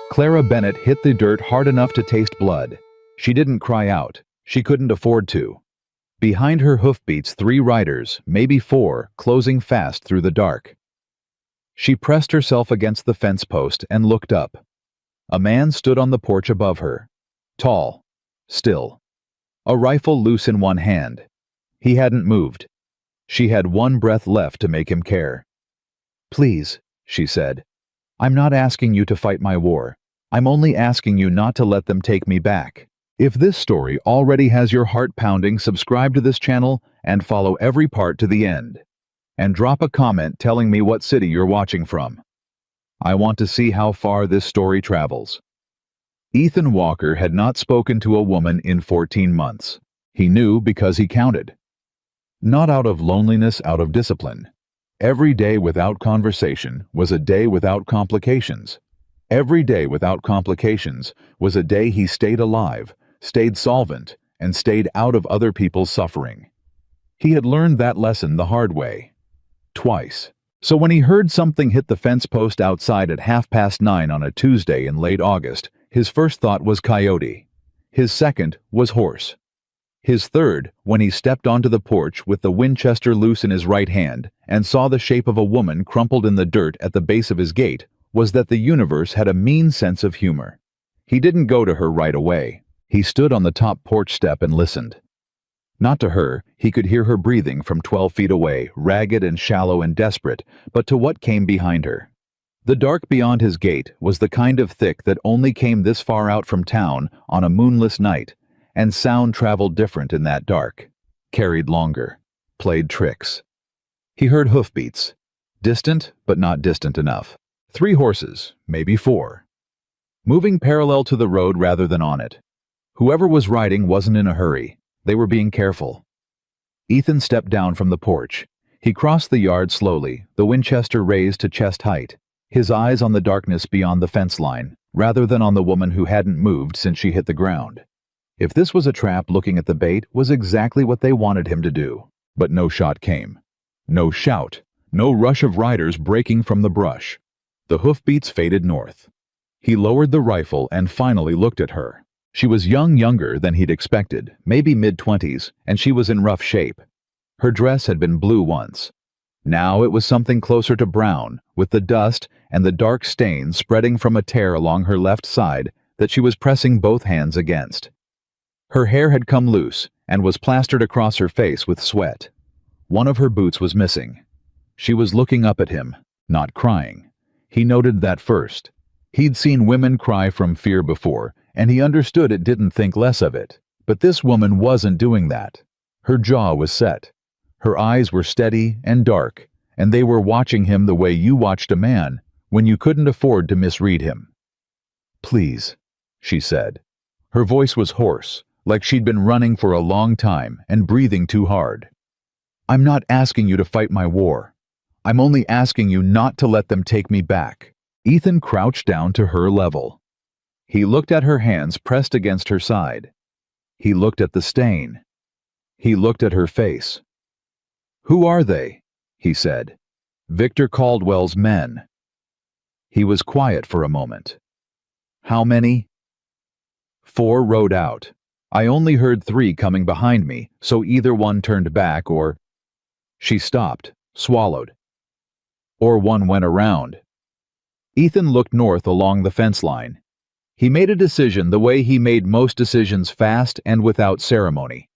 Clara Bennett hit the dirt hard enough to taste blood. She didn't cry out. She couldn't afford to. Behind her hoofbeats 3 riders, maybe 4, closing fast through the dark. She pressed herself against the fence post and looked up. A man stood on the porch above her. Tall. Still. A rifle loose in one hand. He hadn't moved. She had one breath left to make him care. "Please," she said. "I'm not asking you to fight my war. I'm only asking you not to let them take me back." If this story already has your heart pounding, subscribe to this channel and follow every part to the end. And drop a comment telling me what city you're watching from. I want to see how far this story travels. Ethan Walker had not spoken to a woman in 14 months. He knew because he counted. Not out of loneliness, out of discipline. Every day without conversation was a day without complications. Every day without complications was a day he stayed alive, stayed solvent, and stayed out of other people's suffering. He had learned that lesson the hard way. Twice. So when he heard something hit the fence post outside at 9:30 on a Tuesday in late August, his first thought was coyote. His second was horse. His third, when he stepped onto the porch with the Winchester loose in his right hand and saw the shape of a woman crumpled in the dirt at the base of his gate, was that the universe had a mean sense of humor. He didn't go to her right away. He stood on the top porch step and listened. Not to her, he could hear her breathing from 12 feet away, ragged and shallow and desperate, but to what came behind her. The dark beyond his gate was the kind of thick that only came this far out from town on a moonless night, and sound traveled different in that dark, carried longer, played tricks. He heard hoofbeats, distant but not distant enough. 3 horses, maybe 4, moving parallel to the road rather than on it. Whoever was riding wasn't in a hurry. They were being careful. Ethan stepped down from the porch. He crossed the yard slowly, the Winchester raised to chest height, his eyes on the darkness beyond the fence line, rather than on the woman who hadn't moved since she hit the ground. If this was a trap, looking at the bait was exactly what they wanted him to do. But no shot came. No shout. No rush of riders breaking from the brush. The hoofbeats faded north. He lowered the rifle and finally looked at her. She was younger than he'd expected, maybe mid-20s, and she was in rough shape. Her dress had been blue once. Now it was something closer to brown, with the dust and the dark stains spreading from a tear along her left side that she was pressing both hands against. Her hair had come loose and was plastered across her face with sweat. One of her boots was missing. She was looking up at him, not crying. He noted that first. He'd seen women cry from fear before, and he understood it didn't think less of it. But this woman wasn't doing that. Her jaw was set. Her eyes were steady and dark, and they were watching him the way you watched a man when you couldn't afford to misread him. "Please," she said. Her voice was hoarse, like she'd been running for a long time and breathing too hard. "I'm not asking you to fight my war. I'm only asking you not to let them take me back." Ethan crouched down to her level. He looked at her hands pressed against her side. He looked at the stain. He looked at her face. "Who are they?" he said. "Victor Caldwell's men." He was quiet for a moment. "How many?" "4 rode out. I only heard 3 coming behind me, so either one turned back or—" She stopped, swallowed. "Or one went around." Ethan looked north along the fence line. He made a decision the way he made most decisions, fast and without ceremony.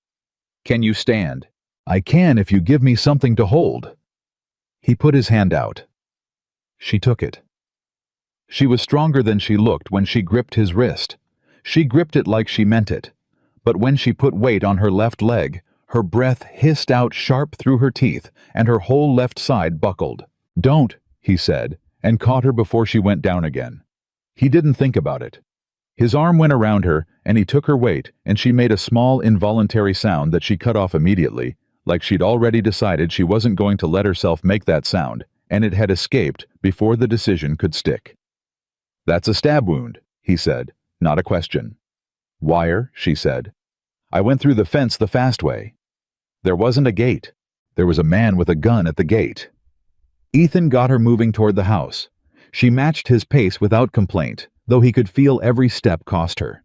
"Can you stand?" "I can if you give me something to hold." He put his hand out. She took it. She was stronger than she looked when she gripped his wrist. She gripped it like she meant it. But when she put weight on her left leg, her breath hissed out sharp through her teeth, and her whole left side buckled. "Don't," he said, and caught her before she went down again. He didn't think about it. His arm went around her, and he took her weight, and she made a small, involuntary sound that she cut off immediately, like she'd already decided she wasn't going to let herself make that sound, and it had escaped before the decision could stick. "That's a stab wound," he said, not a question. "Wire," she said. "I went through the fence the fast way." There wasn't a gate. There was a man with a gun at the gate. Ethan got her moving toward the house. She matched his pace without complaint, though he could feel every step cost her.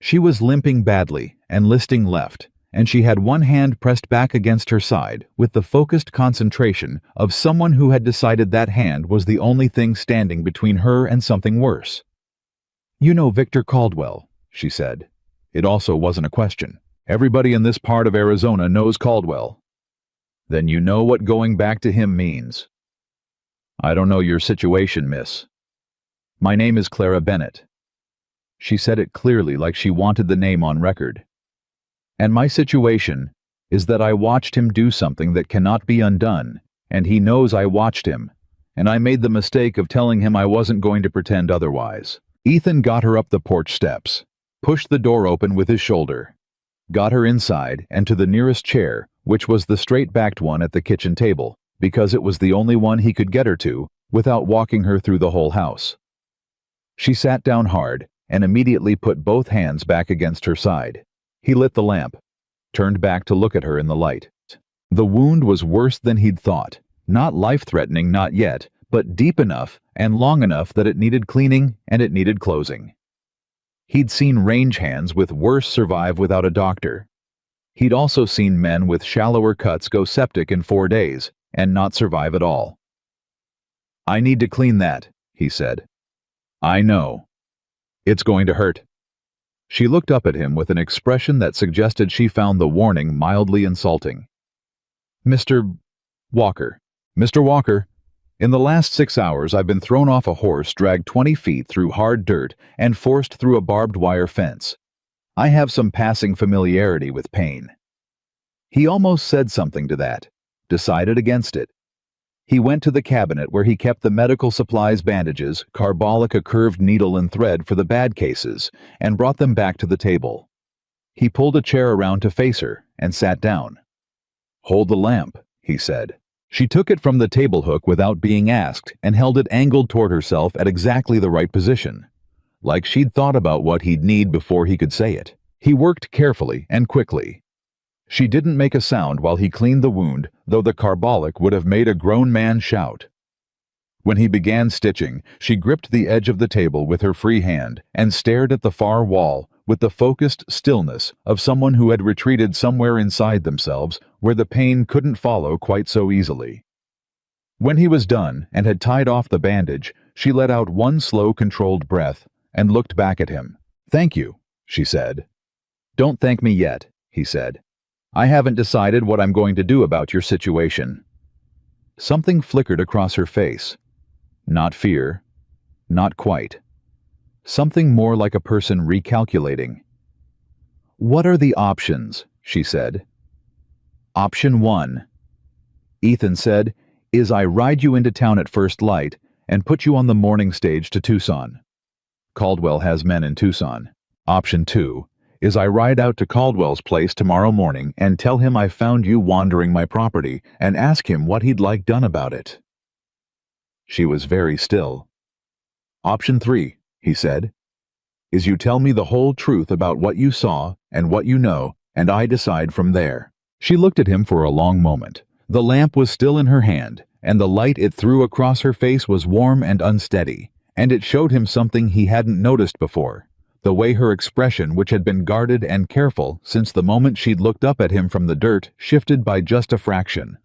She was limping badly and listing left, and she had one hand pressed back against her side with the focused concentration of someone who had decided that hand was the only thing standing between her and something worse. "You know Victor Caldwell," she said. It also wasn't a question. "Everybody in this part of Arizona knows Caldwell." "Then you know what going back to him means." "I don't know your situation, miss." "My name is Clara Bennett." She said it clearly, like she wanted the name on record. "And my situation is that I watched him do something that cannot be undone, and he knows I watched him, and I made the mistake of telling him I wasn't going to pretend otherwise." Ethan got her up the porch steps, pushed the door open with his shoulder, got her inside and to the nearest chair, which was the straight-backed one at the kitchen table, because it was the only one he could get her to without walking her through the whole house. She sat down hard and immediately put both hands back against her side. He lit the lamp, turned back to look at her in the light. The wound was worse than he'd thought. Not life-threatening, not yet, but deep enough and long enough that it needed cleaning and it needed closing. He'd seen range hands with worse survive without a doctor. He'd also seen men with shallower cuts go septic in 4 days and not survive at all. "I need to clean that," he said. "I know. It's going to hurt." She looked up at him with an expression that suggested she found the warning mildly insulting. "Mr. Walker. Mr. Walker, in the last 6 hours I've been thrown off a horse, dragged 20 feet through hard dirt, and forced through a barbed wire fence. I have some passing familiarity with pain." He almost said something to that, decided against it. He went to the cabinet where he kept the medical supplies, bandages, carbolic, a curved needle and thread for the bad cases, and brought them back to the table. He pulled a chair around to face her and sat down. "Hold the lamp," he said. She took it from the table hook without being asked and held it angled toward herself at exactly the right position, like she'd thought about what he'd need before he could say it. He worked carefully and quickly. She didn't make a sound while he cleaned the wound, though the carbolic would have made a grown man shout. When he began stitching, she gripped the edge of the table with her free hand and stared at the far wall with the focused stillness of someone who had retreated somewhere inside themselves where the pain couldn't follow quite so easily. When he was done and had tied off the bandage, she let out one slow, controlled breath and looked back at him. "Thank you," she said. "Don't thank me yet," he said. "I haven't decided what I'm going to do about your situation." Something flickered across her face. Not fear. Not quite. Something more like a person recalculating. "What are the options?" she said. "Option 1," Ethan said, "is I ride you into town at first light and put you on the morning stage to Tucson. Caldwell has men in Tucson. Option 2 is I ride out to Caldwell's place tomorrow morning and tell him I found you wandering my property and ask him what he'd like done about it." She was very still. "Option 3, he said, "is you tell me the whole truth about what you saw and what you know, and I decide from there." She looked at him for a long moment. The lamp was still in her hand, and the light it threw across her face was warm and unsteady, and it showed him something he hadn't noticed before. The way her expression, which had been guarded and careful since the moment she'd looked up at him from the dirt, shifted by just a fraction.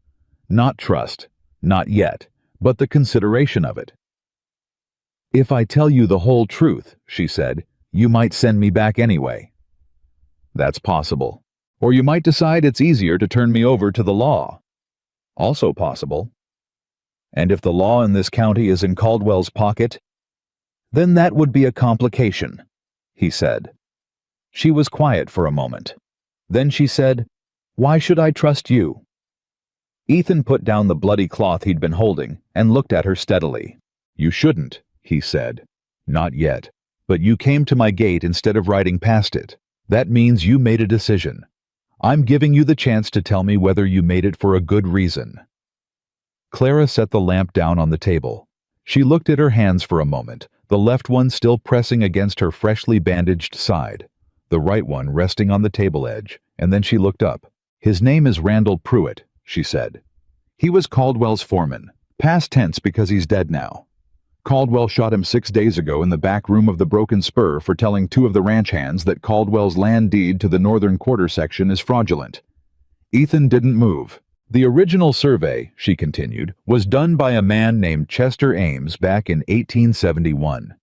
Not trust, not yet, but the consideration of it. "If I tell you the whole truth," she said, "you might send me back anyway." "That's possible. Or you might decide it's easier to turn me over to the law." "Also possible." "And if the law in this county is in Caldwell's pocket?" "Then that would be a complication," he said. She was quiet for a moment. Then she said, "Why should I trust you?" Ethan put down the bloody cloth he'd been holding and looked at her steadily. "You shouldn't," he said. "Not yet. But you came to my gate instead of riding past it. That means you made a decision. I'm giving you the chance to tell me whether you made it for a good reason." Clara set the lamp down on the table. She looked at her hands for a moment, the left one still pressing against her freshly bandaged side, the right one resting on the table edge, and then she looked up. "His name is Randall Pruitt," she said. "He was Caldwell's foreman, past tense because he's dead now. Caldwell shot him 6 days ago in the back room of the Broken Spur for telling 2 of the ranch hands that Caldwell's land deed to the northern quarter section is fraudulent. Ethan didn't move. The original survey, she continued, was done by a man named Chester Ames back in 1871.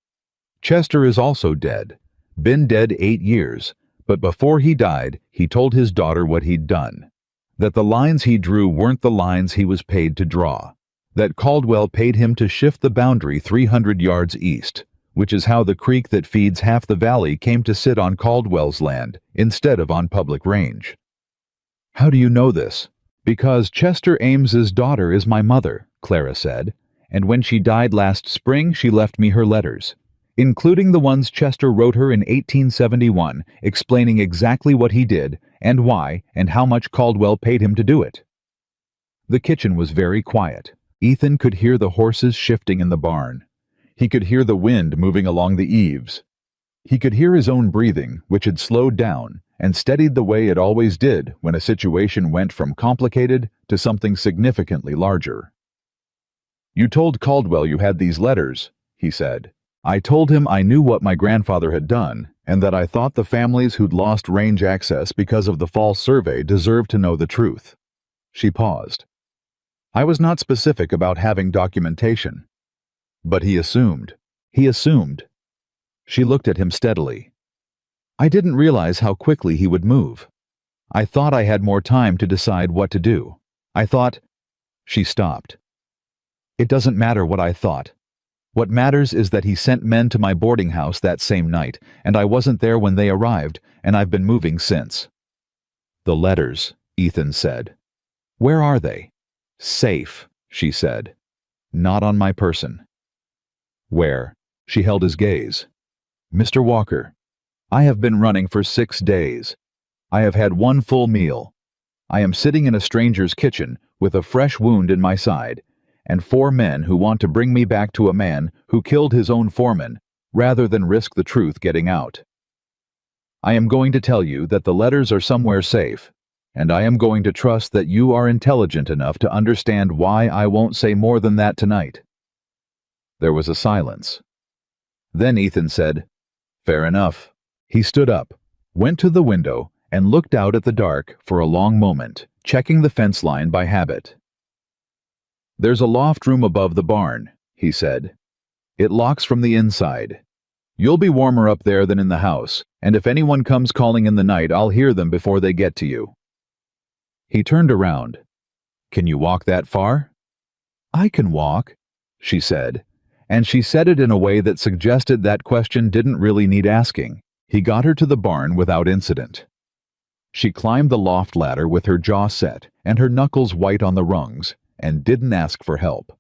Chester is also dead. Been dead 8 years, but before he died, he told his daughter what he'd done. That the lines he drew weren't the lines he was paid to draw. That Caldwell paid him to shift the boundary 300 yards east, which is how the creek that feeds half the valley came to sit on Caldwell's land instead of on public range. How do you know this? Because Chester Ames's daughter is my mother, Clara said, and when she died last spring she left me her letters, including the ones Chester wrote her in 1871 explaining exactly what he did and why and how much Caldwell paid him to do it. The kitchen was very quiet. Ethan could hear the horses shifting in the barn. He could hear the wind moving along the eaves. He could hear his own breathing, which had slowed down and steadied the way it always did when a situation went from complicated to something significantly larger. "You told Caldwell you had these letters," he said. "I told him I knew what my grandfather had done, and that I thought the families who'd lost range access because of the false survey deserved to know the truth." She paused. "I was not specific about having documentation." "But he assumed." "He assumed." She looked at him steadily. "I didn't realize how quickly he would move. I thought I had more time to decide what to do. I thought—" She stopped. "It doesn't matter what I thought. What matters is that he sent men to my boarding house that same night, and I wasn't there when they arrived, and I've been moving since." "The letters," Ethan said. "Where are they?" "Safe," she said. "Not on my person." "Where?" She held his gaze. "Mr. Walker, I have been running for 6 days. I have had 1 full meal. I am sitting in a stranger's kitchen with a fresh wound in my side, and 4 men who want to bring me back to a man who killed his own foreman rather than risk the truth getting out. I am going to tell you that the letters are somewhere safe, and I am going to trust that you are intelligent enough to understand why I won't say more than that tonight." There was a silence. Then Ethan said, "Fair enough." He stood up, went to the window, and looked out at the dark for a long moment, checking the fence line by habit. "There's a loft room above the barn," he said. "It locks from the inside. You'll be warmer up there than in the house, and if anyone comes calling in the night, I'll hear them before they get to you." He turned around. "Can you walk that far?" "I can walk," she said, and she said it in a way that suggested that question didn't really need asking. He got her to the barn without incident. She climbed the loft ladder with her jaw set and her knuckles white on the rungs, and didn't ask for help.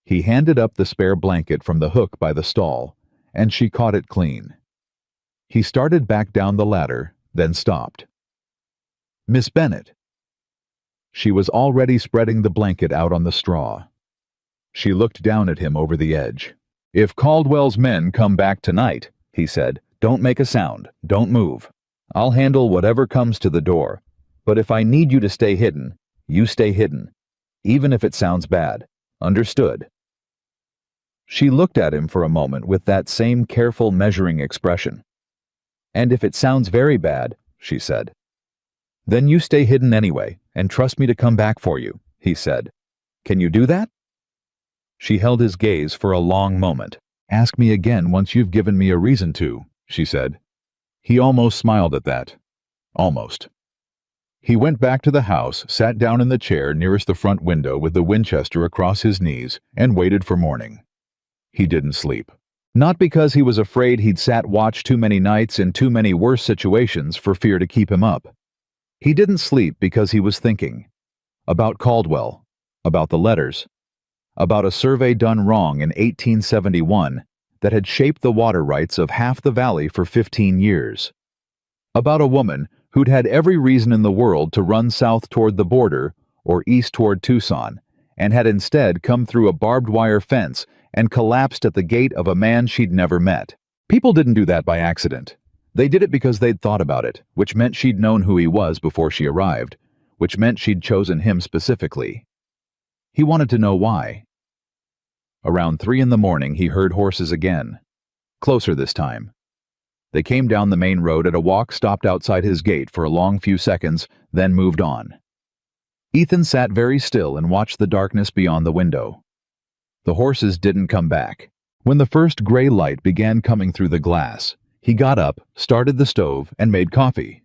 He handed up the spare blanket from the hook by the stall, and she caught it clean. He started back down the ladder, then stopped. "Miss Bennett." She was already spreading the blanket out on the straw. She looked down at him over the edge. "If Caldwell's men come back tonight," he said, "don't make a sound, don't move. I'll handle whatever comes to the door. But if I need you to stay hidden, you stay hidden, even if it sounds bad. Understood?" She looked at him for a moment with that same careful, measuring expression. "And if it sounds very bad," she said. "Then you stay hidden anyway, and trust me to come back for you," he said. "Can you do that?" She held his gaze for a long moment. "Ask me again once you've given me a reason to," she said. He almost smiled at that. Almost. He went back to the house, sat down in the chair nearest the front window with the Winchester across his knees, and waited for morning. He didn't sleep. Not because he was afraid he'd sat watch too many nights in too many worse situations for fear to keep him up. He didn't sleep because he was thinking. About Caldwell. About the letters. About a survey done wrong in 1871 that had shaped the water rights of half the valley for 15 years. About a woman who'd had every reason in the world to run south toward the border or east toward Tucson, and had instead come through a barbed wire fence and collapsed at the gate of a man she'd never met. People didn't do that by accident. They did it because they'd thought about it, which meant she'd known who he was before she arrived, which meant she'd chosen him specifically. He wanted to know why. Around 3 in the morning, he heard horses again. Closer this time. They came down the main road at a walk, stopped outside his gate for a long few seconds, then moved on. Ethan sat very still and watched the darkness beyond the window. The horses didn't come back. When the first gray light began coming through the glass, he got up, started the stove, and made coffee.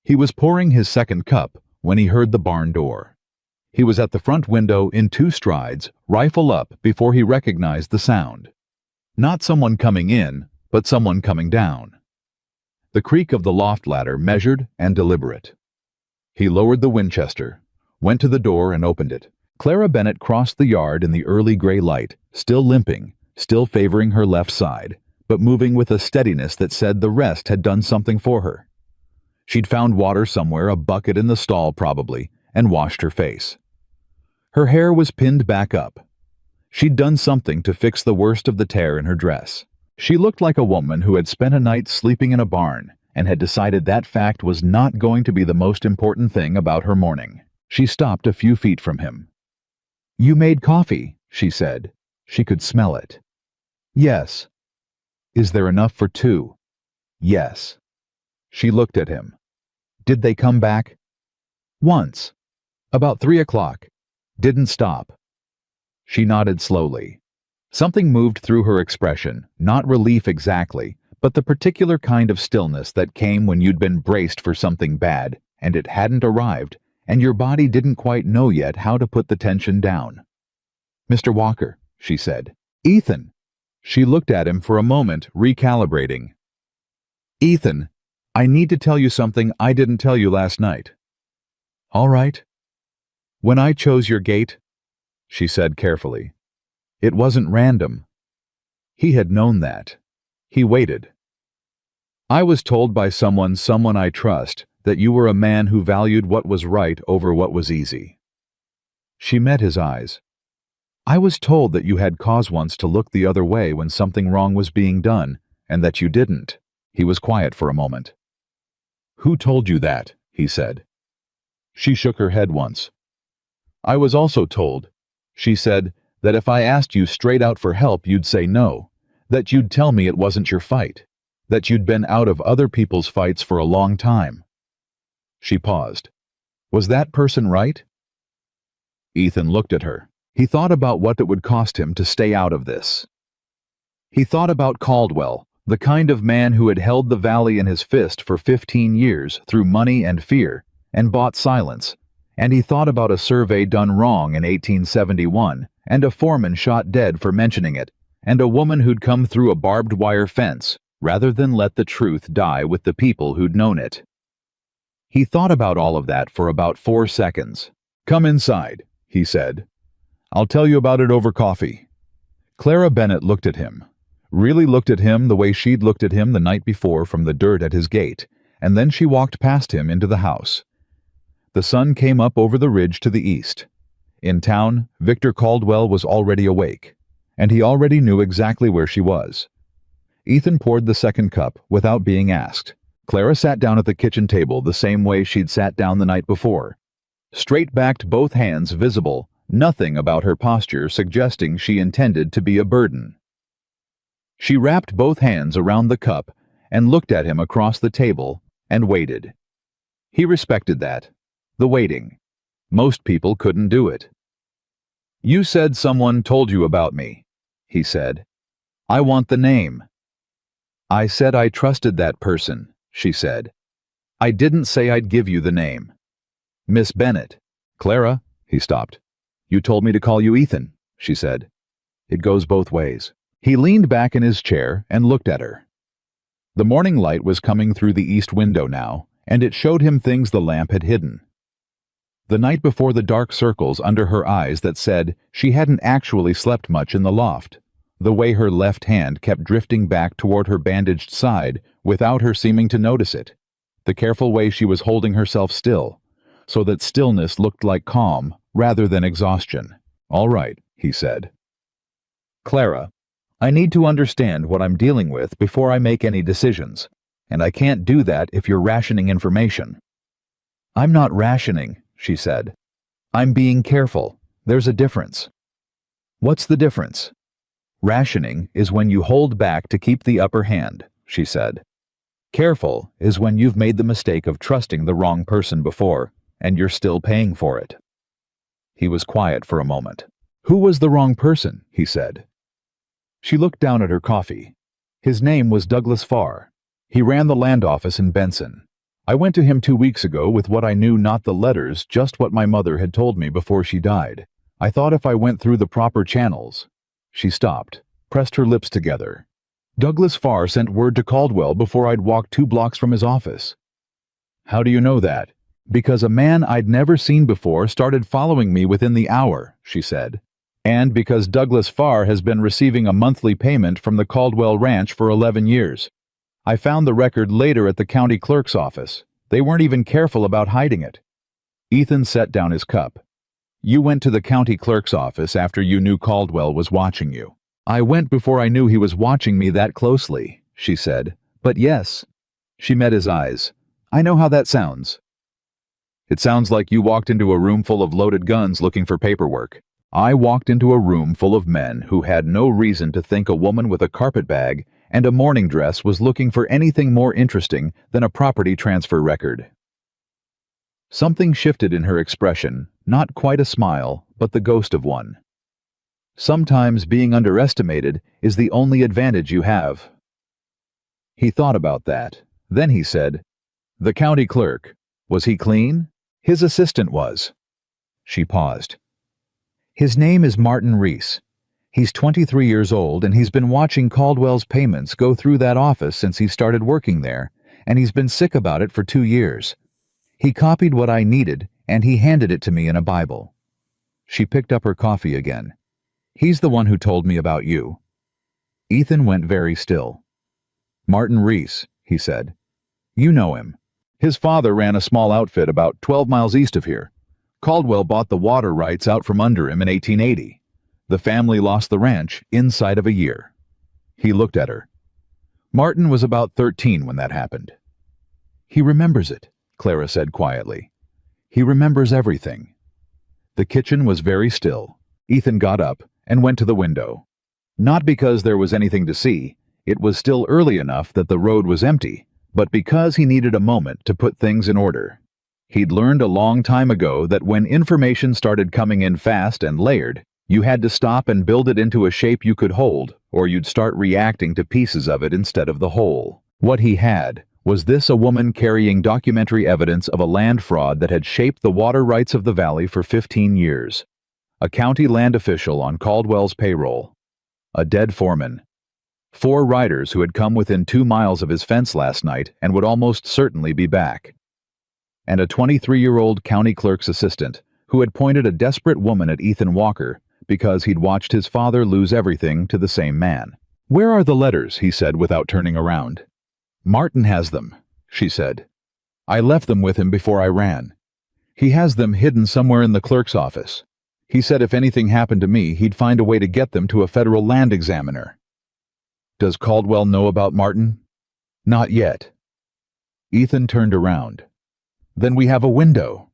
He was pouring his second cup when he heard the barn door. He was at the front window in 2 strides, rifle up, before he recognized the sound. Not someone coming in, but someone coming down. The creak of the loft ladder, measured and deliberate. He lowered the Winchester, went to the door and opened it. Clara Bennett crossed the yard in the early gray light, still limping, still favoring her left side, but moving with a steadiness that said the rest had done something for her. She'd found water somewhere, a bucket in the stall probably, and washed her face. Her hair was pinned back up. She'd done something to fix the worst of the tear in her dress. She looked like a woman who had spent a night sleeping in a barn and had decided that fact was not going to be the most important thing about her morning. She stopped a few feet from him. "You made coffee," she said. She could smell it. "Yes." "Is there enough for 2? "Yes." She looked at him. "Did they come back?" "Once. About 3 o'clock. Didn't stop." She nodded slowly. Something moved through her expression, not relief exactly, but the particular kind of stillness that came when you'd been braced for something bad, and it hadn't arrived, and your body didn't quite know yet how to put the tension down. "Mr. Walker," she said. "Ethan." She looked at him for a moment, recalibrating. "Ethan, I need to tell you something I didn't tell you last night." "All right." "When I chose your gate," she said carefully, "it wasn't random." He had known that. He waited. "I was told by someone I trust, that you were a man who valued what was right over what was easy." She met his eyes. "I was told that you had cause once to look the other way when something wrong was being done, and that you didn't." He was quiet for a moment. "Who told you that?" he said. She shook her head once. "I was also told," she said, "that if I asked you straight out for help, you'd say no, that you'd tell me it wasn't your fight, that you'd been out of other people's fights for a long time." She paused. "Was that person right?" Ethan looked at her. He thought about what it would cost him to stay out of this. He thought about Caldwell, the kind of man who had held the valley in his fist for 15 years through money and fear, and bought silence. And he thought about a survey done wrong in 1871, and a foreman shot dead for mentioning it, and a woman who'd come through a barbed wire fence, rather than let the truth die with the people who'd known it. He thought about all of that for about 4 seconds. "Come inside," he said. "I'll tell you about it over coffee." Clara Bennett looked at him. Really looked at him the way she'd looked at him the night before from the dirt at his gate, and then she walked past him into the house. The sun came up over the ridge to the east. In town, Victor Caldwell was already awake, and he already knew exactly where she was. Ethan poured the second cup without being asked. Clara sat down at the kitchen table the same way she'd sat down the night before. Straight-backed, both hands visible, nothing about her posture suggesting she intended to be a burden. She wrapped both hands around the cup and looked at him across the table and waited. He respected that. The waiting. Most people couldn't do it. "You said someone told you about me," he said. "I want the name." "I said I trusted that person," she said. "I didn't say I'd give you the name." "Miss Bennett." "Clara," he stopped. "You told me to call you Ethan," she said. "It goes both ways." He leaned back in his chair and looked at her. The morning light was coming through the east window now, and it showed him things the lamp had hidden. The night before, the dark circles under her eyes that said she hadn't actually slept much in the loft, the way her left hand kept drifting back toward her bandaged side without her seeming to notice it, the careful way she was holding herself still, so that stillness looked like calm rather than exhaustion. "All right," he said. "Clara, I need to understand what I'm dealing with before I make any decisions, and I can't do that if you're rationing information." "I'm not rationing," she said. "I'm being careful. There's a difference." "What's the difference?" Rationing is when you hold back to keep the upper hand, she said. Careful is when you've made the mistake of trusting the wrong person before, and you're still paying for it. He was quiet for a moment. Who was the wrong person? He said. She looked down at her coffee. His name was Douglas Farr. He ran the land office in Benson. I went to him 2 weeks ago with what I knew, not the letters, just what my mother had told me before she died. I thought if I went through the proper channels. She stopped, pressed her lips together. Douglas Farr sent word to Caldwell before I'd walked 2 blocks from his office. How do you know that? Because a man I'd never seen before started following me within the hour, she said. And because Douglas Farr has been receiving a monthly payment from the Caldwell Ranch for 11 years. I found the record later at the county clerk's office. They weren't even careful about hiding it. Ethan set down his cup. You went to the county clerk's office after you knew Caldwell was watching you. I went before I knew he was watching me that closely, she said. But yes. She met his eyes. I know how that sounds. It sounds like you walked into a room full of loaded guns looking for paperwork. I walked into a room full of men who had no reason to think a woman with a carpetbag and a morning dress was looking for anything more interesting than a property transfer record. Something shifted in her expression, not quite a smile, but the ghost of one. Sometimes being underestimated is the only advantage you have. He thought about that. Then he said, The county clerk, was he clean? His assistant was. She paused. His name is Martin Reese. He's 23 years old and he's been watching Caldwell's payments go through that office since he started working there, and he's been sick about it for 2 years. He copied what I needed and he handed it to me in a Bible. She picked up her coffee again. He's the one who told me about you. Ethan went very still. Martin Reese, he said. You know him. His father ran a small outfit about 12 miles east of here. Caldwell bought the water rights out from under him in 1880. The family lost the ranch inside of a year. He looked at her. Martin was about 13 when that happened. He remembers it, Clara said quietly. He remembers everything. The kitchen was very still. Ethan got up and went to the window. Not because there was anything to see, it was still early enough that the road was empty, but because he needed a moment to put things in order. He'd learned a long time ago that when information started coming in fast and layered, you had to stop and build it into a shape you could hold, or you'd start reacting to pieces of it instead of the whole. What he had was this: a woman carrying documentary evidence of a land fraud that had shaped the water rights of the valley for 15 years. A county land official on Caldwell's payroll. A dead foreman. 4 riders who had come within 2 miles of his fence last night and would almost certainly be back. And a 23-year-old county clerk's assistant who had pointed a desperate woman at Ethan Walker because he'd watched his father lose everything to the same man. Where are the letters? He said without turning around. Martin has them, she said. I left them with him before I ran. He has them hidden somewhere in the clerk's office. He said if anything happened to me, he'd find a way to get them to a federal land examiner. Does Caldwell know about Martin? Not yet. Ethan turned around. Then we have a window.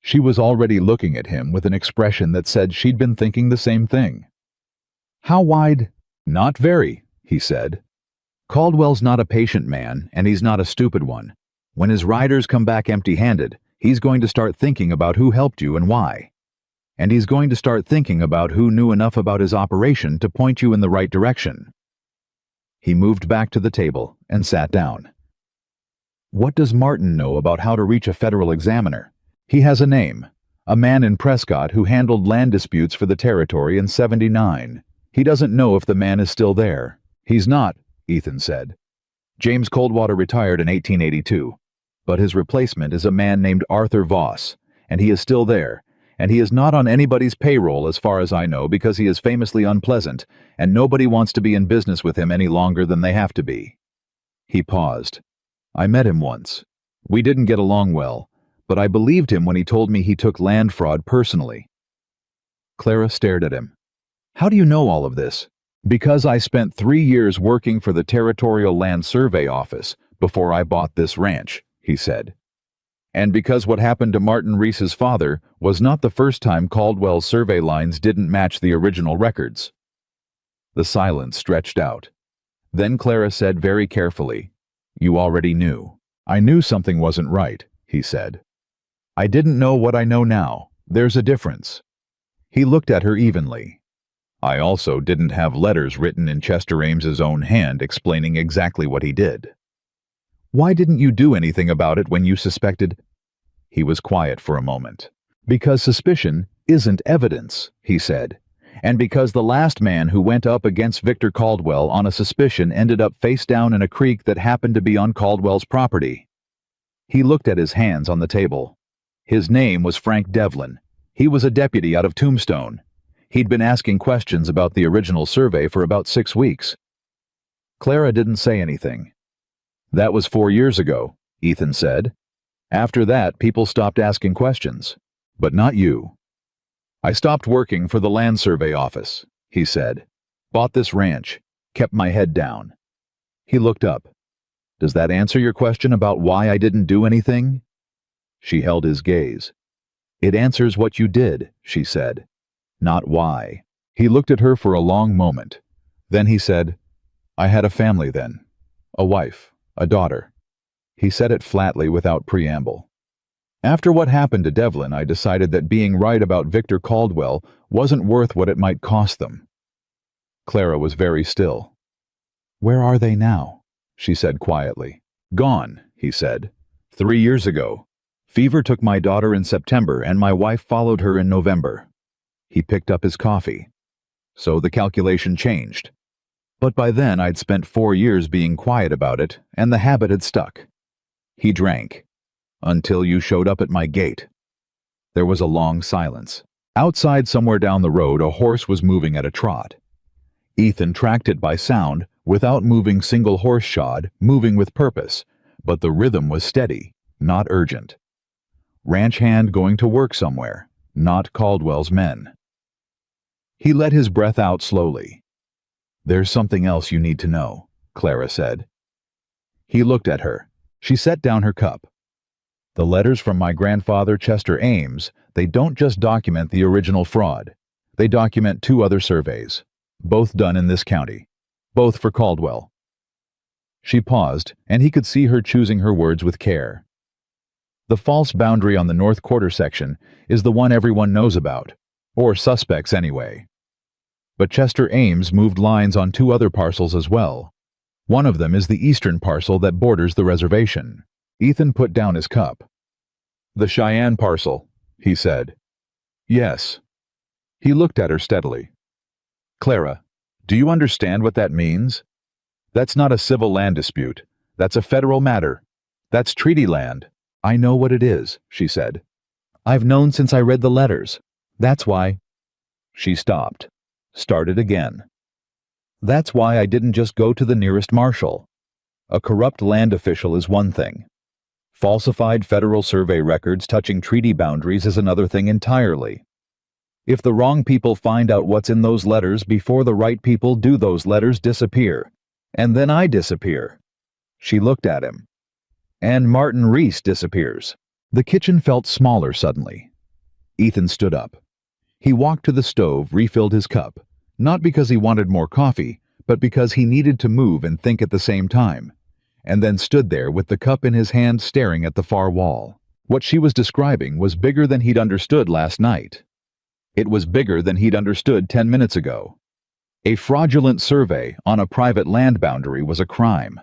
She was already looking at him with an expression that said she'd been thinking the same thing. How wide? Not very, he said. Caldwell's not a patient man, and he's not a stupid one. When his riders come back empty-handed, he's going to start thinking about who helped you and why. And he's going to start thinking about who knew enough about his operation to point you in the right direction. He moved back to the table and sat down. What does Martin know about how to reach a federal examiner? He has a name, a man in Prescott who handled land disputes for the territory in '79. He doesn't know if the man is still there. He's not, Ethan said. James Coldwater retired in 1882, but his replacement is a man named Arthur Voss, and he is still there, and he is not on anybody's payroll as far as I know because he is famously unpleasant, and nobody wants to be in business with him any longer than they have to be. He paused. I met him once. We didn't get along well, but I believed him when he told me he took land fraud personally. Clara stared at him. How do you know all of this? Because I spent 3 years working for the Territorial Land Survey Office before I bought this ranch, he said. And because what happened to Martin Reese's father was not the first time Caldwell's survey lines didn't match the original records. The silence stretched out. Then Clara said very carefully, "You already knew." "I knew something wasn't right," he said. "I didn't know what I know now. There's a difference." He looked at her evenly. "I also didn't have letters written in Chester Ames's own hand explaining exactly what he did." "Why didn't you do anything about it when you suspected—" He was quiet for a moment. "Because suspicion isn't evidence," he said. "And because the last man who went up against Victor Caldwell on a suspicion ended up face down in a creek that happened to be on Caldwell's property." He looked at his hands on the table. His name was Frank Devlin. He was a deputy out of Tombstone. He'd been asking questions about the original survey for about 6 weeks. Clara didn't say anything. "That was 4 years ago," Ethan said. "After that, people stopped asking questions. But not you." "I stopped working for the land survey office," he said. "Bought this ranch. Kept my head down." He looked up. "Does that answer your question about why I didn't do anything?" She held his gaze. "It answers what you did," she said. "Not why." He looked at her for a long moment. Then he said, "I had a family then. A wife, a daughter." He said it flatly without preamble. "After what happened to Devlin, I decided that being right about Victor Caldwell wasn't worth what it might cost them." Clara was very still. "Where are they now?" she said quietly. "Gone," he said. 3 years ago. Fever took my daughter in September and my wife followed her in November." He picked up his coffee. "So the calculation changed. But by then I'd spent 4 years being quiet about it, and the habit had stuck." He drank. "Until you showed up at my gate." There was a long silence. Outside, somewhere down the road, a horse was moving at a trot. Ethan tracked it by sound, without moving single horse shod, moving with purpose, but the rhythm was steady, not urgent. Ranch hand going to work somewhere, not Caldwell's men. He let his breath out slowly. "There's something else you need to know," Clara said. He looked at her. She set down her cup. "The letters from my grandfather, Chester Ames, they don't just document the original fraud. They document 2 other surveys, both done in this county, both for Caldwell." She paused, and he could see her choosing her words with care. "The false boundary on the North Quarter section is the one everyone knows about, or suspects anyway. But Chester Ames moved lines on 2 other parcels as well. One of them is the eastern parcel that borders the reservation." Ethan put down his cup. "The Cheyenne parcel," he said. "Yes." He looked at her steadily. "Clara, do you understand what that means? That's not a civil land dispute. That's a federal matter. That's treaty land." "I know what it is," she said. "I've known since I read the letters. That's why—" She stopped. Started again. "That's why I didn't just go to the nearest marshal. A corrupt land official is one thing. Falsified federal survey records touching treaty boundaries is another thing entirely. If the wrong people find out what's in those letters before the right people do, those letters disappear. And then I disappear." She looked at him. "And Martin Reese disappears." The kitchen felt smaller suddenly. Ethan stood up. He walked to the stove, refilled his cup, not because he wanted more coffee, but because he needed to move and think at the same time, and then stood there with the cup in his hand staring at the far wall. What she was describing was bigger than he'd understood last night. It was bigger than he'd understood 10 minutes ago. A fraudulent survey on a private land boundary was a crime.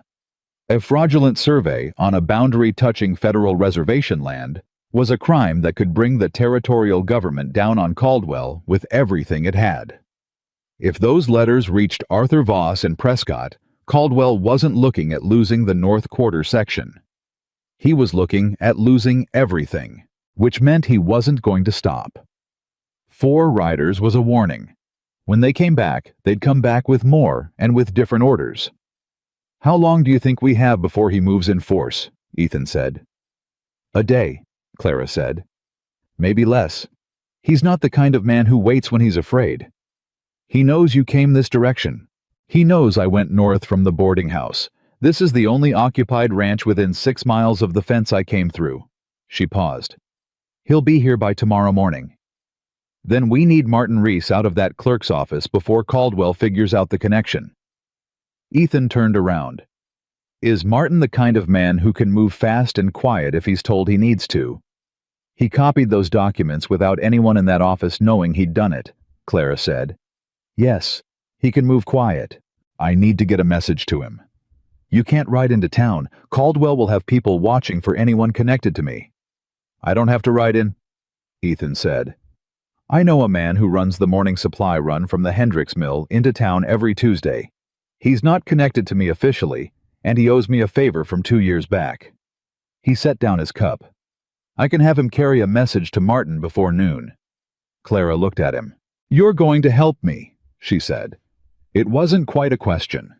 A fraudulent survey on a boundary touching federal reservation land was a crime that could bring the territorial government down on Caldwell with everything it had. If those letters reached Arthur Voss and Prescott, Caldwell wasn't looking at losing the North Quarter section. He was looking at losing everything, which meant he wasn't going to stop. 4 riders was a warning. When they came back, they'd come back with more and with different orders. "How long do you think we have before he moves in force?" Ethan said. "A day," Clara said. "Maybe less. He's not the kind of man who waits when he's afraid. He knows you came this direction. He knows I went north from the boarding house. This is the only occupied ranch within 6 miles of the fence I came through." She paused. "He'll be here by tomorrow morning." Then we need Martin Reese out of that clerk's office before Caldwell figures out the connection. Ethan turned around. Is Martin the kind of man who can move fast and quiet if he's told he needs to? He copied those documents without anyone in that office knowing he'd done it, Clara said. Yes, he can move quiet. I need to get a message to him. You can't ride into town. Caldwell will have people watching for anyone connected to me. I don't have to ride in, Ethan said. I know a man who runs the morning supply run from the Hendricks mill into town every Tuesday. He's not connected to me officially, and he owes me a favor from 2 years back. He set down his cup. I can have him carry a message to Martin before noon. Clara looked at him. You're going to help me, she said. It wasn't quite a question.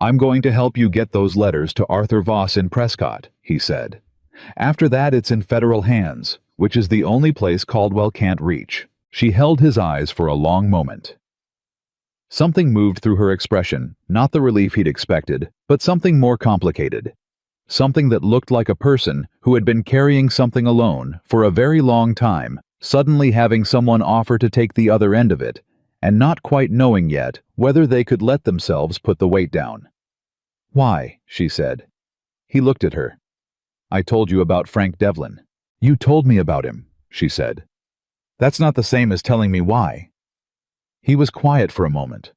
I'm going to help you get those letters to Arthur Voss in Prescott, he said. After that, it's in federal hands, which is the only place Caldwell can't reach. She held his eyes for a long moment. Something moved through her expression, not the relief he'd expected, but something more complicated. Something that looked like a person who had been carrying something alone for a very long time, suddenly having someone offer to take the other end of it, and not quite knowing yet whether they could let themselves put the weight down. Why? She said. He looked at her. I told you about Frank Devlin. You told me about him, she said. That's not the same as telling me why. He was quiet for a moment.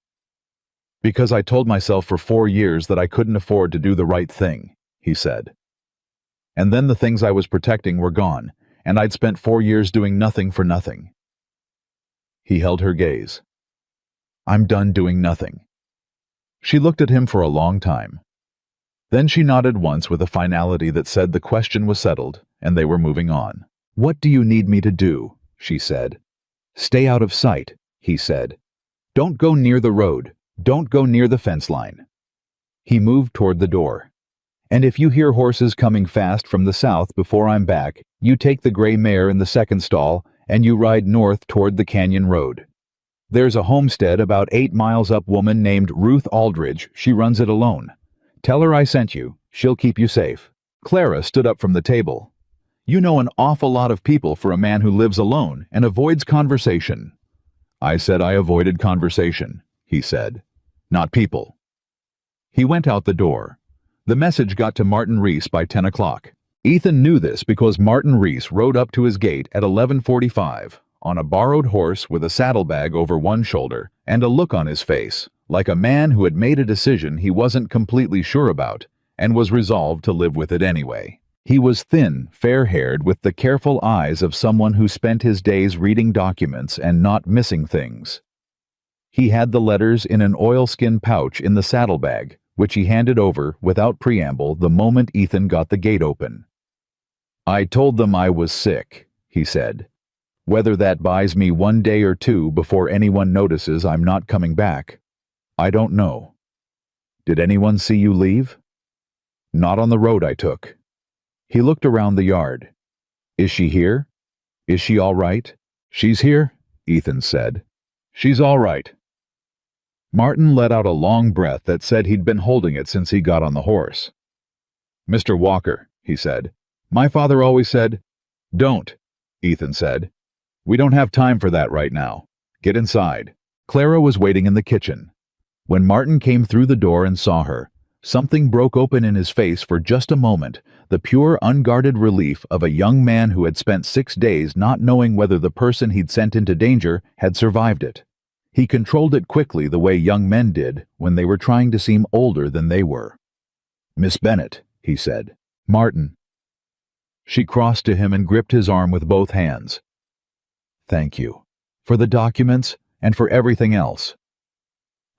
Because I told myself for 4 years that I couldn't afford to do the right thing, he said. And then the things I was protecting were gone, and I'd spent 4 years doing nothing for nothing. He held her gaze. I'm done doing nothing. She looked at him for a long time. Then she nodded once with a finality that said the question was settled, and they were moving on. What do you need me to do? She said. Stay out of sight, he said. Don't go near the road. Don't go near the fence line. He moved toward the door. And if you hear horses coming fast from the south before I'm back, you take the gray mare in the second stall, and you ride north toward the canyon road. There's a homestead about 8 miles up woman named Ruth Aldridge. She runs it alone. Tell her I sent you. She'll keep you safe. Clara stood up from the table. You know an awful lot of people for a man who lives alone and avoids conversation. I said I avoided conversation, he said. Not people. He went out the door. The message got to Martin Reese by 10 o'clock. Ethan knew this because Martin Reese rode up to his gate at 11:45 on a borrowed horse with a saddlebag over one shoulder and a look on his face, like a man who had made a decision he wasn't completely sure about and was resolved to live with it anyway. He was thin, fair-haired, with the careful eyes of someone who spent his days reading documents and not missing things. He had the letters in an oilskin pouch in the saddlebag, which he handed over without preamble the moment Ethan got the gate open. I told them I was sick, he said. Whether that buys me 1 day or 2 before anyone notices I'm not coming back, I don't know. Did anyone see you leave? Not on the road I took. He looked around the yard. Is she here? Is she all right? She's here, Ethan said. She's all right. Martin let out a long breath that said he'd been holding it since he got on the horse. Mr. Walker, he said, my father always said, don't, Ethan said. We don't have time for that right now. Get inside. Clara was waiting in the kitchen. When Martin came through the door and saw her, something broke open in his face for just a moment, the pure, unguarded relief of a young man who had spent 6 days not knowing whether the person he'd sent into danger had survived it. He controlled it quickly the way young men did when they were trying to seem older than they were. Miss Bennet, he said. Martin. She crossed to him and gripped his arm with both hands. Thank you. For the documents and for everything else.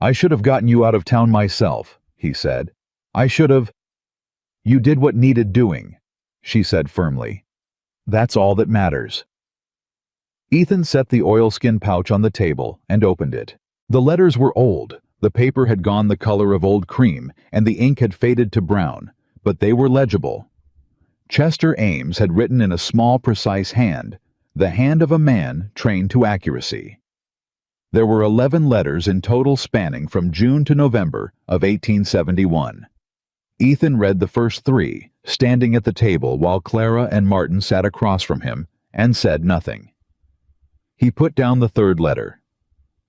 I should have gotten you out of town myself, he said. I should have. You did what needed doing, she said firmly. That's all that matters. Ethan set the oilskin pouch on the table and opened it. The letters were old. The paper had gone the color of old cream, and the ink had faded to brown, but they were legible. Chester Ames had written in a small, precise hand, the hand of a man trained to accuracy. There were 11 letters in total spanning from June to November of 1871. Ethan read the first 3, standing at the table while Clara and Martin sat across from him, and said nothing. He put down the third letter.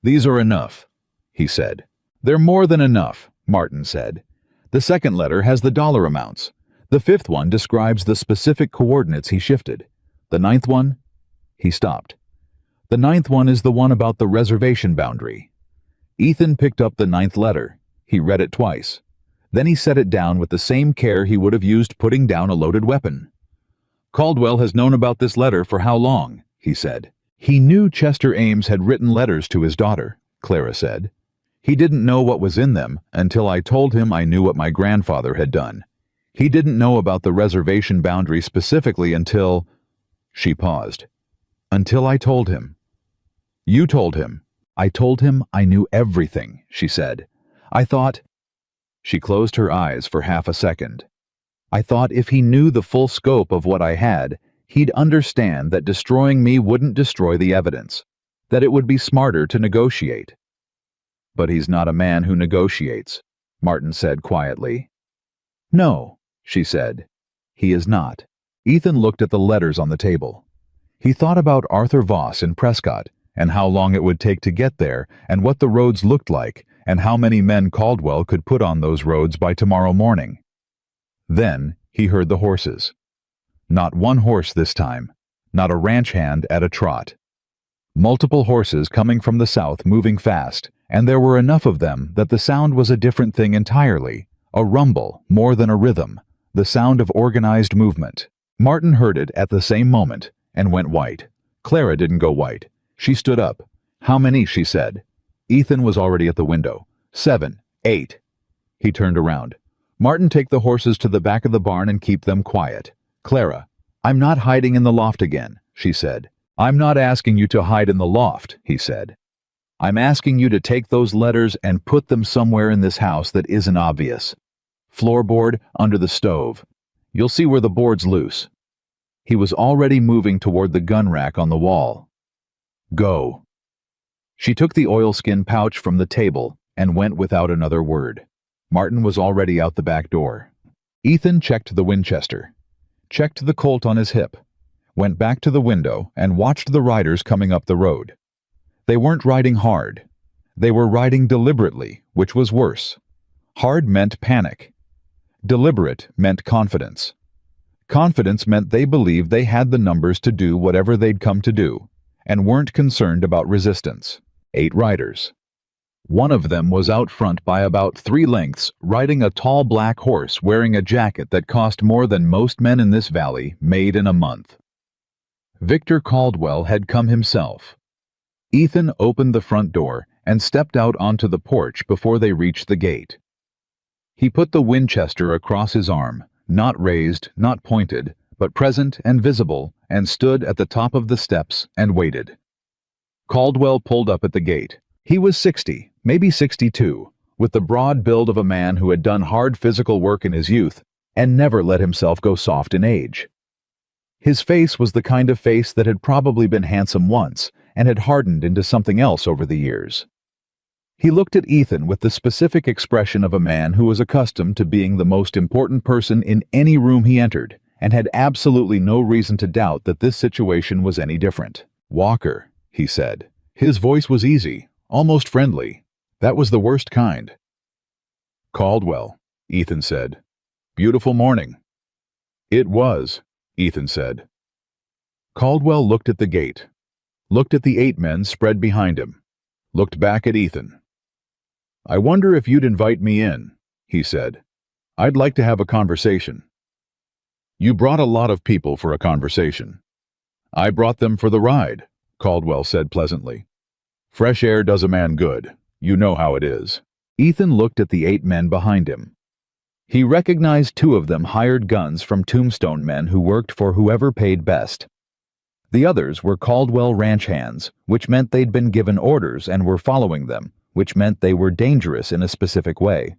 "These are enough," he said. "They're more than enough," Martin said. "The second letter has the dollar amounts. The fifth one describes the specific coordinates he shifted. The ninth one—" He stopped. "The ninth one is the one about the reservation boundary." Ethan picked up the ninth letter. He read it twice. Then he set it down with the same care he would have used putting down a loaded weapon. "Caldwell has known about this letter for how long?" he said. "He knew Chester Ames had written letters to his daughter," Clara said. "He didn't know what was in them until I told him I knew what my grandfather had done. He didn't know about the reservation boundary specifically until—" She paused. "Until I told him." "You told him." "I told him I knew everything," she said. "I thought—" She closed her eyes for half a second. "I thought if he knew the full scope of what I had, he'd understand that destroying me wouldn't destroy the evidence, that it would be smarter to negotiate." "But he's not a man who negotiates," Martin said quietly. "No," she said. "He is not." Ethan looked at the letters on the table. He thought about Arthur Voss in Prescott, and how long it would take to get there, and what the roads looked like, and how many men Caldwell could put on those roads by tomorrow morning. Then he heard the horses. Not one horse this time, not a ranch hand at a trot. Multiple horses coming from the south moving fast, and there were enough of them that the sound was a different thing entirely, a rumble more than a rhythm, the sound of organized movement. Martin heard it at the same moment and went white. Clara didn't go white. She stood up. "How many?" she said. Ethan was already at the window. 7, 8. He turned around. "Martin, take the horses to the back of the barn and keep them quiet." "Clara, I'm not hiding in the loft again," she said. "I'm not asking you to hide in the loft," he said. "I'm asking you to take those letters and put them somewhere in this house that isn't obvious. Floorboard, under the stove. You'll see where the board's loose." He was already moving toward the gun rack on the wall. "Go." She took the oilskin pouch from the table and went without another word. Martin was already out the back door. Ethan checked the Winchester, checked the Colt on his hip, went back to the window and watched the riders coming up the road. They weren't riding hard. They were riding deliberately, which was worse. Hard meant panic. Deliberate meant confidence. Confidence meant they believed they had the numbers to do whatever they'd come to do, and weren't concerned about resistance. 8 riders. One of them was out front by about 3 lengths, riding a tall black horse wearing a jacket that cost more than most men in this valley made in a month. Victor Caldwell had come himself. Ethan opened the front door and stepped out onto the porch before they reached the gate. He put the Winchester across his arm, not raised, not pointed, but present and visible, and stood at the top of the steps and waited. Caldwell pulled up at the gate. He was 60, maybe 62, with the broad build of a man who had done hard physical work in his youth and never let himself go soft in age. His face was the kind of face that had probably been handsome once and had hardened into something else over the years. He looked at Ethan with the specific expression of a man who was accustomed to being the most important person in any room he entered and had absolutely no reason to doubt that this situation was any different. "Walker," he said. His voice was easy, almost friendly. That was the worst kind. "Caldwell," Ethan said. "Beautiful morning." "It was," Ethan said. Caldwell looked at the gate, looked at the 8 men spread behind him, looked back at Ethan. "I wonder if you'd invite me in," he said. "I'd like to have a conversation." "You brought a lot of people for a conversation." "I brought them for the ride," Caldwell said pleasantly. "Fresh air does a man good. You know how it is." Ethan looked at the 8 men behind him. He recognized 2 of them hired guns from Tombstone men who worked for whoever paid best. The others were Caldwell ranch hands, which meant they'd been given orders and were following them, which meant they were dangerous in a specific way.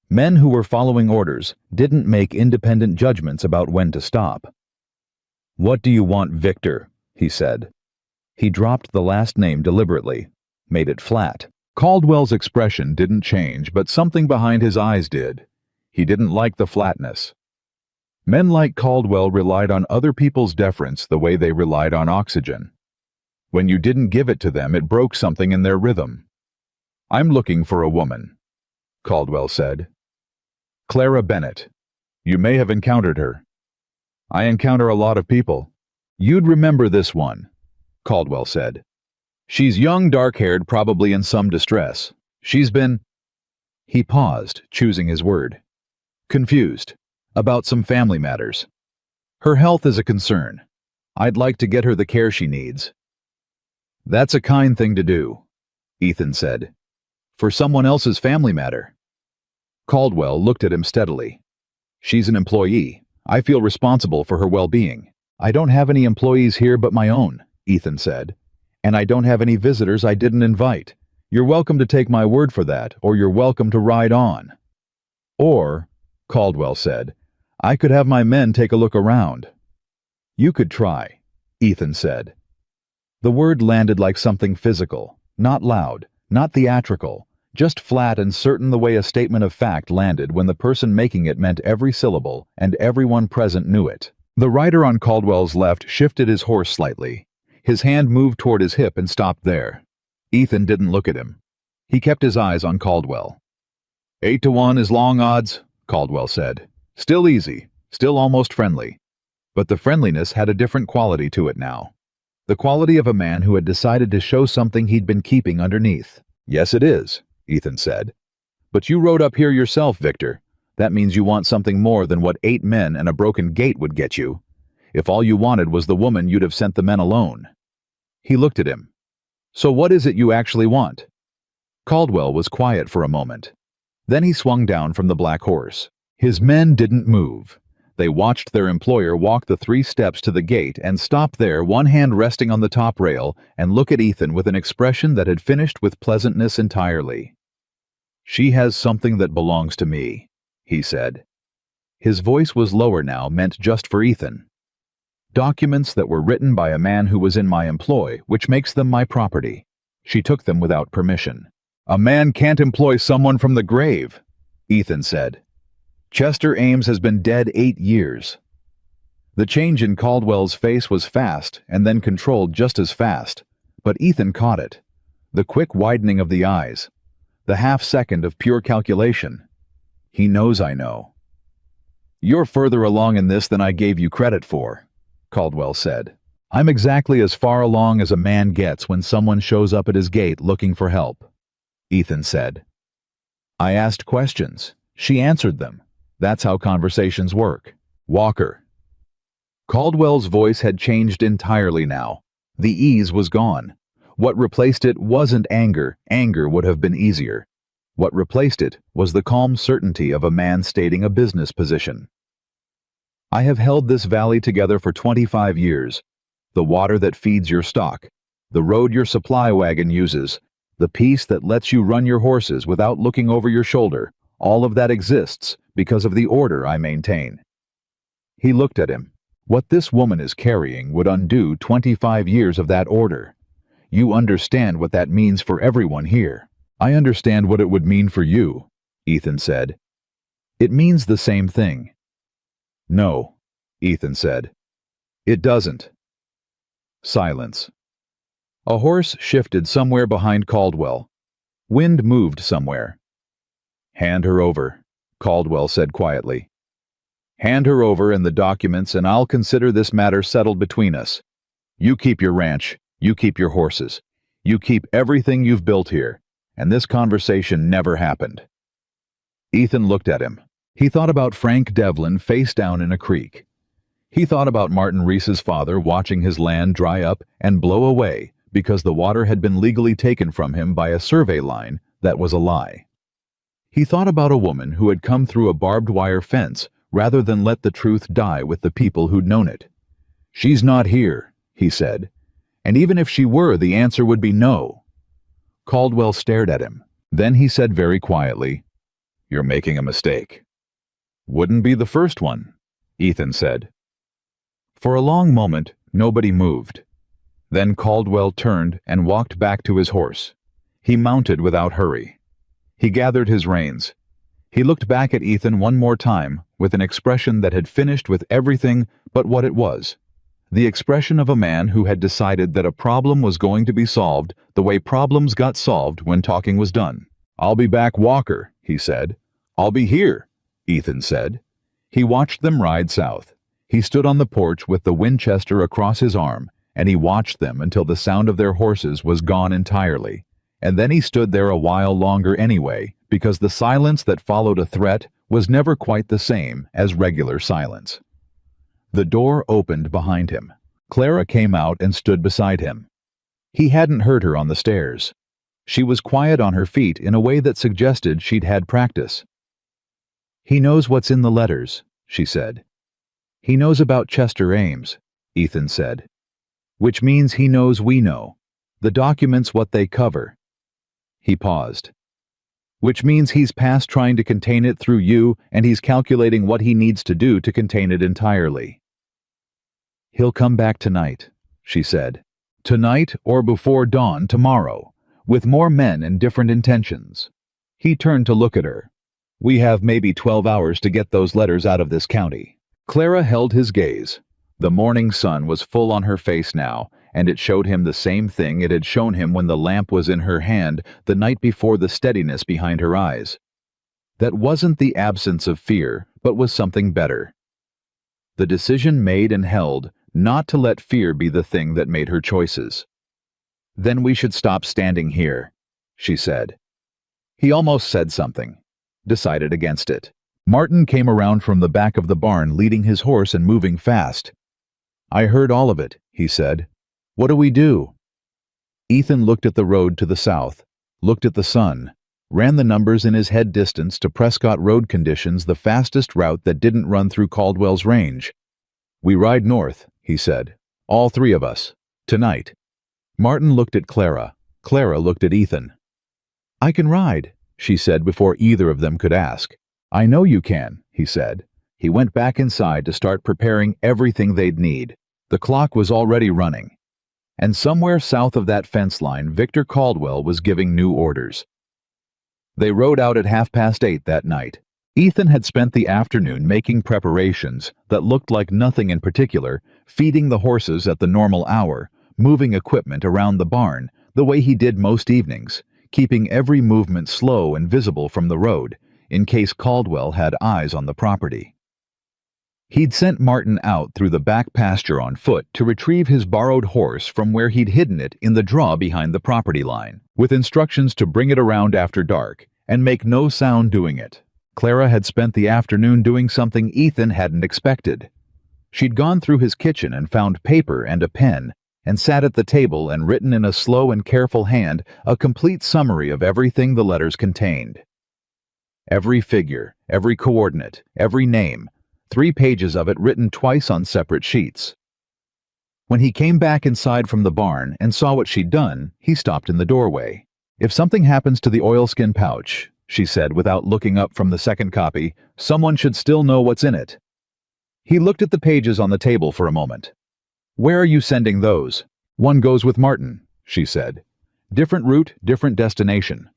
Men who were following orders didn't make independent judgments about when to stop. "What do you want, Victor?" he said. He dropped the last name deliberately, made it flat. Caldwell's expression didn't change, but something behind his eyes did. He didn't like the flatness. Men like Caldwell relied on other people's deference the way they relied on oxygen. When you didn't give it to them, it broke something in their rhythm. I'm looking for a woman, Caldwell said. Clara Bennett. You may have encountered her. I encounter a lot of people. You'd remember this one, Caldwell said. She's young, dark-haired, probably in some distress. She's been... He paused, choosing his word. Confused. About some family matters. Her health is a concern. I'd like to get her the care she needs. That's a kind thing to do, Ethan said. For someone else's family matter. Caldwell looked at him steadily. She's an employee. I feel responsible for her well-being. I don't have any employees here but my own, Ethan said. And I don't have any visitors I didn't invite. You're welcome to take my word for that, or you're welcome to ride on. Or, Caldwell said, I could have my men take a look around. You could try, Ethan said. The word landed like something physical, not loud, not theatrical, just flat and certain the way a statement of fact landed when the person making it meant every syllable and everyone present knew it. The rider on Caldwell's left shifted his horse slightly. His hand moved toward his hip and stopped there. Ethan didn't look at him. He kept his eyes on Caldwell. 8-1 is long odds, Caldwell said. Still easy, still almost friendly. But the friendliness had a different quality to it now. The quality of a man who had decided to show something he'd been keeping underneath. Yes, it is, Ethan said. But you rode up here yourself, Victor. That means you want something more than what 8 men and a broken gate would get you. If all you wanted was the woman, you'd have sent the men alone. He looked at him. So what is it you actually want? Caldwell was quiet for a moment. Then he swung down from the black horse. His men didn't move. They watched their employer walk the 3 steps to the gate and stop there, one hand resting on the top rail, and look at Ethan with an expression that had finished with pleasantness entirely. She has something that belongs to me, he said. His voice was lower now, meant just for Ethan. Documents that were written by a man who was in my employ, which makes them my property. She took them without permission. A man can't employ someone from the grave, Ethan said. Chester Ames has been dead 8 years. The change in Caldwell's face was fast and then controlled just as fast, but Ethan caught it. The quick widening of the eyes. The half-second of pure calculation. He knows I know. You're further along in this than I gave you credit for, Caldwell said. I'm exactly as far along as a man gets when someone shows up at his gate looking for help, Ethan said. I asked questions. She answered them. That's how conversations work. Walker. Caldwell's voice had changed entirely now. The ease was gone. What replaced it wasn't anger. Anger would have been easier. What replaced it was the calm certainty of a man stating a business position. I have held this valley together for 25 years. The water that feeds your stock, the road your supply wagon uses, the peace that lets you run your horses without looking over your shoulder, all of that exists because of the order I maintain. He looked at him. What this woman is carrying would undo 25 years of that order. You understand what that means for everyone here. I understand what it would mean for you, Ethan said. It means the same thing. No, Ethan said. It doesn't. Silence. A horse shifted somewhere behind Caldwell. Wind moved somewhere. Hand her over, Caldwell said quietly. Hand her over and the documents, and I'll consider this matter settled between us. You keep your ranch, you keep your horses, you keep everything you've built here, and this conversation never happened. Ethan looked at him. He thought about Frank Devlin face down in a creek. He thought about Martin Reese's father watching his land dry up and blow away because the water had been legally taken from him by a survey line that was a lie. He thought about a woman who had come through a barbed wire fence rather than let the truth die with the people who'd known it. She's not here, he said, and even if she were, the answer would be no. Caldwell stared at him. Then he said very quietly, You're making a mistake. Wouldn't be the first one, Ethan said. For a long moment, nobody moved. Then Caldwell turned and walked back to his horse. He mounted without hurry. He gathered his reins. He looked back at Ethan one more time with an expression that had finished with everything but what it was. the expression of a man who had decided that a problem was going to be solved the way problems got solved when talking was done. "I'll be back, Walker," he said. "I'll be here," Ethan said. He watched them ride south. He stood on the porch with the Winchester across his arm, and he watched them until the sound of their horses was gone entirely. And then he stood there a while longer anyway, because the silence that followed a threat was never quite the same as regular silence. The door opened behind him. Clara came out and stood beside him. He hadn't heard her on the stairs. She was quiet on her feet in a way that suggested she'd had practice. "He knows what's in the letters," she said. "He knows about Chester Ames," Ethan said. "Which means he knows we know. The documents what they cover." He paused. "Which means he's past trying to contain it through you, and he's calculating what he needs to do to contain it entirely." "He'll come back tonight," she said. "Tonight or before dawn tomorrow, with more men and different intentions." He turned to look at her. "We have maybe 12 hours to get those letters out of this county." Clara held his gaze. The morning sun was full on her face now, and it showed him the same thing it had shown him when the lamp was in her hand the night before, the steadiness behind her eyes. That wasn't the absence of fear, but was something better. The decision made and held not to let fear be the thing that made her choices. "Then we should stop standing here," she said. He almost said something, decided against it. Martin came around from the back of the barn leading his horse and moving fast. "I heard all of it," he said. "What do we do?" Ethan looked at the road to the south, looked at the sun, ran the numbers in his head distance to Prescott Road conditions, the fastest route that didn't run through Caldwell's range. "We ride north," he said. "All three of us. Tonight." Martin looked at Clara. Clara looked at Ethan. "I can ride," she said before either of them could ask. "I know you can," he said. He went back inside to start preparing everything they'd need. The clock was already running. And somewhere south of that fence line, Victor Caldwell was giving new orders. They rode out at 8:30 that night. Ethan had spent the afternoon making preparations that looked like nothing in particular, feeding the horses at the normal hour, moving equipment around the barn the way he did most evenings, keeping every movement slow and visible from the road, in case Caldwell had eyes on the property. He'd sent Martin out through the back pasture on foot to retrieve his borrowed horse from where he'd hidden it in the draw behind the property line, with instructions to bring it around after dark and make no sound doing it. Clara had spent the afternoon doing something Ethan hadn't expected. She'd gone through his kitchen and found paper and a pen, and sat at the table and written in a slow and careful hand a complete summary of everything the letters contained. Every figure, every coordinate, every name, 3 pages of it written twice on separate sheets. When he came back inside from the barn and saw what she'd done, he stopped in the doorway. "If something happens to the oilskin pouch," she said without looking up from the second copy, "someone should still know what's in it." He looked at the pages on the table for a moment. "Where are you sending those?" "One goes with Martin," she said. "Different route, different destination.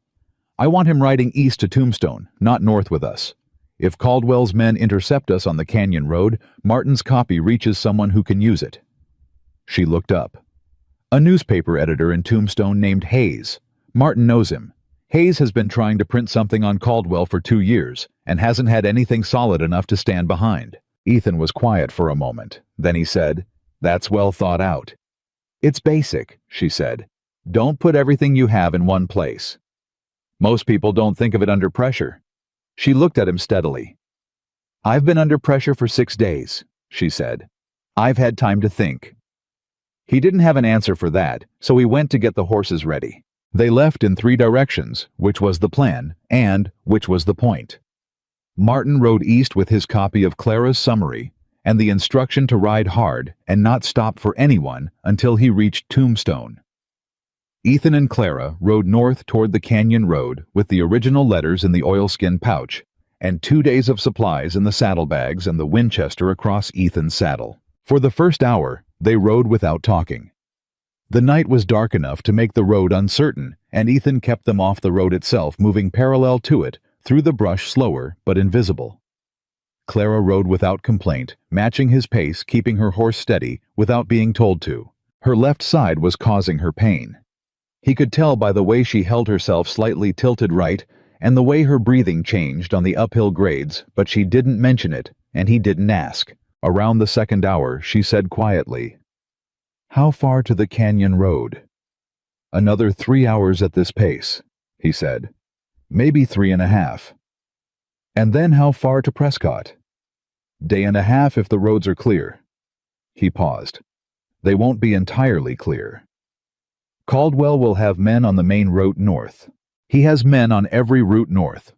I want him riding east to Tombstone, not north with us. If Caldwell's men intercept us on the canyon road, Martin's copy reaches someone who can use it." She looked up. "A newspaper editor in Tombstone named Hayes. Martin knows him. Hayes has been trying to print something on Caldwell for 2 years, and hasn't had anything solid enough to stand behind." Ethan was quiet for a moment. Then he said, "That's well thought out." "It's basic," she said. "Don't put everything you have in one place." "Most people don't think of it under pressure." She looked at him steadily. "I've been under pressure for 6 days," she said. "I've had time to think." He didn't have an answer for that, so he went to get the horses ready. They left in 3 directions, which was the plan, and which was the point. Martin rode east with his copy of Clara's summary and the instruction to ride hard and not stop for anyone until he reached Tombstone. Ethan and Clara rode north toward the canyon road with the original letters in the oilskin pouch and 2 days of supplies in the saddlebags and the Winchester across Ethan's saddle. For the first hour, they rode without talking. The night was dark enough to make the road uncertain, and Ethan kept them off the road itself, moving parallel to it, through the brush slower but invisible. Clara rode without complaint, matching his pace, keeping her horse steady without being told to. Her left side was causing her pain. He could tell by the way she held herself slightly tilted right and the way her breathing changed on the uphill grades, but she didn't mention it, and he didn't ask. Around the second hour, she said quietly, "How far to the canyon road?" "Another 3 hours at this pace," he said. "Maybe 3.5. "And then how far to Prescott?" "Day and a half if the roads are clear." He paused. "They won't be entirely clear. Caldwell will have men on the main route north. He has men on every route north.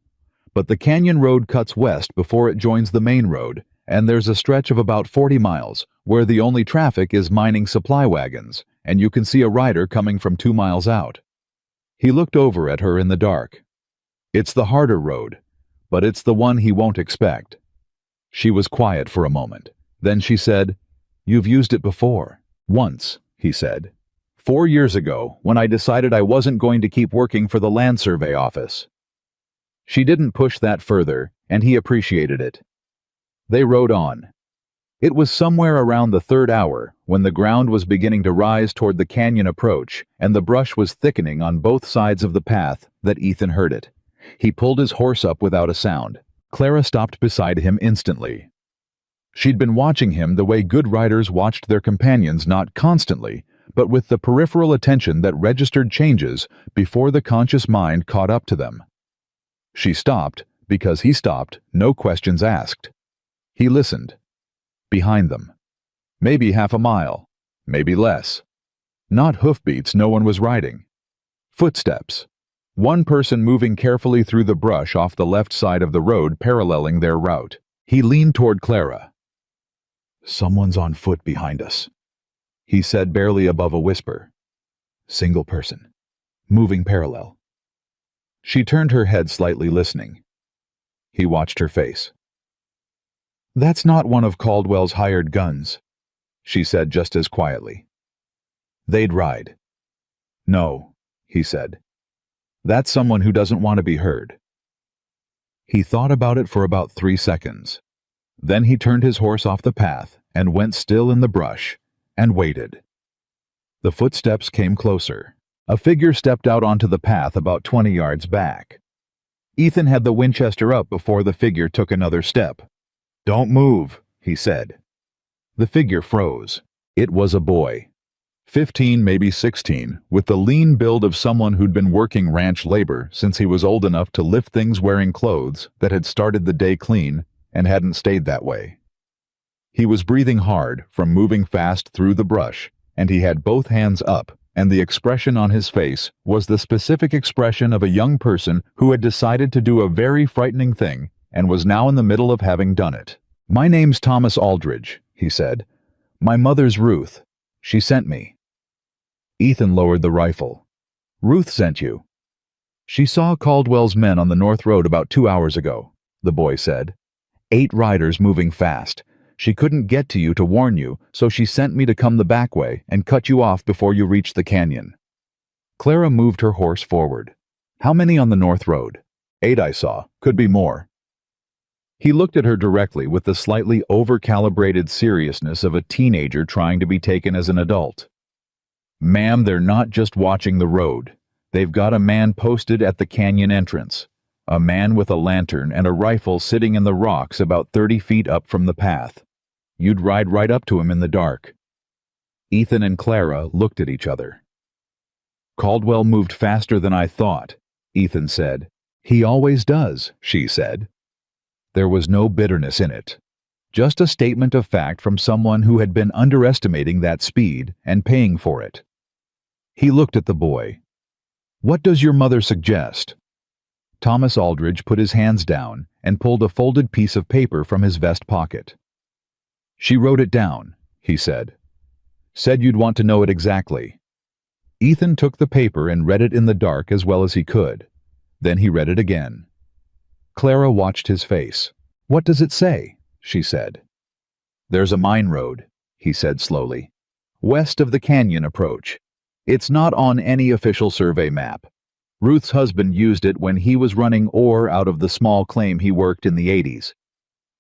But the canyon road cuts west before it joins the main road, and there's a stretch of about 40 miles where the only traffic is mining supply wagons, and you can see a rider coming from 2 miles out." He looked over at her in the dark. "It's the harder road, but it's the one he won't expect." She was quiet for a moment. Then she said, "You've used it before." "Once," he said. 4 years ago, when I decided I wasn't going to keep working for the Land Survey Office." She didn't push that further, and he appreciated it. They rode on. It was somewhere around the third hour, when the ground was beginning to rise toward the canyon approach, and the brush was thickening on both sides of the path, that Ethan heard it. He pulled his horse up without a sound. Clara stopped beside him instantly. She'd been watching him the way good riders watched their companions, not constantly, but with the peripheral attention that registered changes before the conscious mind caught up to them. She stopped, because he stopped, no questions asked. He listened. Behind them. Maybe half a mile. Maybe less. Not hoofbeats, no one was riding. Footsteps. One person moving carefully through the brush off the left side of the road paralleling their route. He leaned toward Clara. "Someone's on foot behind us," he said barely above a whisper. "Single person. Moving parallel." She turned her head slightly, listening. He watched her face. "That's not one of Caldwell's hired guns," she said just as quietly. "They'd ride." "No," he said. "That's someone who doesn't want to be heard." He thought about it for about 3 seconds. Then he turned his horse off the path and went still in the brush and waited. The footsteps came closer. A figure stepped out onto the path about 20 yards back. Ethan had the Winchester up before the figure took another step. "Don't move," he said. The figure froze. It was a boy. 15, maybe 16, with the lean build of someone who'd been working ranch labor since he was old enough to lift things, wearing clothes that had started the day clean and hadn't stayed that way. He was breathing hard from moving fast through the brush, and he had both hands up, and the expression on his face was the specific expression of a young person who had decided to do a very frightening thing and was now in the middle of having done it. "My name's Thomas Aldridge," he said. "My mother's Ruth. She sent me." Ethan lowered the rifle. "Ruth sent you?" "She saw Caldwell's men on the North Road about 2 hours ago," the boy said. 8 riders moving fast. She couldn't get to you to warn you, so she sent me to come the back way and cut you off before you reached the canyon." Clara moved her horse forward. "How many on the North Road?" 8 I saw. Could be more." He looked at her directly with the slightly over-calibrated seriousness of a teenager trying to be taken as an adult. "Ma'am, they're not just watching the road. They've got a man posted at the canyon entrance. A man with a lantern and a rifle sitting in the rocks about 30 feet up from the path. You'd ride right up to him in the dark." Ethan and Clara looked at each other. "Caldwell moved faster than I thought," Ethan said. "He always does," she said. There was no bitterness in it. Just a statement of fact from someone who had been underestimating that speed and paying for it. He looked at the boy. "What does your mother suggest?" Thomas Aldridge put his hands down and pulled a folded piece of paper from his vest pocket. "She wrote it down," he said. "Said you'd want to know it exactly." Ethan took the paper and read it in the dark as well as he could. Then he read it again. Clara watched his face. "What does it say?" she said. "There's a mine road," he said slowly, "west of the canyon approach. It's not on any official survey map. Ruth's husband used it when he was running ore out of the small claim he worked in the 80s.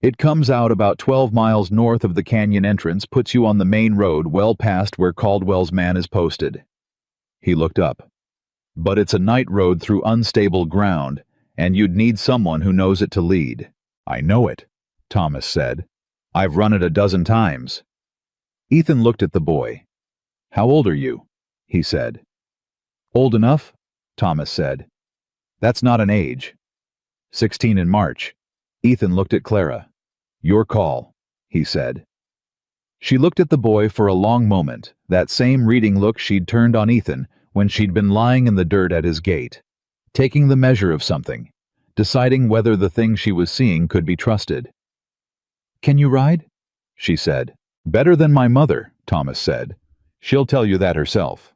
It comes out about 12 miles north of the canyon entrance, puts you on the main road well past where Caldwell's man is posted. He looked up. But it's a night road through unstable ground, and you'd need someone who knows it to lead. I know it, Thomas said. I've run it a dozen times. Ethan looked at the boy. How old are you? He said. Old enough, Thomas said. That's not an age. 16 in March. Ethan looked at Clara. Your call, he said. She looked at the boy for a long moment, that same reading look she'd turned on Ethan when she'd been lying in the dirt at his gate, taking the measure of something, deciding whether the thing she was seeing could be trusted. Can you ride? She said. Better than my mother, Thomas said. She'll tell you that herself.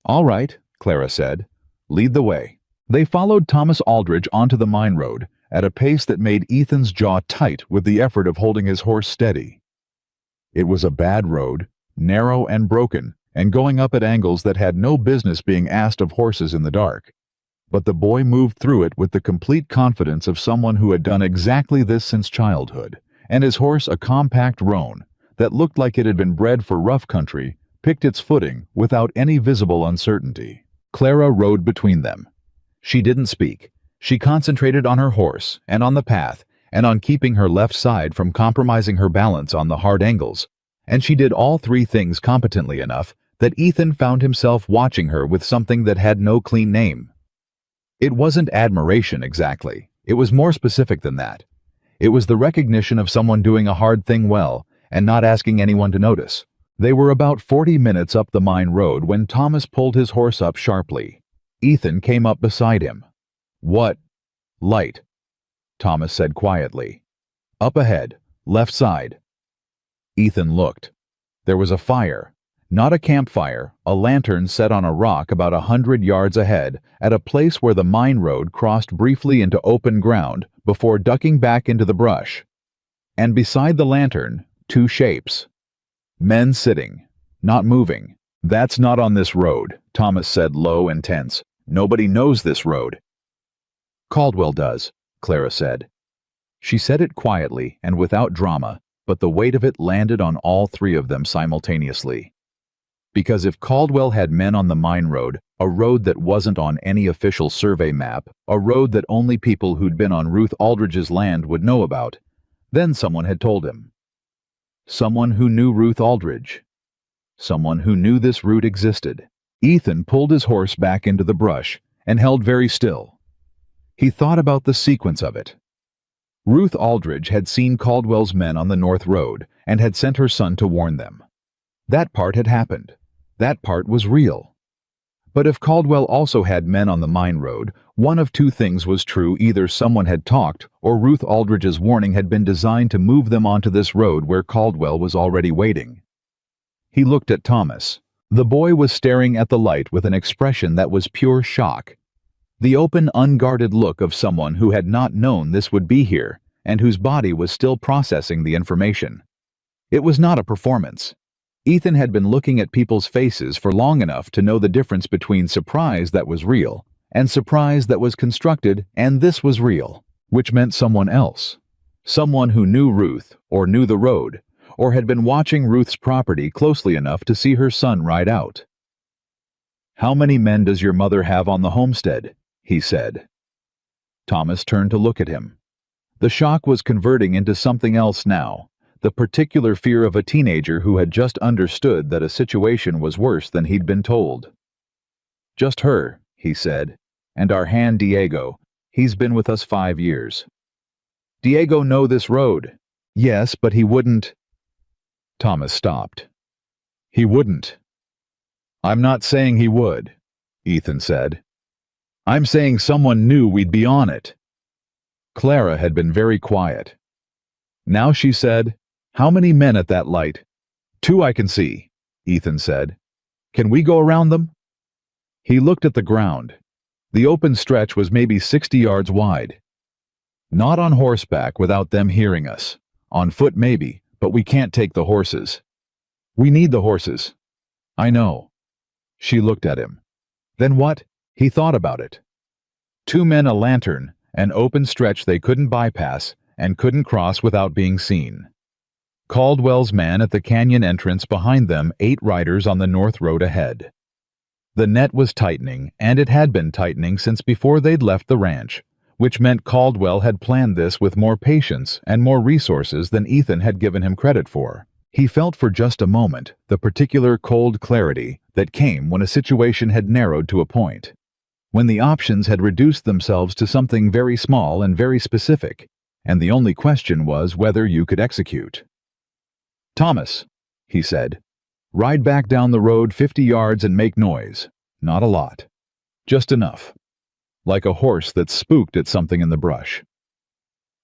All right, Clara said. Lead the way. They followed Thomas Aldridge onto the mine road at a pace that made Ethan's jaw tight with the effort of holding his horse steady. It was a bad road, narrow and broken, and going up at angles that had no business being asked of horses in the dark. But the boy moved through it with the complete confidence of someone who had done exactly this since childhood, and his horse, a compact roan that looked like it had been bred for rough country, picked its footing without any visible uncertainty. Clara rode between them. She didn't speak. She concentrated on her horse and on the path and on keeping her left side from compromising her balance on the hard angles, and she did all three things competently enough that Ethan found himself watching her with something that had no clean name. It wasn't admiration exactly. It was more specific than that. It was the recognition of someone doing a hard thing well and not asking anyone to notice. They were about 40 minutes up the mine road when Thomas pulled his horse up sharply. Ethan came up beside him. What? Light, Thomas said quietly. Up ahead, left side. Ethan looked. There was a fire. Not a campfire, a lantern set on a rock about 100 yards ahead at a place where the mine road crossed briefly into open ground before ducking back into the brush. And beside the lantern, two shapes. Men sitting, not moving. That's not on this road, Thomas said low and tense. Nobody knows this road. Caldwell does, Clara said. She said it quietly and without drama, but the weight of it landed on all three of them simultaneously. Because if Caldwell had men on the mine road, a road that wasn't on any official survey map, a road that only people who'd been on Ruth Aldridge's land would know about, then someone had told him. Someone who knew Ruth Aldridge. Someone who knew this route existed. Ethan pulled his horse back into the brush and held very still. He thought about the sequence of it. Ruth Aldridge had seen Caldwell's men on the North Road and had sent her son to warn them. That part had happened. That part was real. But if Caldwell also had men on the mine road, one of two things was true: either someone had talked, or Ruth Aldridge's warning had been designed to move them onto this road where Caldwell was already waiting. He looked at Thomas. The boy was staring at the light with an expression that was pure shock. The open, unguarded look of someone who had not known this would be here, and whose body was still processing the information. It was not a performance. Ethan had been looking at people's faces for long enough to know the difference between surprise that was real and surprise that was constructed, and this was real, which meant someone else. Someone who knew Ruth, or knew the road, or had been watching Ruth's property closely enough to see her son ride out. "How many men does your mother have on the homestead?" he said. Thomas turned to look at him. The shock was converting into something else now. The particular fear of a teenager who had just understood that a situation was worse than he'd been told. "Just her," he said, "and our hand Diego. He's been with us 5 years." "Diego know this road?" "Yes, but he wouldn't—" Thomas stopped. "He wouldn't." "I'm not saying he would," Ethan said. "I'm saying someone knew we'd be on it." Clara had been very quiet. Now she said, "How many men at that light?" "2 I can see," Ethan said. "Can we go around them?" He looked at the ground. The open stretch was maybe 60 yards wide. "Not on horseback without them hearing us. On foot maybe, but we can't take the horses." "We need the horses." "I know." She looked at him. "Then what?" He thought about it. 2 men, a lantern, an open stretch they couldn't bypass, and couldn't cross without being seen. Caldwell's man at the canyon entrance behind them, 8 riders on the north road ahead. The net was tightening, and it had been tightening since before they'd left the ranch, which meant Caldwell had planned this with more patience and more resources than Ethan had given him credit for. He felt for just a moment the particular cold clarity that came when a situation had narrowed to a point, when the options had reduced themselves to something very small and very specific, and the only question was whether you could execute. "Thomas," he said, "ride back down the road 50 yards and make noise. Not a lot. Just enough. Like a horse that's spooked at something in the brush."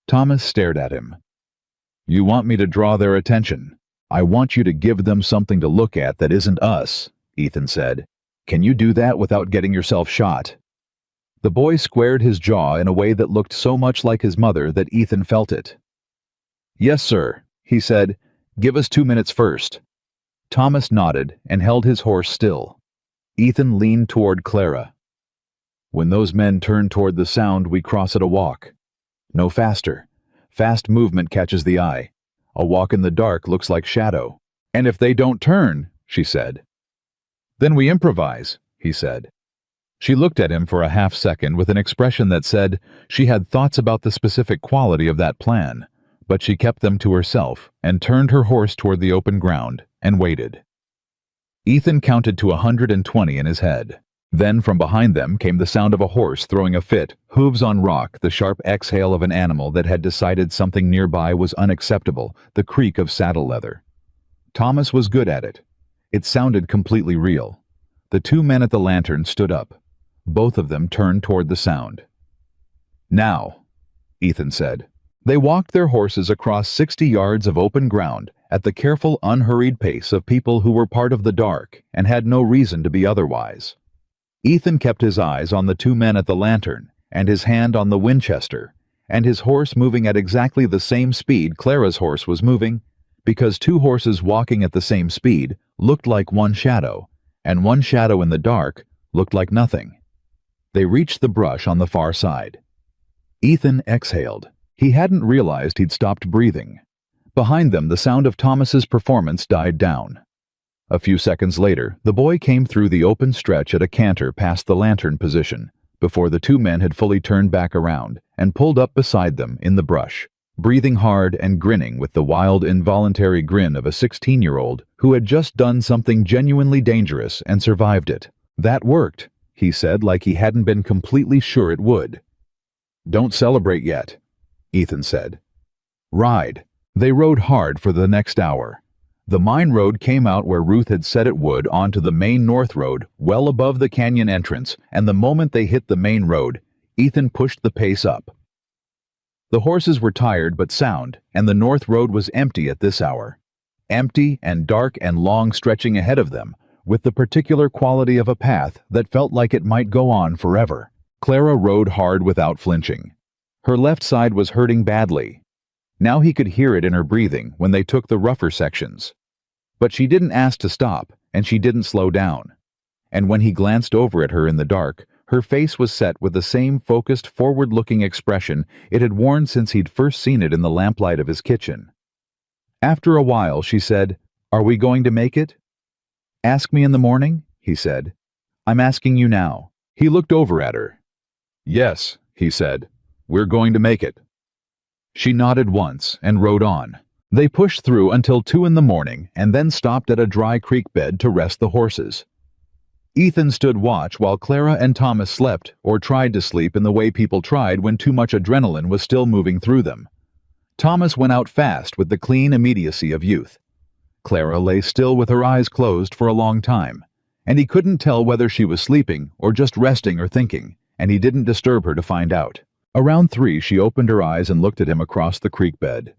Thomas stared at him. "You want me to draw their attention. I want you to give them something to look at that isn't us," Ethan said. "Can you do that without getting yourself shot?" The boy squared his jaw in a way that looked so much like his mother that Ethan felt it. "Yes, sir," he said. "Give us 2 minutes first." Thomas nodded and held his horse still. Ethan leaned toward Clara. "When those men turn toward the sound, we cross at a walk. No faster. Fast movement catches the eye. A walk in the dark looks like shadow. And if they don't turn," she said. "Then we improvise," he said. She looked at him for a half second with an expression that said she had thoughts about the specific quality of that plan, but she kept them to herself and turned her horse toward the open ground and waited. Ethan counted to 120 in his head. Then from behind them came the sound of a horse throwing a fit, hooves on rock, the sharp exhale of an animal that had decided something nearby was unacceptable, the creak of saddle leather. Thomas was good at it. It sounded completely real. The 2 men at the lantern stood up. Both of them turned toward the sound. "Now," Ethan said. They walked their horses across 60 yards of open ground at the careful, unhurried pace of people who were part of the dark and had no reason to be otherwise. Ethan kept his eyes on the 2 men at the lantern and his hand on the Winchester, and his horse moving at exactly the same speed Clara's horse was moving, because 2 horses walking at the same speed looked like one shadow, and one shadow in the dark looked like nothing. They reached the brush on the far side. Ethan exhaled. He hadn't realized he'd stopped breathing. Behind them, the sound of Thomas's performance died down. A few seconds later, the boy came through the open stretch at a canter past the lantern position, before the 2 men had fully turned back around and pulled up beside them in the brush, breathing hard and grinning with the wild, involuntary grin of a 16-year-old who had just done something genuinely dangerous and survived it. "That worked," he said, like he hadn't been completely sure it would. "Don't celebrate yet," Ethan said. "Ride." They rode hard for the next hour. The mine road came out where Ruth had said it would onto the main north road, well above the canyon entrance, and the moment they hit the main road, Ethan pushed the pace up. The horses were tired but sound, and the north road was empty at this hour. Empty and dark and long stretching ahead of them, with the particular quality of a path that felt like it might go on forever. Clara rode hard without flinching. Her left side was hurting badly. Now he could hear it in her breathing when they took the rougher sections. But she didn't ask to stop, and she didn't slow down. And when he glanced over at her in the dark, her face was set with the same focused, forward-looking expression it had worn since he'd first seen it in the lamplight of his kitchen. After a while, she said, "Are we going to make it?" "Ask me in the morning," he said. "I'm asking you now." He looked over at her. "Yes," he said. "We're going to make it." She nodded once and rode on. They pushed through until 2 in the morning and then stopped at a dry creek bed to rest the horses. Ethan stood watch while Clara and Thomas slept or tried to sleep in the way people tried when too much adrenaline was still moving through them. Thomas went out fast with the clean immediacy of youth. Clara lay still with her eyes closed for a long time, and he couldn't tell whether she was sleeping or just resting or thinking, and he didn't disturb her to find out. Around 3, she opened her eyes and looked at him across the creek bed.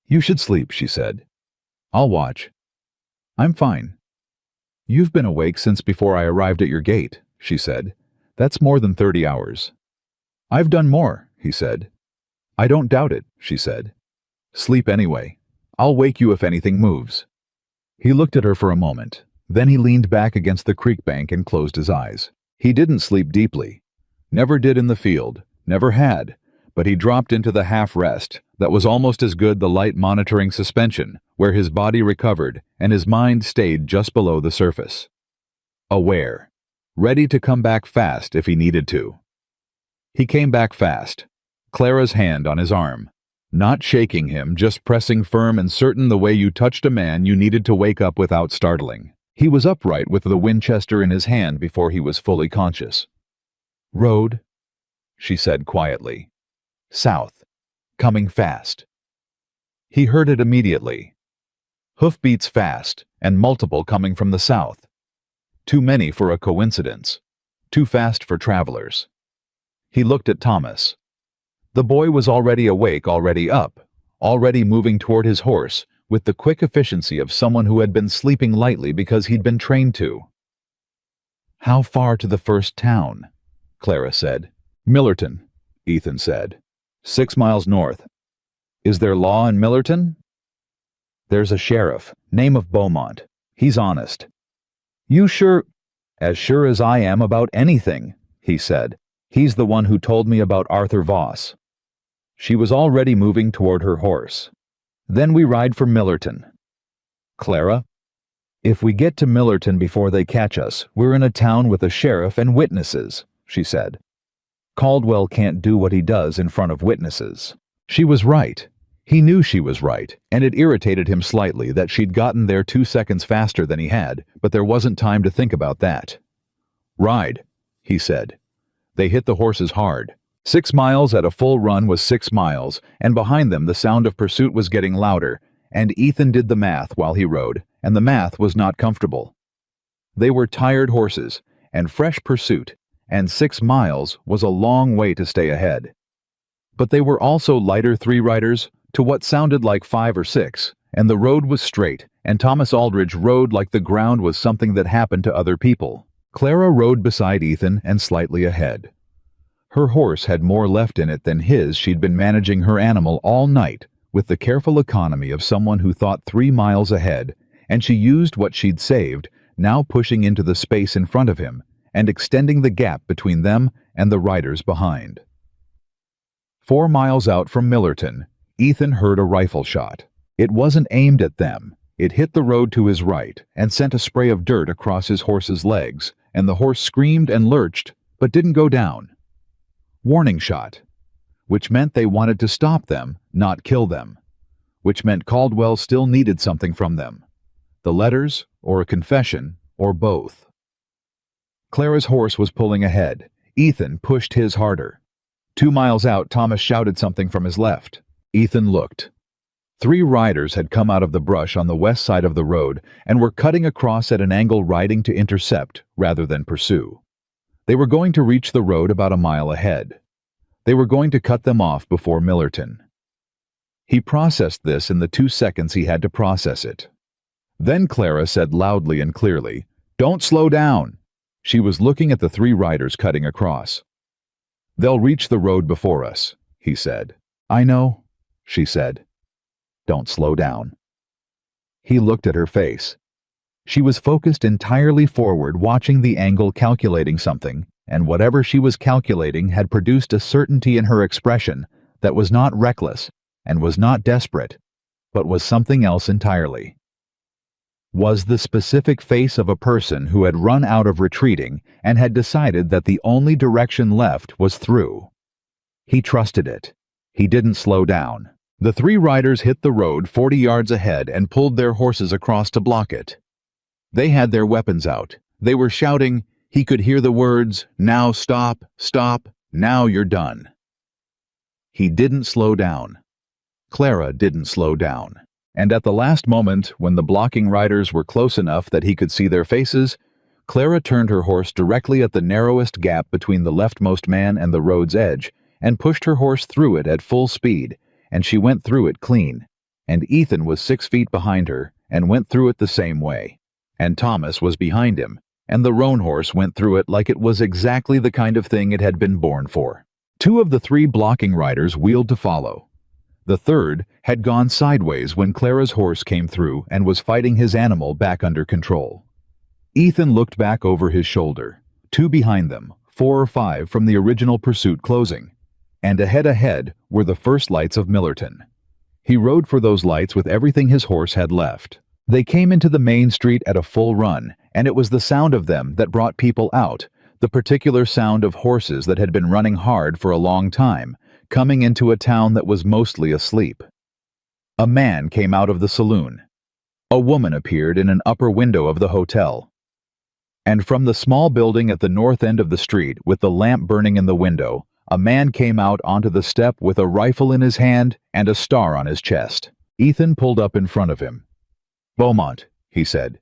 "You should sleep," she said. "I'll watch." "I'm fine." "You've been awake since before I arrived at your gate," she said. "That's more than 30 hours." "I've done more," he said. "I don't doubt it," she said. "Sleep anyway. I'll wake you if anything moves." He looked at her for a moment. Then he leaned back against the creek bank and closed his eyes. He didn't sleep deeply. Never did in the field. Never had. but he dropped into the half-rest that was almost as good the light monitoring suspension, where his body recovered and his mind stayed just below the surface. Aware, ready to come back fast if he needed to. He came back fast, Clara's hand on his arm, not shaking him, just pressing firm and certain the way you touched a man you needed to wake up without startling. He was upright with the Winchester in his hand before he was fully conscious. "Road," she said quietly. "South. Coming fast." He heard it immediately. Hoofbeats fast, and multiple coming from the south. Too many for a coincidence. Too fast for travelers. He looked at Thomas. The boy was already awake, already up, already moving toward his horse, with the quick efficiency of someone who had been sleeping lightly because he'd been trained to. "How far to the first town?" Clara said. "Millerton," Ethan said. 6 miles north. "Is there law in Millerton?" "There's a sheriff, name of Beaumont. He's honest." "You sure?" "As sure as I am about anything," he said. "He's the one who told me about Arthur Voss." She was already moving toward her horse. "Then we ride for Millerton." "Clara, if we get to Millerton before they catch us, we're in a town with a sheriff and witnesses," she said. "Caldwell can't do what he does in front of witnesses." She was right. He knew she was right, and it irritated him slightly that she'd gotten there 2 seconds faster than he had, but there wasn't time to think about that. "Ride," he said. They hit the horses hard. 6 miles at a full run was 6 miles, and behind them the sound of pursuit was getting louder, and Ethan did the math while he rode, and the math was not comfortable. They were tired horses, and fresh pursuit, and 6 miles was a long way to stay ahead. But they were also lighter 3-riders to what sounded like 5 or 6, and the road was straight, and Thomas Aldridge rode like the ground was something that happened to other people. Clara rode beside Ethan and slightly ahead. Her horse had more left in it than his. She'd been managing her animal all night with the careful economy of someone who thought 3 miles ahead, and she used what she'd saved, now pushing into the space in front of him and extending the gap between them and the riders behind. 4 miles out from Millerton, Ethan heard a rifle shot. It wasn't aimed at them. It hit the road to his right and sent a spray of dirt across his horse's legs, and the horse screamed and lurched, but didn't go down. Warning shot, which meant they wanted to stop them, not kill them, which meant Caldwell still needed something from them. The letters, or a confession, or both. Clara's horse was pulling ahead. Ethan pushed his harder. 2 miles out, Thomas shouted something from his left. Ethan looked. 3 riders had come out of the brush on the west side of the road and were cutting across at an angle, riding to intercept rather than pursue. They were going to reach the road about a mile ahead. They were going to cut them off before Millerton. He processed this in the 2 seconds he had to process it. Then Clara said loudly and clearly, "Don't slow down." She was looking at the 3 riders cutting across. "They'll reach the road before us," he said. "I know," she said. "Don't slow down." He looked at her face. She was focused entirely forward, watching the angle, calculating something, and whatever she was calculating had produced a certainty in her expression that was not reckless and was not desperate, but was something else entirely. Was the specific face of a person who had run out of retreating and had decided that the only direction left was through. He trusted it. He didn't slow down. The 3 riders hit the road 40 yards ahead and pulled their horses across to block it. They had their weapons out. They were shouting. He could hear the words, "Now stop, stop, now you're done." He didn't slow down. Clara didn't slow down. And at the last moment, when the blocking riders were close enough that he could see their faces, Clara turned her horse directly at the narrowest gap between the leftmost man and the road's edge and pushed her horse through it at full speed, and she went through it clean. And Ethan was 6 feet behind her and went through it the same way. And Thomas was behind him, and the roan horse went through it like it was exactly the kind of thing it had been born for. 2 of the 3 blocking riders wheeled to follow. The 3rd had gone sideways when Clara's horse came through and was fighting his animal back under control. Ethan looked back over his shoulder. 2 behind them, 4 or 5 from the original pursuit closing. And ahead were the first lights of Millerton. He rode for those lights with everything his horse had left. They came into the main street at a full run, and it was the sound of them that brought people out, the particular sound of horses that had been running hard for a long time, coming into a town that was mostly asleep. A man came out of the saloon. A woman appeared in an upper window of the hotel. And from the small building at the north end of the street, with the lamp burning in the window, a man came out onto the step with a rifle in his hand and a star on his chest. Ethan pulled up in front of him. "Beaumont," he said.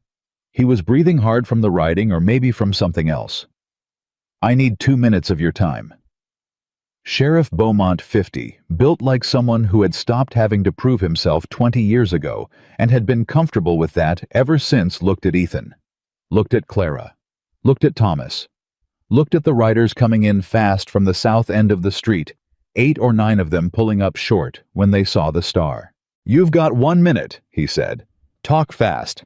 He was breathing hard from the riding or maybe from something else. "I need 2 minutes of your time." Sheriff Beaumont, 50, built like someone who had stopped having to prove himself 20 years ago and had been comfortable with that ever since, looked at Ethan. Looked at Clara. Looked at Thomas. Looked at the riders coming in fast from the south end of the street, 8 or 9 of them pulling up short when they saw the star. "You've got 1 minute," he said. "Talk fast."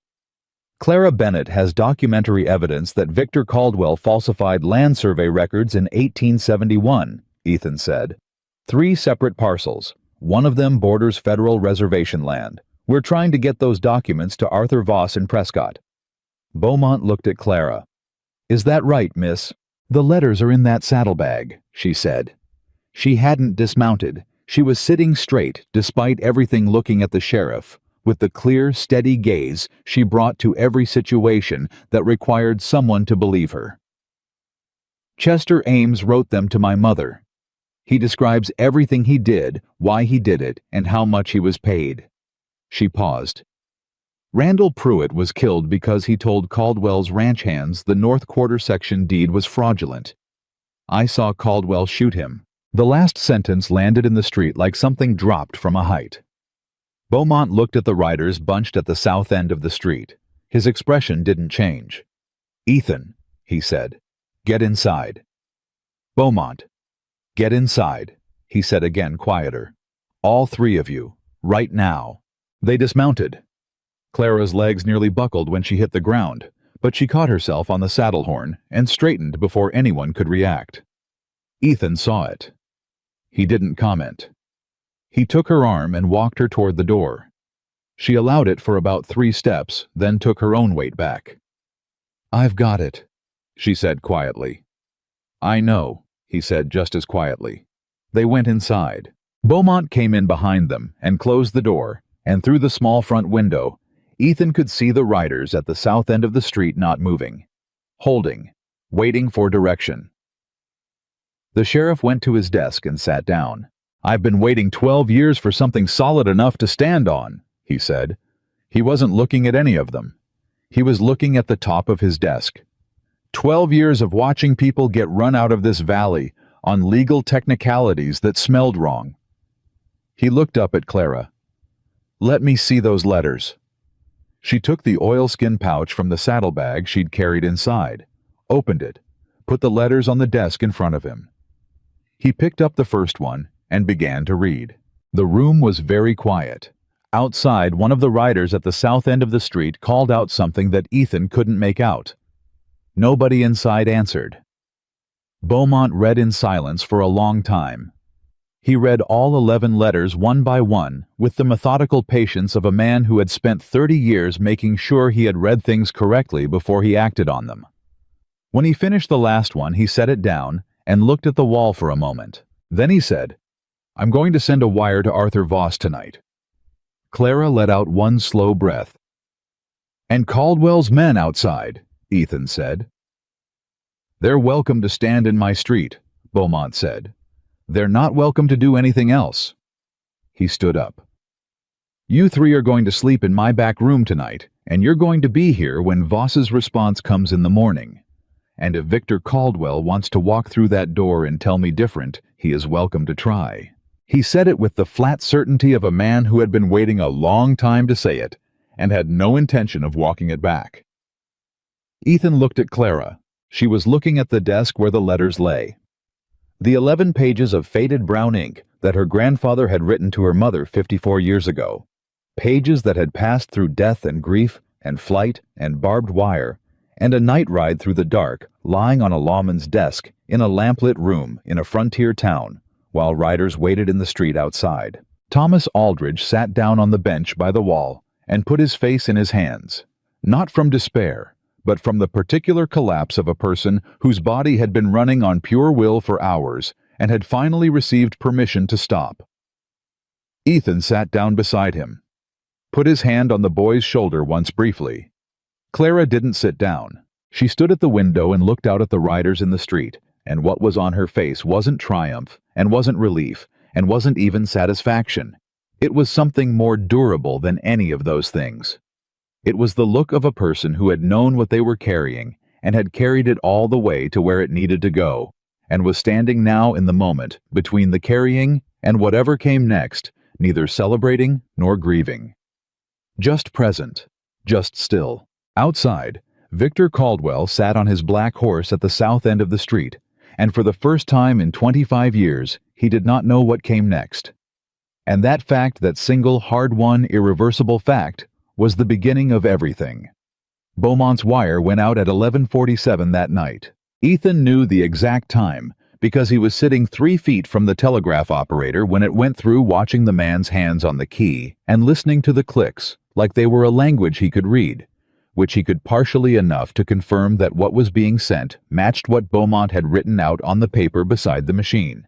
Clara Bennett has documentary evidence that Victor Caldwell falsified land survey records in 1871, Ethan said. 3 separate parcels. One of them borders federal reservation land. We're trying to get those documents to Arthur Voss in Prescott. Beaumont looked at Clara. "Is that right, miss?" "The letters are in that saddlebag," she said. She hadn't dismounted. She was sitting straight, despite everything, looking at the sheriff, with the clear, steady gaze she brought to every situation that required someone to believe her. "Chester Ames wrote them to my mother. He describes everything he did, why he did it, and how much he was paid." She paused. "Randall Pruitt was killed because he told Caldwell's ranch hands the North Quarter section deed was fraudulent. I saw Caldwell shoot him." The last sentence landed in the street like something dropped from a height. Beaumont looked at the riders bunched at the south end of the street. His expression didn't change. "Ethan," he said, "get inside." "Beaumont, get inside," he said again, quieter. "All 3 of you, right now." They dismounted. Clara's legs nearly buckled when she hit the ground, but she caught herself on the saddle horn and straightened before anyone could react. Ethan saw it. He didn't comment. He took her arm and walked her toward the door. She allowed it for about 3 steps, then took her own weight back. "I've got it," she said quietly. "I know," he said just as quietly. They went inside. Beaumont came in behind them and closed the door, and through the small front window, Ethan could see the riders at the south end of the street not moving, holding, waiting for direction. The sheriff went to his desk and sat down. "I've been waiting 12 years for something solid enough to stand on," he said. He wasn't looking at any of them. He was looking at the top of his desk. 12 years of watching people get run out of this valley on legal technicalities that smelled wrong. He looked up at Clara. "Let me see those letters." She took the oilskin pouch from the saddlebag she'd carried inside, opened it, put the letters on the desk in front of him. He picked up the first one and began to read. The room was very quiet. Outside, one of the riders at the south end of the street called out something that Ethan couldn't make out. Nobody inside answered. Beaumont read in silence for a long time. He read all 11 letters one by one with the methodical patience of a man who had spent 30 years making sure he had read things correctly before he acted on them. When he finished the last one, he set it down and looked at the wall for a moment. Then he said, "I'm going to send a wire to Arthur Voss tonight." Clara let out one slow breath. "And Caldwell's men outside," Ethan said. "They're welcome to stand in my street," Beaumont said. "They're not welcome to do anything else." He stood up. "You 3 are going to sleep in my back room tonight, and you're going to be here when Voss's response comes in the morning. And if Victor Caldwell wants to walk through that door and tell me different, he is welcome to try." He said it with the flat certainty of a man who had been waiting a long time to say it, and had no intention of walking it back. Ethan looked at Clara. She was looking at the desk where the letters lay. The 11 pages of faded brown ink that her grandfather had written to her mother 54 years ago. Pages that had passed through death and grief and flight and barbed wire, and a night ride through the dark, lying on a lawman's desk in a lamplit room in a frontier town, while riders waited in the street outside. Thomas Aldridge sat down on the bench by the wall and put his face in his hands, not from despair, but from the particular collapse of a person whose body had been running on pure will for hours and had finally received permission to stop. Ethan sat down beside him, put his hand on the boy's shoulder once briefly. Clara didn't sit down. She stood at the window and looked out at the riders in the street, and what was on her face wasn't triumph, and wasn't relief, and wasn't even satisfaction. It was something more durable than any of those things. It was the look of a person who had known what they were carrying and had carried it all the way to where it needed to go, and was standing now in the moment between the carrying and whatever came next, neither celebrating nor grieving. Just present, just still. Outside, Victor Caldwell sat on his black horse at the south end of the street, and for the first time in 25 years, he did not know what came next. And that fact, that single, hard-won, irreversible fact, was the beginning of everything. Beaumont's wire went out at 11:47 that night. Ethan knew the exact time because he was sitting 3 feet from the telegraph operator when it went through, watching the man's hands on the key and listening to the clicks like they were a language he could read, which he could partially enough to confirm that what was being sent matched what Beaumont had written out on the paper beside the machine.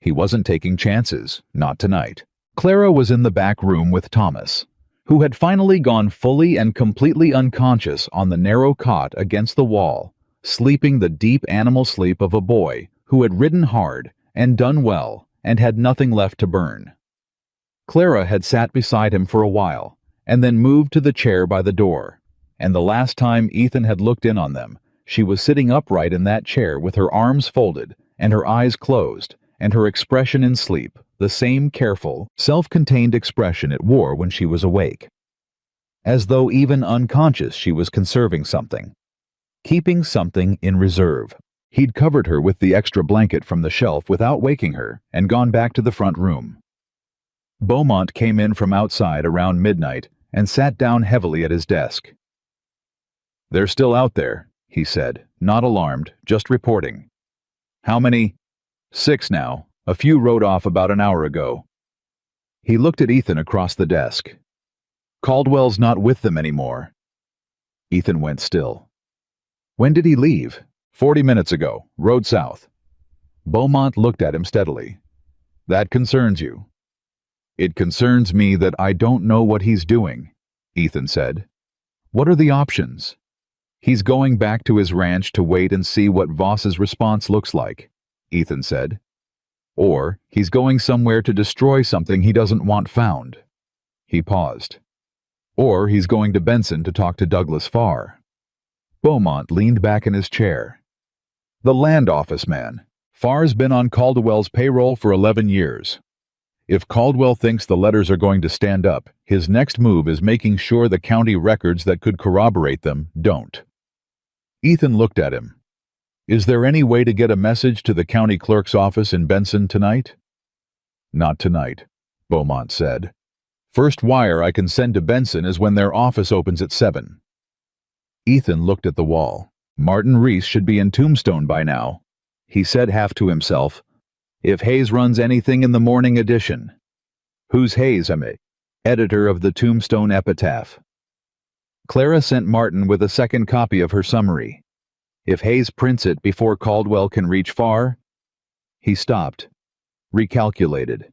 He wasn't taking chances, not tonight. Clara was in the back room with Thomas, who had finally gone fully and completely unconscious on the narrow cot against the wall, sleeping the deep animal sleep of a boy who had ridden hard and done well and had nothing left to burn. Clara had sat beside him for a while and then moved to the chair by the door, and the last time Ethan had looked in on them, she was sitting upright in that chair with her arms folded and her eyes closed, and her expression in sleep the same careful, self-contained expression it wore when she was awake. As though even unconscious she was conserving something, keeping something in reserve. He'd covered her with the extra blanket from the shelf without waking her and gone back to the front room. Beaumont came in from outside around midnight and sat down heavily at his desk. "They're still out there," he said, not alarmed, just reporting. "How many?" "6 now. A few rode off about an hour ago." He looked at Ethan across the desk. "Caldwell's not with them anymore." Ethan went still. "When did he leave?" 40 minutes ago. Rode south." Beaumont looked at him steadily. "That concerns you." "It concerns me that I don't know what he's doing," Ethan said. "What are the options?" "He's going back to his ranch to wait and see what Voss's response looks like," Ethan said. "Or he's going somewhere to destroy something he doesn't want found." He paused. "Or he's going to Benson to talk to Douglas Farr." Beaumont leaned back in his chair. "The land office man. Farr's been on Caldwell's payroll for 11 years. If Caldwell thinks the letters are going to stand up, his next move is making sure the county records that could corroborate them don't." Ethan looked at him. "Is there any way to get a message to the county clerk's office in Benson tonight?" "Not tonight," Beaumont said. "First wire I can send to Benson is when their office opens at 7. Ethan looked at the wall. Martin Reese should be in Tombstone by now. He said half to himself, "If Hayes runs anything in the morning edition." "Who's Hayes, editor of the Tombstone Epitaph." Clara sent Martin with a second copy of her summary. "If Hayes prints it before Caldwell can reach Farr." He stopped, recalculated.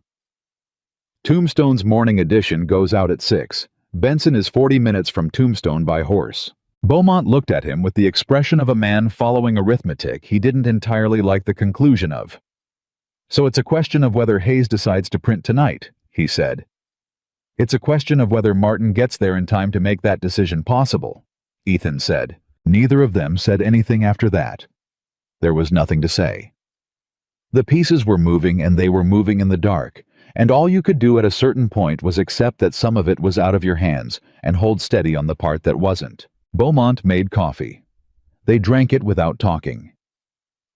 "Tombstone's morning edition goes out at 6. Benson is 40 minutes from Tombstone by horse." Beaumont looked at him with the expression of a man following arithmetic he didn't entirely like the conclusion of. "So it's a question of whether Hayes decides to print tonight," he said. "It's a question of whether Martin gets there in time to make that decision possible," Ethan said. Neither of them said anything after that. There was nothing to say. The pieces were moving, and they were moving in the dark, and all you could do at a certain point was accept that some of it was out of your hands and hold steady on the part that wasn't. Beaumont made coffee. They drank it without talking.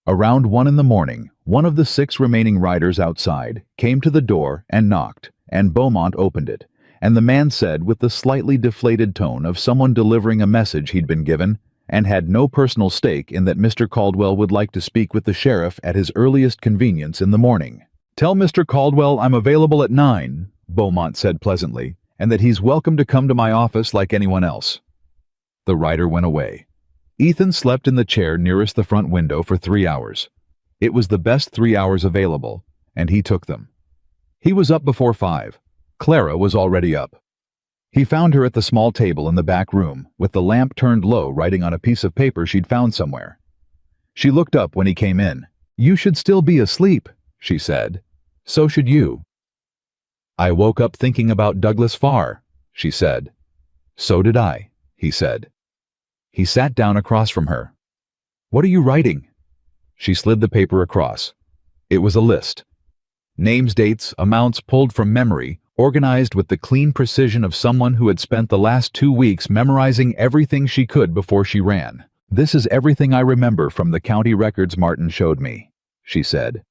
Around 1 in the morning, one of the 6 remaining riders outside came to the door and knocked, and Beaumont opened it, and the man said with the slightly deflated tone of someone delivering a message he'd been given, and had no personal stake in that Mr. Caldwell would like to speak with the sheriff at his earliest convenience in the morning. Tell Mr. Caldwell I'm available at 9, Beaumont said pleasantly, and that he's welcome to come to my office like anyone else. The writer went away. Ethan slept in the chair nearest the front window for 3 hours. It was the best 3 hours available, and he took them. He was up before 5. Clara was already up. He found her at the small table in the back room, with the lamp turned low, writing on a piece of paper she'd found somewhere. She looked up when he came in. "You should still be asleep," she said. "So should you." "I woke up thinking about Douglas Farr," she said. "So did I," he said. He sat down across from her. "What are you writing?" She slid the paper across. It was a list. Names, dates, amounts pulled from memory, organized with the clean precision of someone who had spent the last 2 weeks memorizing everything she could before she ran. "This is everything I remember from the county records Martin showed me," she said.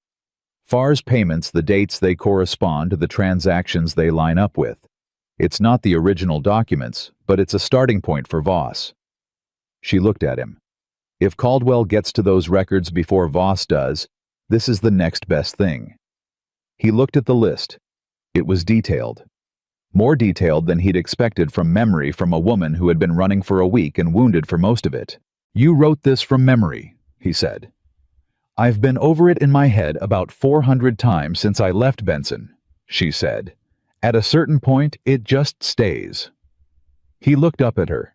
"Farr's payments, the dates they correspond to the transactions they line up with. It's not the original documents, but it's a starting point for Voss." She looked at him. "If Caldwell gets to those records before Voss does, this is the next best thing." He looked at the list. It was detailed. More detailed than he'd expected from memory from a woman who had been running for a week and wounded for most of it. "You wrote this from memory," he said. "I've been over it in my head about 400 times since I left Benson," she said. "At a certain point, it just stays." He looked up at her.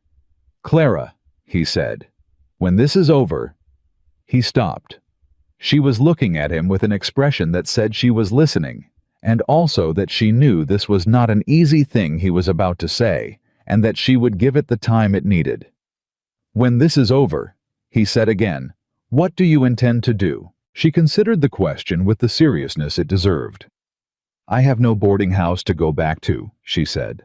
"Clara," he said, "when this is over—" He stopped. She was looking at him with an expression that said she was listening, and also that she knew this was not an easy thing he was about to say, and that she would give it the time it needed. "When this is over," he said again, "what do you intend to do?" She considered the question with the seriousness it deserved. "I have no boarding house to go back to," she said.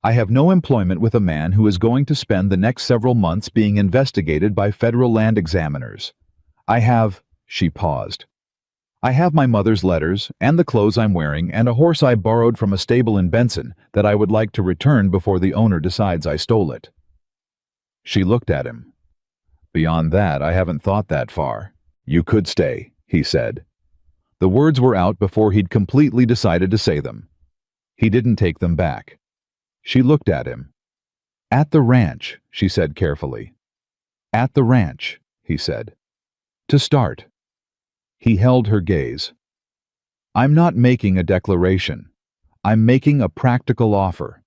"I have no employment with a man who is going to spend the next several months being investigated by federal land examiners. I have—" She paused. "I have my mother's letters, and the clothes I'm wearing, and a horse I borrowed from a stable in Benson that I would like to return before the owner decides I stole it." She looked at him. "Beyond that, I haven't thought that far. You could stay," he said. The words were out before he'd completely decided to say them. He didn't take them back. She looked at him. "At the ranch," she said carefully. "At the ranch," he said. "To start." He held her gaze. "I'm not making a declaration. I'm making a practical offer.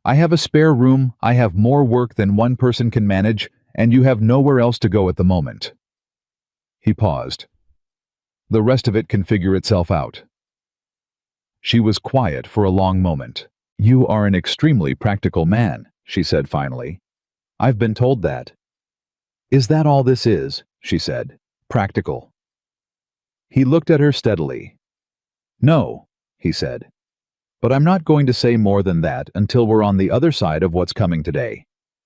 I have a spare room, I have more work than one person can manage, and you have nowhere else to go at the moment." He paused. "The rest of it can figure itself out." She was quiet for a long moment. "You are an extremely practical man," she said finally. "I've been told that." "Is that all this is?" she said. "Practical?" He looked at her steadily. "No," he said. "But I'm not going to say more than that until we're on the other side of what's coming today.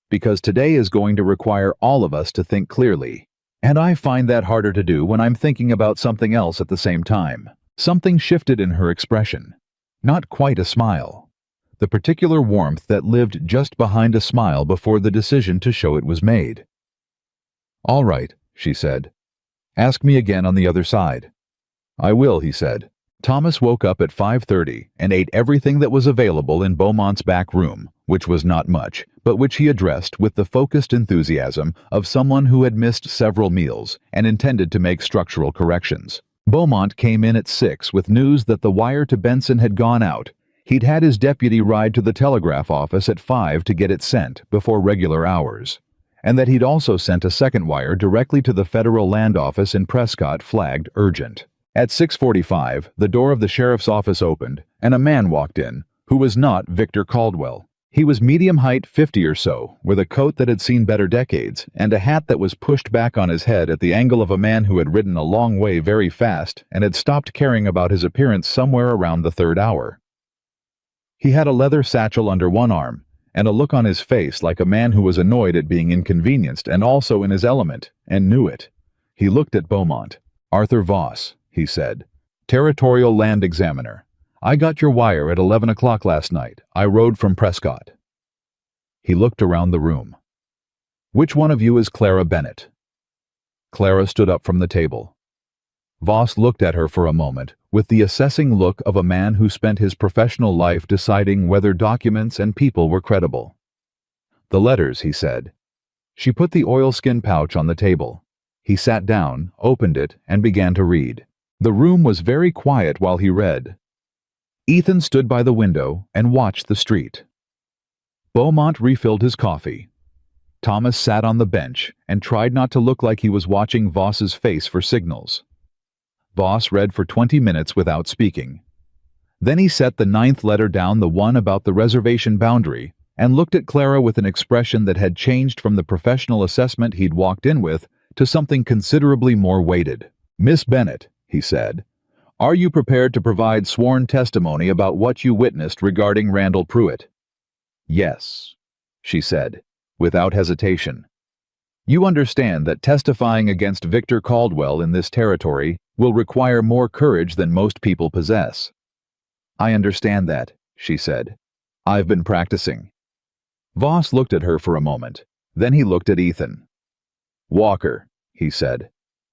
Because today is going to require all of us to think clearly. And I find that harder to do when I'm thinking about something else at the same time." Something shifted in her expression. Not quite a smile. The particular warmth that lived just behind a smile before the decision to show it was made. "All right," she said. "Ask me again on the other side." "I will," he said. Thomas woke up at 5:30 and ate everything that was available in Beaumont's back room, which was not much, but which he addressed with the focused enthusiasm of someone who had missed several meals and intended to make structural corrections. Beaumont came in at 6 with news that the wire to Benson had gone out. He'd had his deputy ride to the telegraph office at 5 to get it sent before regular hours, and that he'd also sent a second wire directly to the federal land office in Prescott flagged urgent. At 6:45, the door of the sheriff's office opened, and a man walked in, who was not Victor Caldwell. He was medium height, 50 or so, with a coat that had seen better decades, and a hat that was pushed back on his head at the angle of a man who had ridden a long way very fast and had stopped caring about his appearance somewhere around the 3rd hour. He had a leather satchel under one arm, and a look on his face like a man who was annoyed at being inconvenienced and also in his element, and knew it. He looked at Beaumont. "Arthur Voss," he said. "Territorial Land Examiner. I got your wire at 11 o'clock last night. I rode from Prescott." He looked around the room. "Which one of you is Clara Bennett?" Clara stood up from the table. Voss looked at her for a moment, with the assessing look of a man who spent his professional life deciding whether documents and people were credible. "The letters," he said. She put the oilskin pouch on the table. He sat down, opened it, and began to read. The room was very quiet while he read. Ethan stood by the window and watched the street. Beaumont refilled his coffee. Thomas sat on the bench and tried not to look like he was watching Voss's face for signals. Voss read for 20 minutes without speaking. Then he set the 9th letter down, the one about the reservation boundary, and looked at Clara with an expression that had changed from the professional assessment he'd walked in with to something considerably more weighted. "Miss Bennet," he said, "are you prepared to provide sworn testimony about what you witnessed regarding Randall Pruitt?" "Yes," she said, without hesitation. "You understand that testifying against Victor Caldwell in this territory will require more courage than most people possess." "I understand that," she said. "I've been practicing." Voss looked at her for a moment. Then he looked at Ethan. "Walker," he said.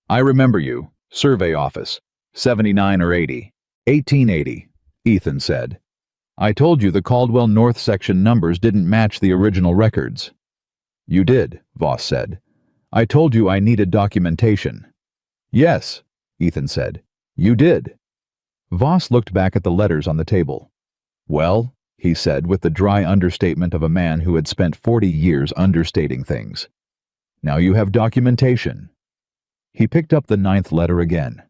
"I remember you. Survey office. 79 or 80. 1880, Ethan said. "I told you the Caldwell North section numbers didn't match the original records." "You did," Voss said. "I told you I needed documentation." "Yes," Ethan said. "You did." Voss looked back at the letters on the table. "Well," he said with the dry understatement of a man who had spent 40 years understating things, "now you have documentation." He picked up the 9th letter again.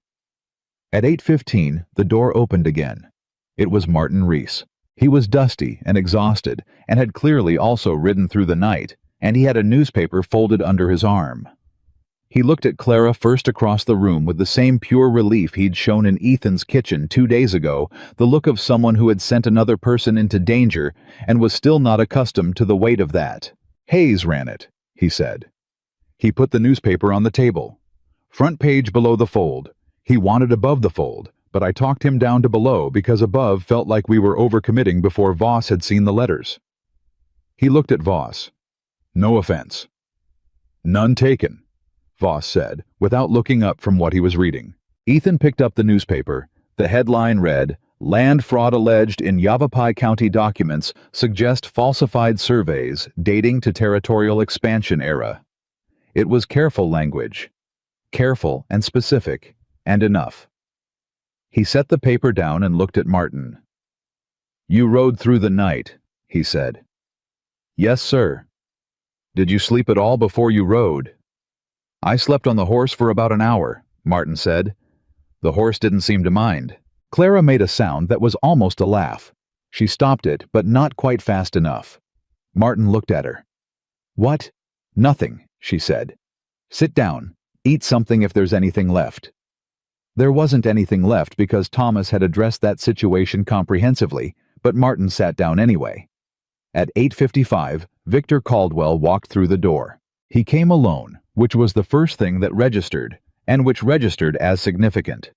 At 8:15, the door opened again. It was Martin Rees. He was dusty and exhausted, and had clearly also ridden through the night, and he had a newspaper folded under his arm. He looked at Clara first across the room with the same pure relief he'd shown in Ethan's kitchen 2 days ago, the look of someone who had sent another person into danger and was still not accustomed to the weight of that. "Hayes ran it," he said. He put the newspaper on the table. "Front page below the fold. He wanted above the fold, but I talked him down to below because above felt like we were overcommitting before Voss had seen the letters." He looked at Voss. "No offense." "None taken," Voss said, without looking up from what he was reading. Ethan picked up the newspaper. The headline read, "Land fraud alleged in Yavapai County documents suggest falsified surveys dating to territorial expansion era." It was careful language. Careful and specific, and enough. He set the paper down and looked at Martin. "You rode through the night," he said. "Yes, sir." "Did you sleep at all before you rode?" "I slept on the horse for about an hour," Martin said. "The horse didn't seem to mind." Clara made a sound that was almost a laugh. She stopped it, but not quite fast enough. Martin looked at her. "What?" "Nothing," she said. "Sit down. Eat something if there's anything left." There wasn't anything left because Thomas had addressed that situation comprehensively, but Martin sat down anyway. At 8:55, Victor Caldwell walked through the door. He came alone, which was the first thing that registered, and which registered as significant.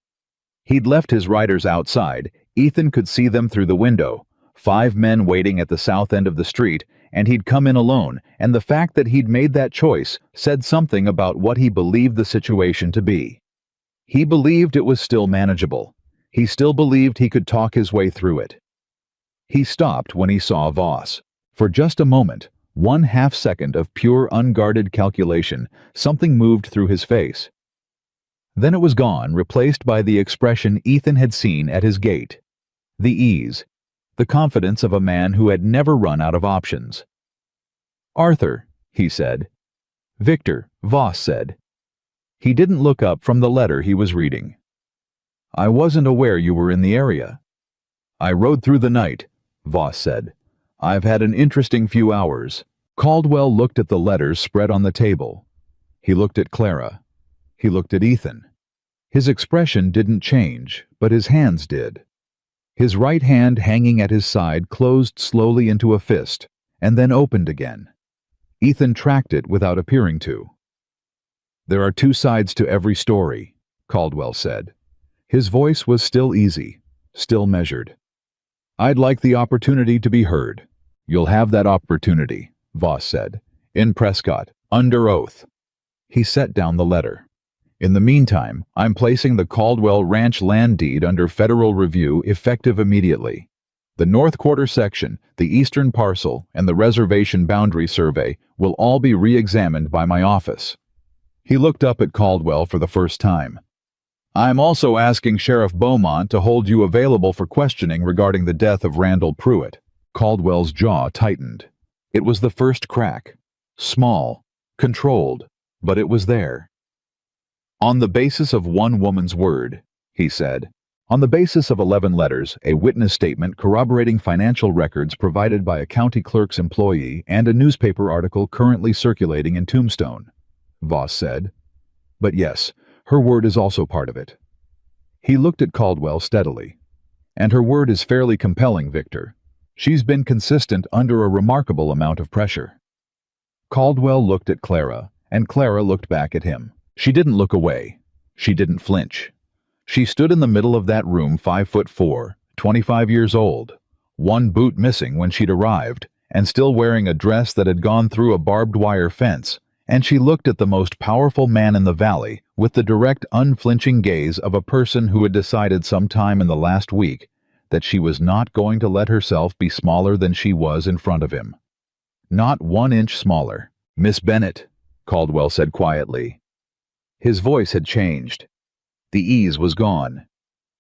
He'd left his riders outside. Ethan could see them through the window, 5 men waiting at the south end of the street, and he'd come in alone, and the fact that he'd made that choice said something about what he believed the situation to be. He believed it was still manageable. He still believed he could talk his way through it. He stopped when he saw Voss. For just a moment, 1/2 second of pure unguarded calculation, something moved through his face. Then it was gone, replaced by the expression Ethan had seen at his gate. The ease, the confidence of a man who had never run out of options. "Arthur," he said. "Victor," Voss said. He didn't look up from the letter he was reading. "I wasn't aware you were in the area." "I rode through the night," Voss said. "I've had an interesting few hours." Caldwell looked at the letters spread on the table. He looked at Clara. He looked at Ethan. His expression didn't change, but his hands did. His right hand hanging at his side closed slowly into a fist, and then opened again. Ethan tracked it without appearing to. "There are 2 sides to every story," Caldwell said. His voice was still easy, still measured. "I'd like the opportunity to be heard." "You'll have that opportunity," Voss said. "In Prescott, under oath." He set down the letter. In the meantime, I'm placing the Caldwell Ranch land deed under federal review effective immediately. The North Quarter section, the eastern parcel, and the reservation boundary survey will all be re-examined by my office." He looked up at Caldwell for the first time. "I'm also asking Sheriff Beaumont to hold you available for questioning regarding the death of Randall Pruitt." Caldwell's jaw tightened. It was the first crack. Small, controlled, but it was there. "On the basis of one woman's word," he said. "On the basis of 11 letters, a witness statement corroborating financial records provided by a county clerk's employee, and a newspaper article currently circulating in Tombstone," Voss said. "But yes, her word is also part of it." He looked at Caldwell steadily. "And her word is fairly compelling, Victor. She's been consistent under a remarkable amount of pressure." Caldwell looked at Clara, and Clara looked back at him. She didn't look away. She didn't flinch. She stood in the middle of that room, 5'4", 25 years old, one boot missing when she'd arrived, and still wearing a dress that had gone through a barbed wire fence, and she looked at the most powerful man in the valley with the direct, unflinching gaze of a person who had decided sometime in the last week that she was not going to let herself be smaller than she was in front of him. Not 1 inch smaller. "Miss Bennett," Caldwell said quietly. His voice had changed. The ease was gone.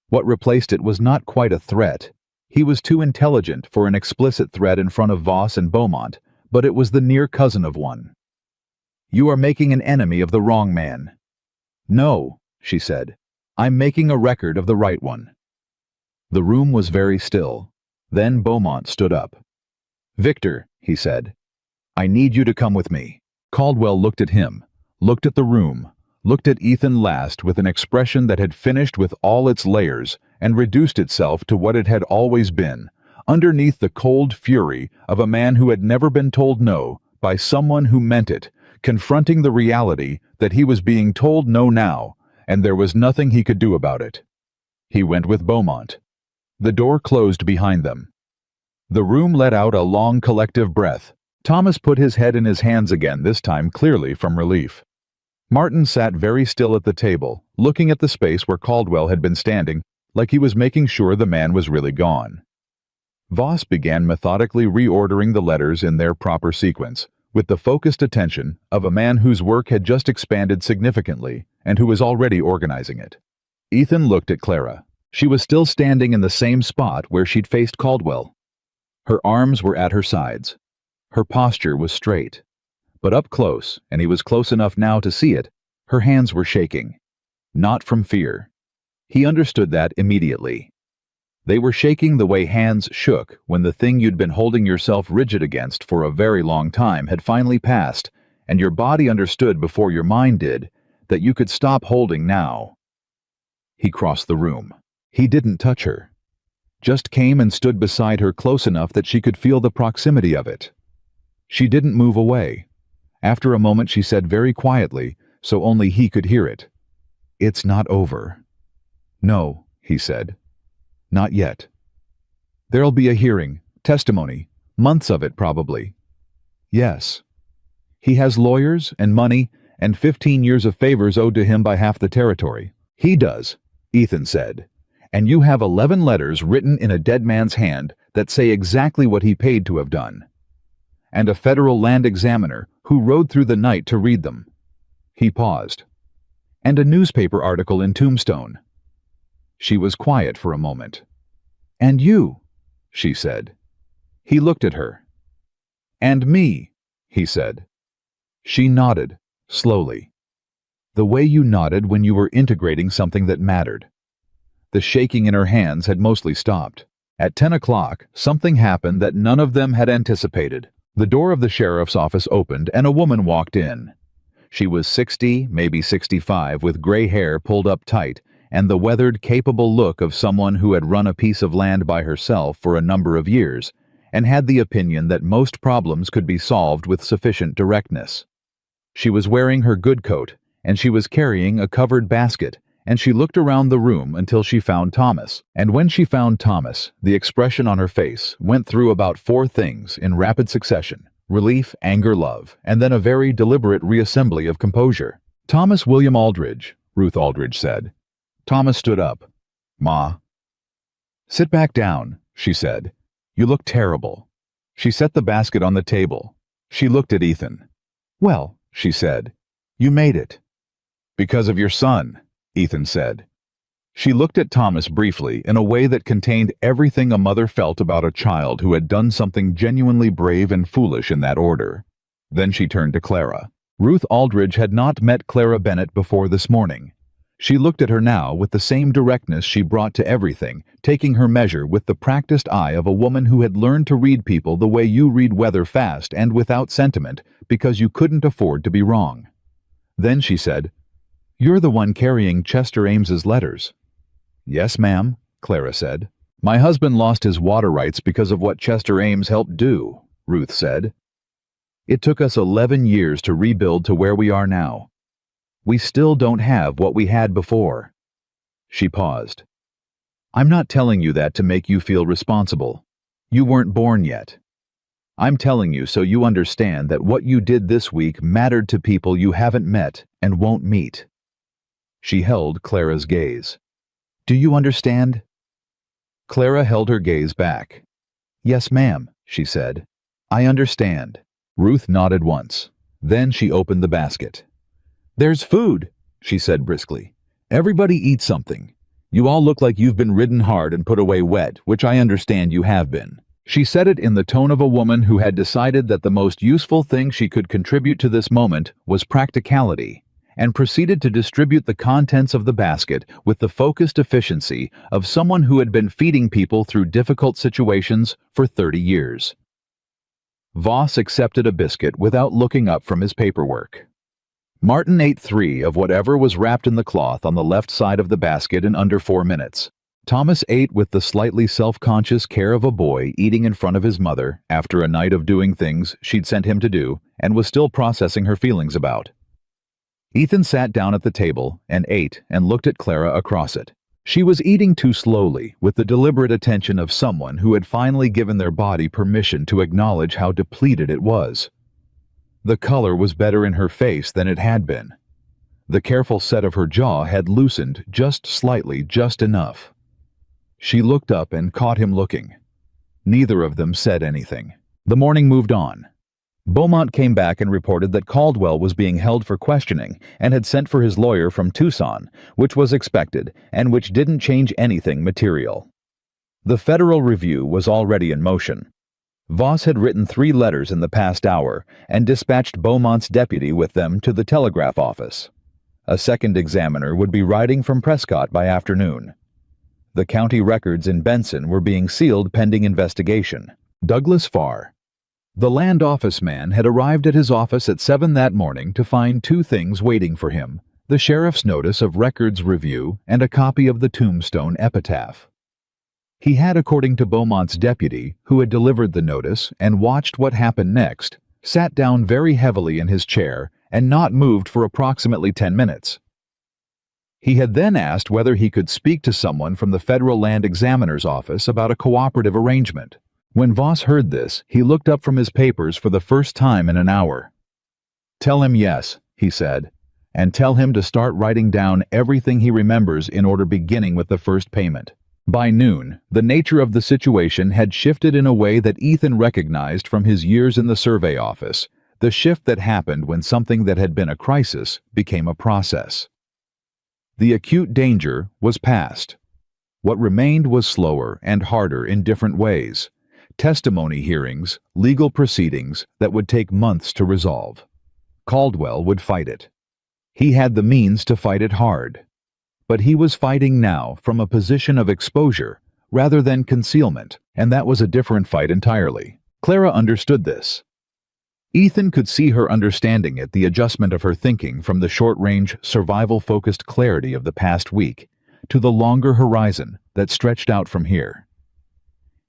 What replaced it was not quite a threat. He was too intelligent for an explicit threat in front of Voss and Beaumont, but it was the near cousin of one. "You are making an enemy of the wrong man." "No," she said. "I'm making a record of the right one." The room was very still. Then Beaumont stood up. "Victor," he said, "I need you to come with me." Caldwell looked at him, looked at the room, looked at Ethan last with an expression that had finished with all its layers and reduced itself to what it had always been, underneath the cold fury of a man who had never been told no by someone who meant it, confronting the reality that he was being told no now, and there was nothing he could do about it. He went with Beaumont. The door closed behind them. The room let out a long collective breath. Thomas put his head in his hands again, this time clearly from relief. Martin sat very still at the table, looking at the space where Caldwell had been standing, like he was making sure the man was really gone. Voss began methodically reordering the letters in their proper sequence, with the focused attention of a man whose work had just expanded significantly and who was already organizing it. Ethan looked at Clara. She was still standing in the same spot where she'd faced Caldwell. Her arms were at her sides. Her posture was straight. But up close, and he was close enough now to see it, her hands were shaking. Not from fear. He understood that immediately. They were shaking the way hands shook when the thing you'd been holding yourself rigid against for a very long time had finally passed, and your body understood before your mind did that you could stop holding now. He crossed the room. He didn't touch her. Just came and stood beside her close enough that she could feel the proximity of it. She didn't move away. After a moment she said very quietly, so only he could hear it, "It's not over." "No," he said. "Not yet. There'll be a hearing, testimony, months of it probably." "Yes. He has lawyers and money and 15 years of favors owed to him by half the territory." "He does," Ethan said. "And you have 11 letters written in a dead man's hand that say exactly what he paid to have done. And a federal land examiner who rode through the night to read them." He paused. "And a newspaper article in Tombstone." She was quiet for a moment. "And you," she said. He looked at her. "And me," he said. She nodded, slowly. The way you nodded when you were integrating something that mattered. The shaking in her hands had mostly stopped. At 10 o'clock, something happened that none of them had anticipated. The door of the sheriff's office opened and a woman walked in. She was 60, maybe 65, with gray hair pulled up tight, and the weathered, capable look of someone who had run a piece of land by herself for a number of years, and had the opinion that most problems could be solved with sufficient directness. She was wearing her good coat, and she was carrying a covered basket, and she looked around the room until she found Thomas. And when she found Thomas, the expression on her face went through about 4 things in rapid succession: relief, anger, love, and then a very deliberate reassembly of composure. "Thomas William Aldridge, Ruth Aldridge said. Thomas stood up. Ma. Sit back down, she said. You look terrible. She set the basket on the table. She looked at Ethan. Well, she said, you made it. Because of your son, Ethan said. She looked at Thomas briefly in a way that contained everything a mother felt about a child who had done something genuinely brave and foolish in that order. Then she turned to Clara. Ruth Aldridge had not met Clara Bennett before this morning. She looked at her now with the same directness she brought to everything, taking her measure with the practiced eye of a woman who had learned to read people the way you read weather fast and without sentiment, because you couldn't afford to be wrong. Then she said, You're the one carrying Chester Ames's letters. Yes, ma'am, Clara said. My husband lost his water rights because of what Chester Ames helped do, Ruth said. It took us 11 years to rebuild to where we are now. We still don't have what we had before. She paused. I'm not telling you that to make you feel responsible. You weren't born yet. I'm telling you so you understand that what you did this week mattered to people you haven't met and won't meet. She held Clara's gaze. Do you understand? Clara held her gaze back. Yes, ma'am, she said. I understand. Ruth nodded once. Then she opened the basket. There's food, she said briskly. Everybody eat something. You all look like you've been ridden hard and put away wet, which I understand you have been. She said it in the tone of a woman who had decided that the most useful thing she could contribute to this moment was practicality, and proceeded to distribute the contents of the basket with the focused efficiency of someone who had been feeding people through difficult situations for 30 years. Voss accepted a biscuit without looking up from his paperwork. Martin ate 3 of whatever was wrapped in the cloth on the left side of the basket in under 4 minutes. Thomas ate with the slightly self-conscious care of a boy eating in front of his mother after a night of doing things she'd sent him to do and was still processing her feelings about. Ethan sat down at the table and ate and looked at Clara across it. She was eating too slowly, with the deliberate attention of someone who had finally given their body permission to acknowledge how depleted it was. The color was better in her face than it had been. The careful set of her jaw had loosened just slightly, just enough. She looked up and caught him looking. Neither of them said anything. The morning moved on. Beaumont came back and reported that Caldwell was being held for questioning and had sent for his lawyer from Tucson, which was expected and which didn't change anything material. The Federal Review was already in motion. Voss had written 3 letters in the past hour and dispatched Beaumont's deputy with them to the telegraph office. A second examiner would be writing from Prescott by afternoon. The county records in Benson were being sealed pending investigation. Douglas Farr. The land office man had arrived at his office at 7 that morning to find 2 things waiting for him: the sheriff's notice of records review and a copy of the tombstone epitaph. He had, according to Beaumont's deputy, who had delivered the notice and watched what happened next, sat down very heavily in his chair and not moved for approximately 10 minutes. He had then asked whether he could speak to someone from the Federal Land Examiner's office about a cooperative arrangement. When Voss heard this, he looked up from his papers for the first time in an hour. Tell him yes, he said, and tell him to start writing down everything he remembers in order beginning with the first payment. By noon, the nature of the situation had shifted in a way that Ethan recognized from his years in the survey office, the shift that happened when something that had been a crisis became a process. The acute danger was past. What remained was slower and harder in different ways. Testimony hearings, legal proceedings that would take months to resolve. Caldwell would fight it. He had the means to fight it hard. But he was fighting now from a position of exposure rather than concealment, and that was a different fight entirely. Clara understood this. Ethan could see her understanding it, the adjustment of her thinking from the short-range, survival-focused clarity of the past week to the longer horizon that stretched out from here.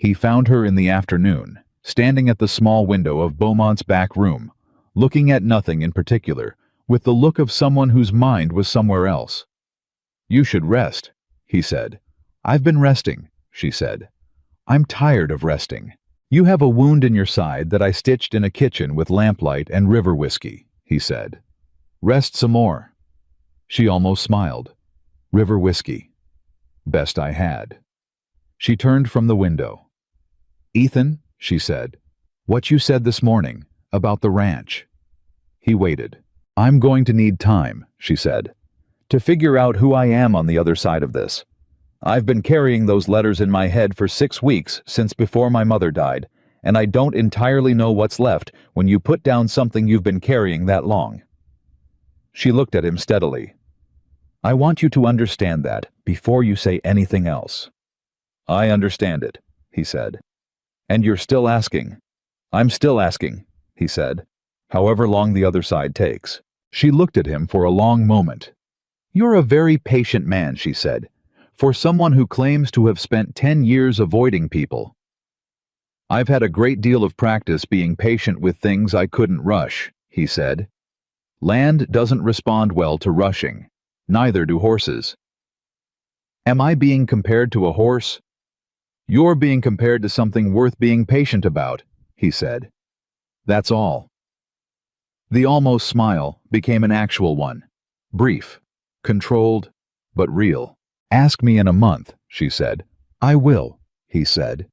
He found her in the afternoon, standing at the small window of Beaumont's back room, looking at nothing in particular, with the look of someone whose mind was somewhere else. You should rest, he said. I've been resting, she said. I'm tired of resting. You have a wound in your side that I stitched in a kitchen with lamplight and river whiskey, he said. Rest some more. She almost smiled. River whiskey. Best I had. She turned from the window. Ethan, she said, what you said this morning, about the ranch. He waited. I'm going to need time, she said, to figure out who I am on the other side of this. I've been carrying those letters in my head for 6 weeks since before my mother died, and I don't entirely know what's left when you put down something you've been carrying that long. She looked at him steadily. I want you to understand that before you say anything else. I understand it, he said. And you're still asking. I'm still asking, he said, however long the other side takes. She looked at him for a long moment. You're a very patient man, she said, for someone who claims to have spent 10 years avoiding people. I've had a great deal of practice being patient with things I couldn't rush, he said. Land doesn't respond well to rushing. Neither do horses. Am I being compared to a horse? You're being compared to something worth being patient about, he said. That's all. The almost smile became an actual one. Brief, controlled, but real. Ask me in a month, she said. I will, he said.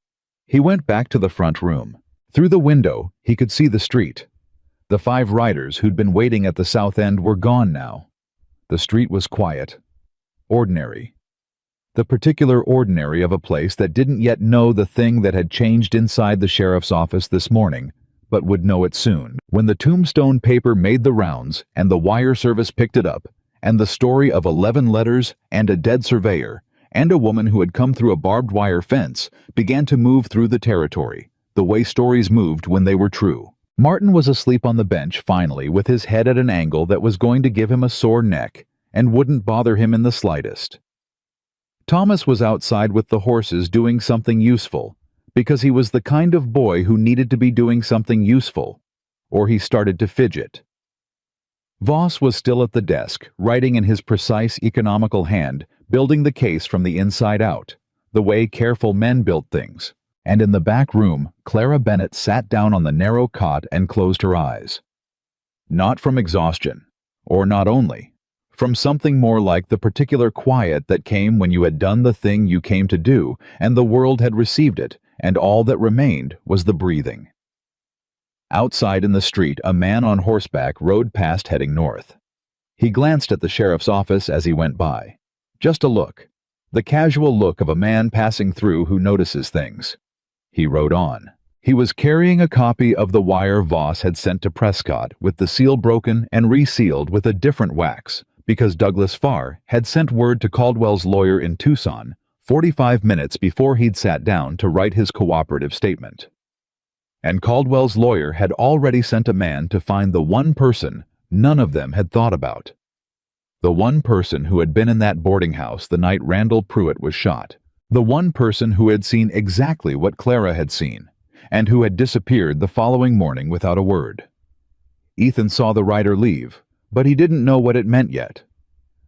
He went back to the front room. Through the window, he could see the street. The 5 riders who'd been waiting at the south end were gone now. The street was quiet. Ordinary. The particular ordinary of a place that didn't yet know the thing that had changed inside the sheriff's office this morning, but would know it soon, when the tombstone paper made the rounds and the wire service picked it up, and the story of 11 letters and a dead surveyor and a woman who had come through a barbed wire fence began to move through the territory, the way stories moved when they were true. Martin was asleep on the bench finally, with his head at an angle that was going to give him a sore neck and wouldn't bother him in the slightest. Thomas was outside with the horses doing something useful, because he was the kind of boy who needed to be doing something useful, or he started to fidget. Voss was still at the desk, writing in his precise, economical hand, building the case from the inside out, the way careful men built things. And in the back room, Clara Bennett sat down on the narrow cot and closed her eyes. Not from exhaustion, or not only, from something more like the particular quiet that came when you had done the thing you came to do, and the world had received it, and all that remained was the breathing. Outside in the street, a man on horseback rode past heading north. He glanced at the sheriff's office as he went by. Just a look. The casual look of a man passing through who notices things. He rode on. He was carrying a copy of the wire Voss had sent to Prescott with the seal broken and resealed with a different wax, because Douglas Farr had sent word to Caldwell's lawyer in Tucson 45 minutes before he'd sat down to write his cooperative statement. And Caldwell's lawyer had already sent a man to find the one person none of them had thought about. The one person who had been in that boarding house the night Randall Pruitt was shot. The one person who had seen exactly what Clara had seen, and who had disappeared the following morning without a word. Ethan saw the rider leave, but he didn't know what it meant yet.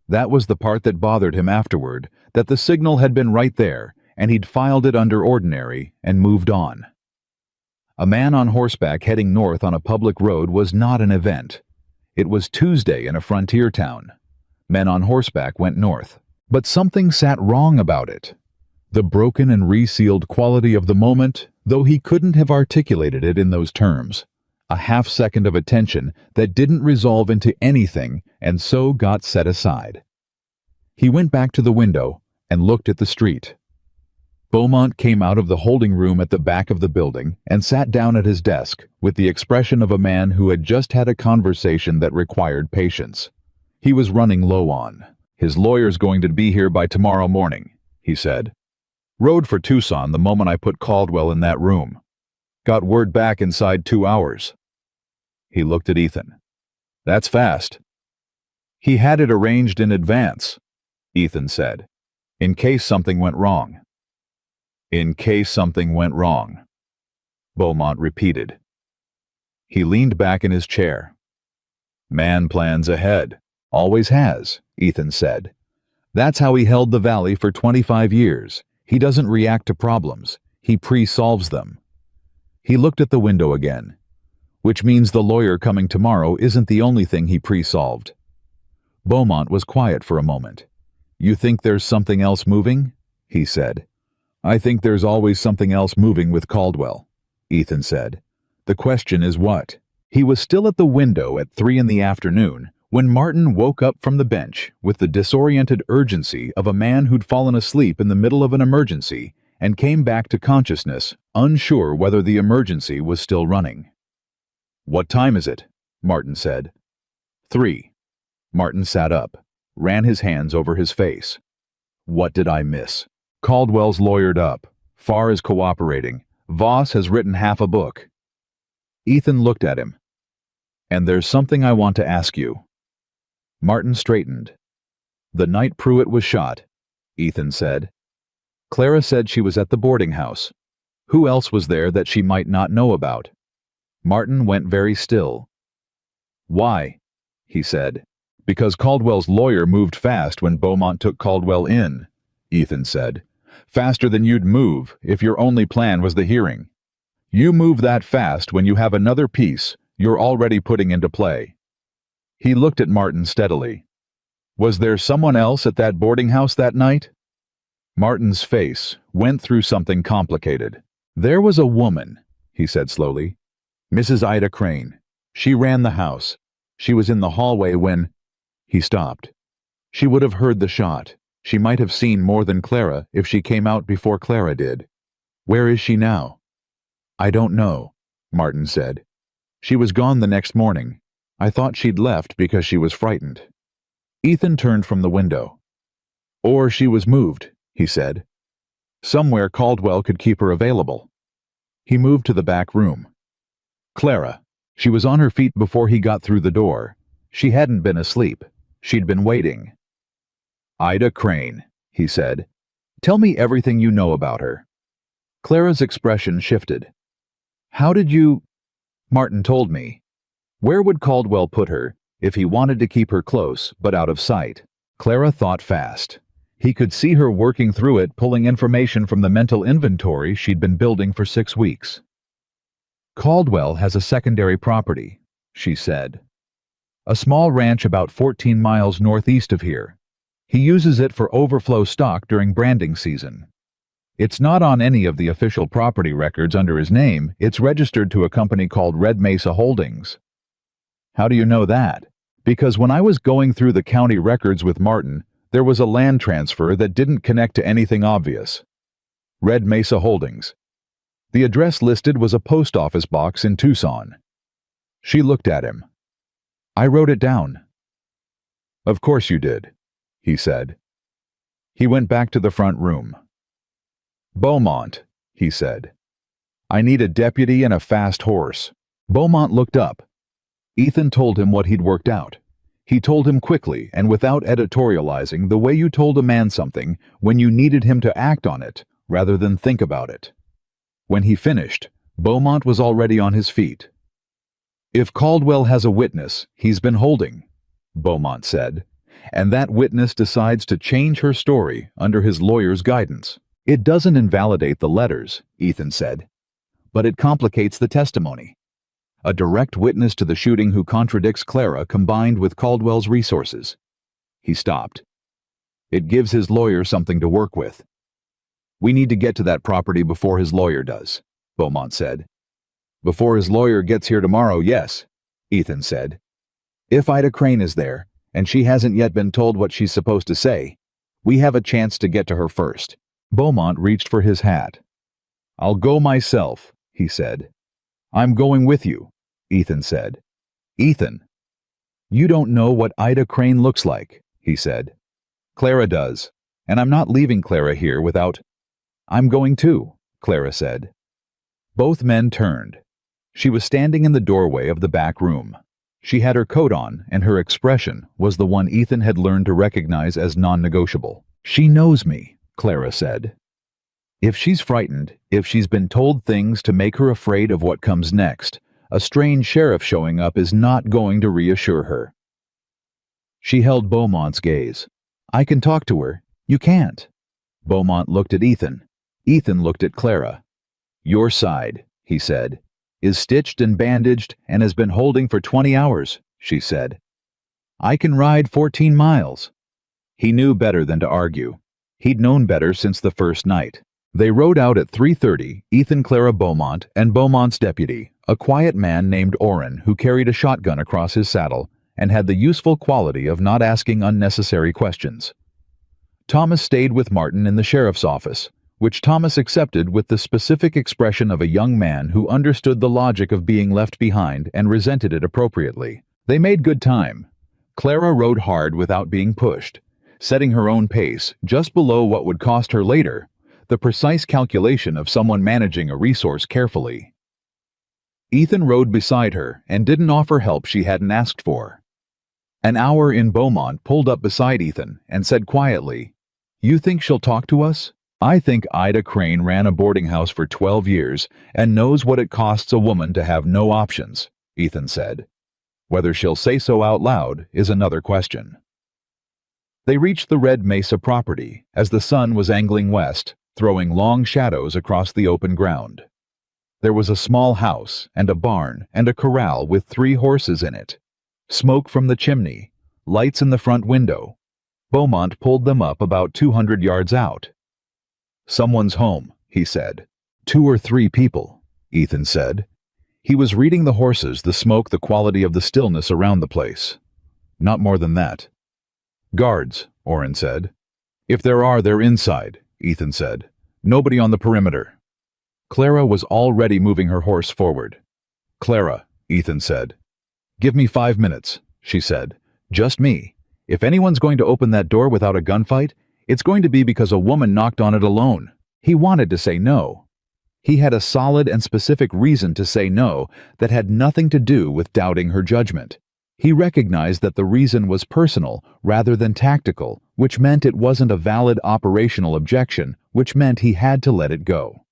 That was the part that bothered him afterward, that the signal had been right there, and he'd filed it under ordinary and moved on. A man on horseback heading north on a public road was not an event. It was Tuesday in a frontier town. Men on horseback went north. But something sat wrong about it. The broken and resealed quality of the moment, though he couldn't have articulated it in those terms. A half-second of attention that didn't resolve into anything and so got set aside. He went back to the window and looked at the street. Beaumont came out of the holding room at the back of the building and sat down at his desk with the expression of a man who had just had a conversation that required patience. He was running low on. His lawyer's going to be here by tomorrow morning, he said. Rode for Tucson the moment I put Caldwell in that room. Got word back inside 2 hours. He looked at Ethan. That's fast. He had it arranged in advance, Ethan said, in case something went wrong. In case something went wrong, Beaumont repeated. He leaned back in his chair. Man plans ahead. Always has, Ethan said. That's how he held the valley for 25 years. He doesn't react to problems. He pre-solves them. He looked at the window again. Which means the lawyer coming tomorrow isn't the only thing he pre-solved. Beaumont was quiet for a moment. "You think there's something else moving?" he said. "I think there's always something else moving with Caldwell," Ethan said. "The question is what?" He was still at the window at 3 in the afternoon when Martin woke up from the bench with the disoriented urgency of a man who'd fallen asleep in the middle of an emergency and came back to consciousness, unsure whether the emergency was still running. "What time is it?" Martin said. 3. Martin sat up, ran his hands over his face. "What did I miss?" "Caldwell's lawyered up. Farr is cooperating. Voss has written half a book." Ethan looked at him. "And there's something I want to ask you." Martin straightened. "The night Pruitt was shot," Ethan said. "Clara said she was at the boarding house. Who else was there that she might not know about?" Martin went very still. "Why?" he said. "Because Caldwell's lawyer moved fast when Beaumont took Caldwell in," Ethan said. "Faster than you'd move if your only plan was the hearing. You move that fast when you have another piece you're already putting into play." He looked at Martin steadily. "Was there someone else at that boarding house that night?" Martin's face went through something complicated. "There was a woman," he said slowly. "Mrs. Ida Crane. She ran the house. She was in the hallway when—" He stopped. "She would have heard the shot. She might have seen more than Clara if she came out before Clara did. Where is she now?" "I don't know," Martin said. "She was gone the next morning. I thought she'd left because she was frightened." Ethan turned from the window. "Or she was moved," he said. "Somewhere Caldwell could keep her available." He moved to the back room. "Clara. She was on her feet before he got through the door. She hadn't been asleep. She'd been waiting." "Ida Crane," he said. "Tell me everything you know about her." Clara's expression shifted. "How did you—" "Martin told me." Where would Caldwell put her if he wanted to keep her close but out of sight? Clara thought fast. He could see her working through it, pulling information from the mental inventory she'd been building for 6 weeks. "Caldwell has a secondary property," she said. "A small ranch about 14 miles northeast of here. He uses it for overflow stock during branding season. It's not on any of the official property records under his name. It's registered to a company called Red Mesa Holdings." "How do you know that?" "Because when I was going through the county records with Martin, there was a land transfer that didn't connect to anything obvious. Red Mesa Holdings. The address listed was a post office box in Tucson." She looked at him. "I wrote it down." "Of course you did," he said. He went back to the front room. "Beaumont," he said. "I need a deputy and a fast horse." Beaumont looked up. Ethan told him what he'd worked out. He told him quickly and without editorializing, the way you told a man something when you needed him to act on it rather than think about it. When he finished, Beaumont was already on his feet. "If Caldwell has a witness he's been holding," Beaumont said, "and that witness decides to change her story under his lawyer's guidance, it doesn't invalidate the letters," Ethan said, "but it complicates the testimony. A direct witness to the shooting who contradicts Clara combined with Caldwell's resources." He stopped. "It gives his lawyer something to work with." "We need to get to that property before his lawyer does," Beaumont said. "Before his lawyer gets here tomorrow, yes," Ethan said. "If Ida Crane is there, and she hasn't yet been told what she's supposed to say, we have a chance to get to her first." Beaumont reached for his hat. "I'll go myself," he said. "I'm going with you," Ethan said. "Ethan." "You don't know what Ida Crane looks like," he said. "Clara does, and I'm not leaving Clara here without—" "I'm going too," Clara said. Both men turned. She was standing in the doorway of the back room. She had her coat on, and her expression was the one Ethan had learned to recognize as non-negotiable. "She knows me," Clara said. "If she's frightened, if she's been told things to make her afraid of what comes next, a strange sheriff showing up is not going to reassure her." She held Beaumont's gaze. "I can talk to her. You can't." Beaumont looked at Ethan. Ethan looked at Clara. "Your side," he said, "is stitched and bandaged and has been holding for 20 hours, she said. I can ride 14 miles. He knew better than to argue. He'd known better since the first night. They rode out at 3:30, Ethan, Clara Beaumont, and Beaumont's deputy, a quiet man named Orrin who carried a shotgun across his saddle and had the useful quality of not asking unnecessary questions. Thomas stayed with Martin in the sheriff's office, which Thomas accepted with the specific expression of a young man who understood the logic of being left behind and resented it appropriately. They made good time. Clara rode hard without being pushed, setting her own pace just below what would cost her later, the precise calculation of someone managing a resource carefully. Ethan rode beside her and didn't offer help she hadn't asked for. An hour in, Beaumont pulled up beside Ethan and said quietly, "You think she'll talk to us?" "I think Ida Crane ran a boarding house for 12 years and knows what it costs a woman to have no options," Ethan said. "Whether she'll say so out loud is another question." They reached the Red Mesa property as the sun was angling west, throwing long shadows across the open ground. There was a small house and a barn and a corral with 3 horses in it. Smoke from the chimney, lights in the front window. Beaumont pulled them up about 200 yards out. "Someone's home," he said. "2 or 3 people," Ethan said. He was reading the horses, the smoke, the quality of the stillness around the place. "Not more than that." "Guards," Orrin said. "If there are, they're inside," Ethan said. "Nobody on the perimeter." Clara was already moving her horse forward. "Clara," Ethan said. "Give me 5 minutes," she said. "Just me. If anyone's going to open that door without a gunfight, it's going to be because a woman knocked on it alone." He wanted to say no. He had a solid and specific reason to say no that had nothing to do with doubting her judgment. He recognized that the reason was personal rather than tactical, which meant it wasn't a valid operational objection, which meant he had to let it go.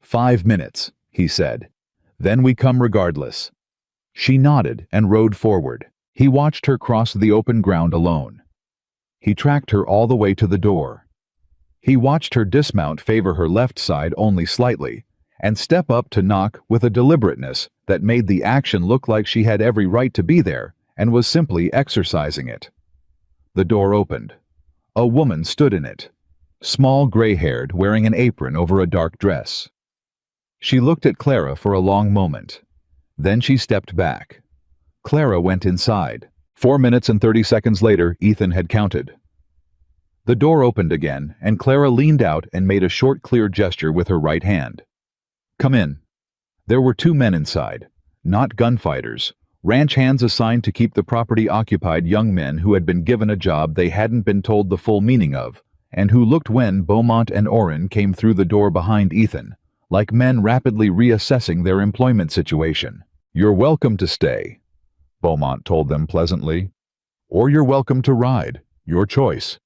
"5 minutes," he said. "Then we come regardless." She nodded and rode forward. He watched her cross the open ground alone. He tracked her all the way to the door. He watched her dismount, favor her left side only slightly, and step up to knock with a deliberateness that made the action look like she had every right to be there and was simply exercising it. The door opened. A woman stood in it, small, gray-haired, wearing an apron over a dark dress. She looked at Clara for a long moment. Then she stepped back. Clara went inside. 4 minutes and 30 seconds later, Ethan had counted. The door opened again, and Clara leaned out and made a short, clear gesture with her right hand. "Come in." There were 2 men inside, not gunfighters, ranch hands assigned to keep the property occupied, young men who had been given a job they hadn't been told the full meaning of, and who looked when Beaumont and Orrin came through the door behind Ethan, like men rapidly reassessing their employment situation. "You're welcome to stay," Beaumont told them pleasantly. "Or you're welcome to ride, your choice.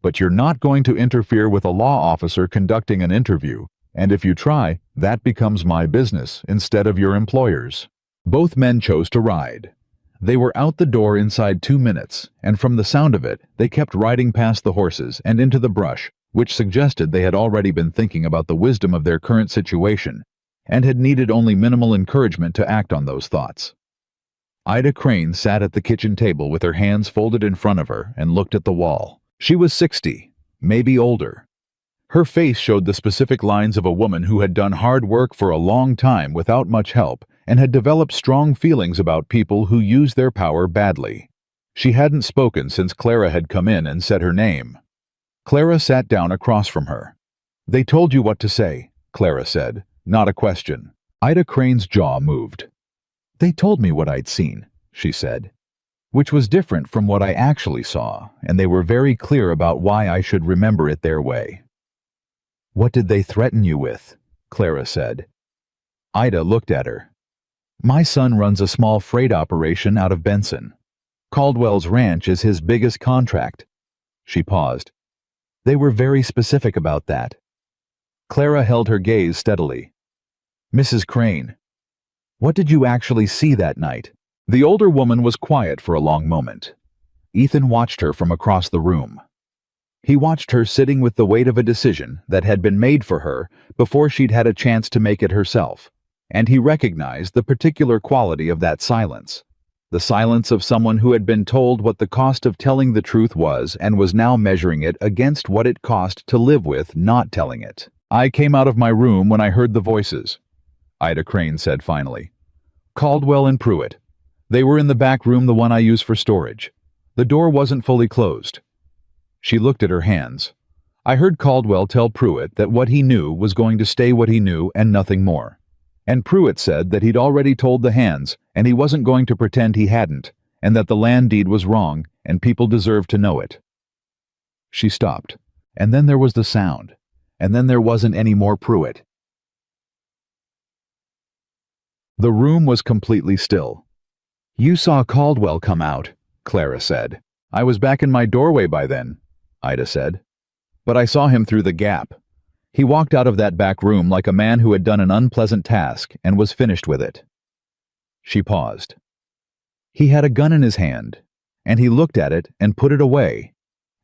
But you're not going to interfere with a law officer conducting an interview, and if you try, that becomes my business instead of your employer's." Both men chose to ride. They were out the door inside 2 minutes, and from the sound of it, they kept riding past the horses and into the brush, which suggested they had already been thinking about the wisdom of their current situation and had needed only minimal encouragement to act on those thoughts. Ida Crane sat at the kitchen table with her hands folded in front of her and looked at the wall. She was 60, maybe older. Her face showed the specific lines of a woman who had done hard work for a long time without much help and had developed strong feelings about people who used their power badly. She hadn't spoken since Clara had come in and said her name. Clara sat down across from her. "They told you what to say," Clara said, not a question. Ida Crane's jaw moved. "They told me what I'd seen," she said, "which was different from what I actually saw, and they were very clear about why I should remember it their way." "What did they threaten you with?" Clara said. Ida looked at her. "My son runs a small freight operation out of Benson. Caldwell's ranch is his biggest contract." She paused. "They were very specific about that." Clara held her gaze steadily. "Mrs. Crane, what did you actually see that night?" The older woman was quiet for a long moment. Ethan watched her from across the room. He watched her sitting with the weight of a decision that had been made for her before she'd had a chance to make it herself, and he recognized the particular quality of that silence. the silence of someone who had been told what the cost of telling the truth was and was now measuring it against what it cost to live with not telling it. "I came out of my room when I heard the voices," Ida Crane said finally. "Caldwell and Pruitt. They were in the back room, the one I use for storage. The door wasn't fully closed." She looked at her hands. "I heard Caldwell tell Pruitt that what he knew was going to stay what he knew and nothing more. And Pruitt said that he'd already told the hands and he wasn't going to pretend he hadn't, and that the land deed was wrong and people deserved to know it." She stopped, and then there was the sound, and then there wasn't any more Pruitt. The room was completely still. "You saw Caldwell come out," Clara said. "I was back in my doorway by then," Ida said. "But I saw him through the gap. He walked out of that back room like a man who had done an unpleasant task and was finished with it." She paused. "He had a gun in his hand, and he looked at it and put it away,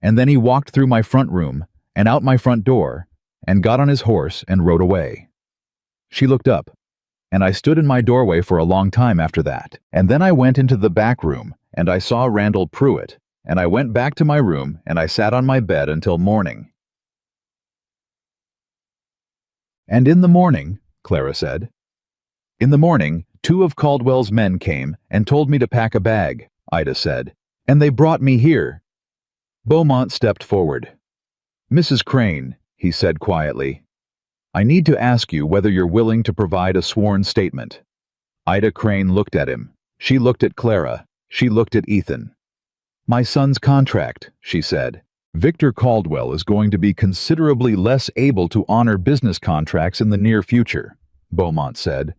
and then he walked through my front room and out my front door and got on his horse and rode away." She looked up, "And I stood in my doorway for a long time after that, and then I went into the back room and I saw Randall Pruitt, and I went back to my room and I sat on my bed until morning." "And in the morning," Clara said. "In the morning, 2 of Caldwell's men came and told me to pack a bag," Ida said, "and they brought me here." Beaumont stepped forward. "Mrs. Crane," he said quietly, "I need to ask you whether you're willing to provide a sworn statement." Ida Crane looked at him. She looked at Clara. She looked at Ethan. "My son's contract," she said. "Victor Caldwell is going to be considerably less able to honor business contracts in the near future," Beaumont said.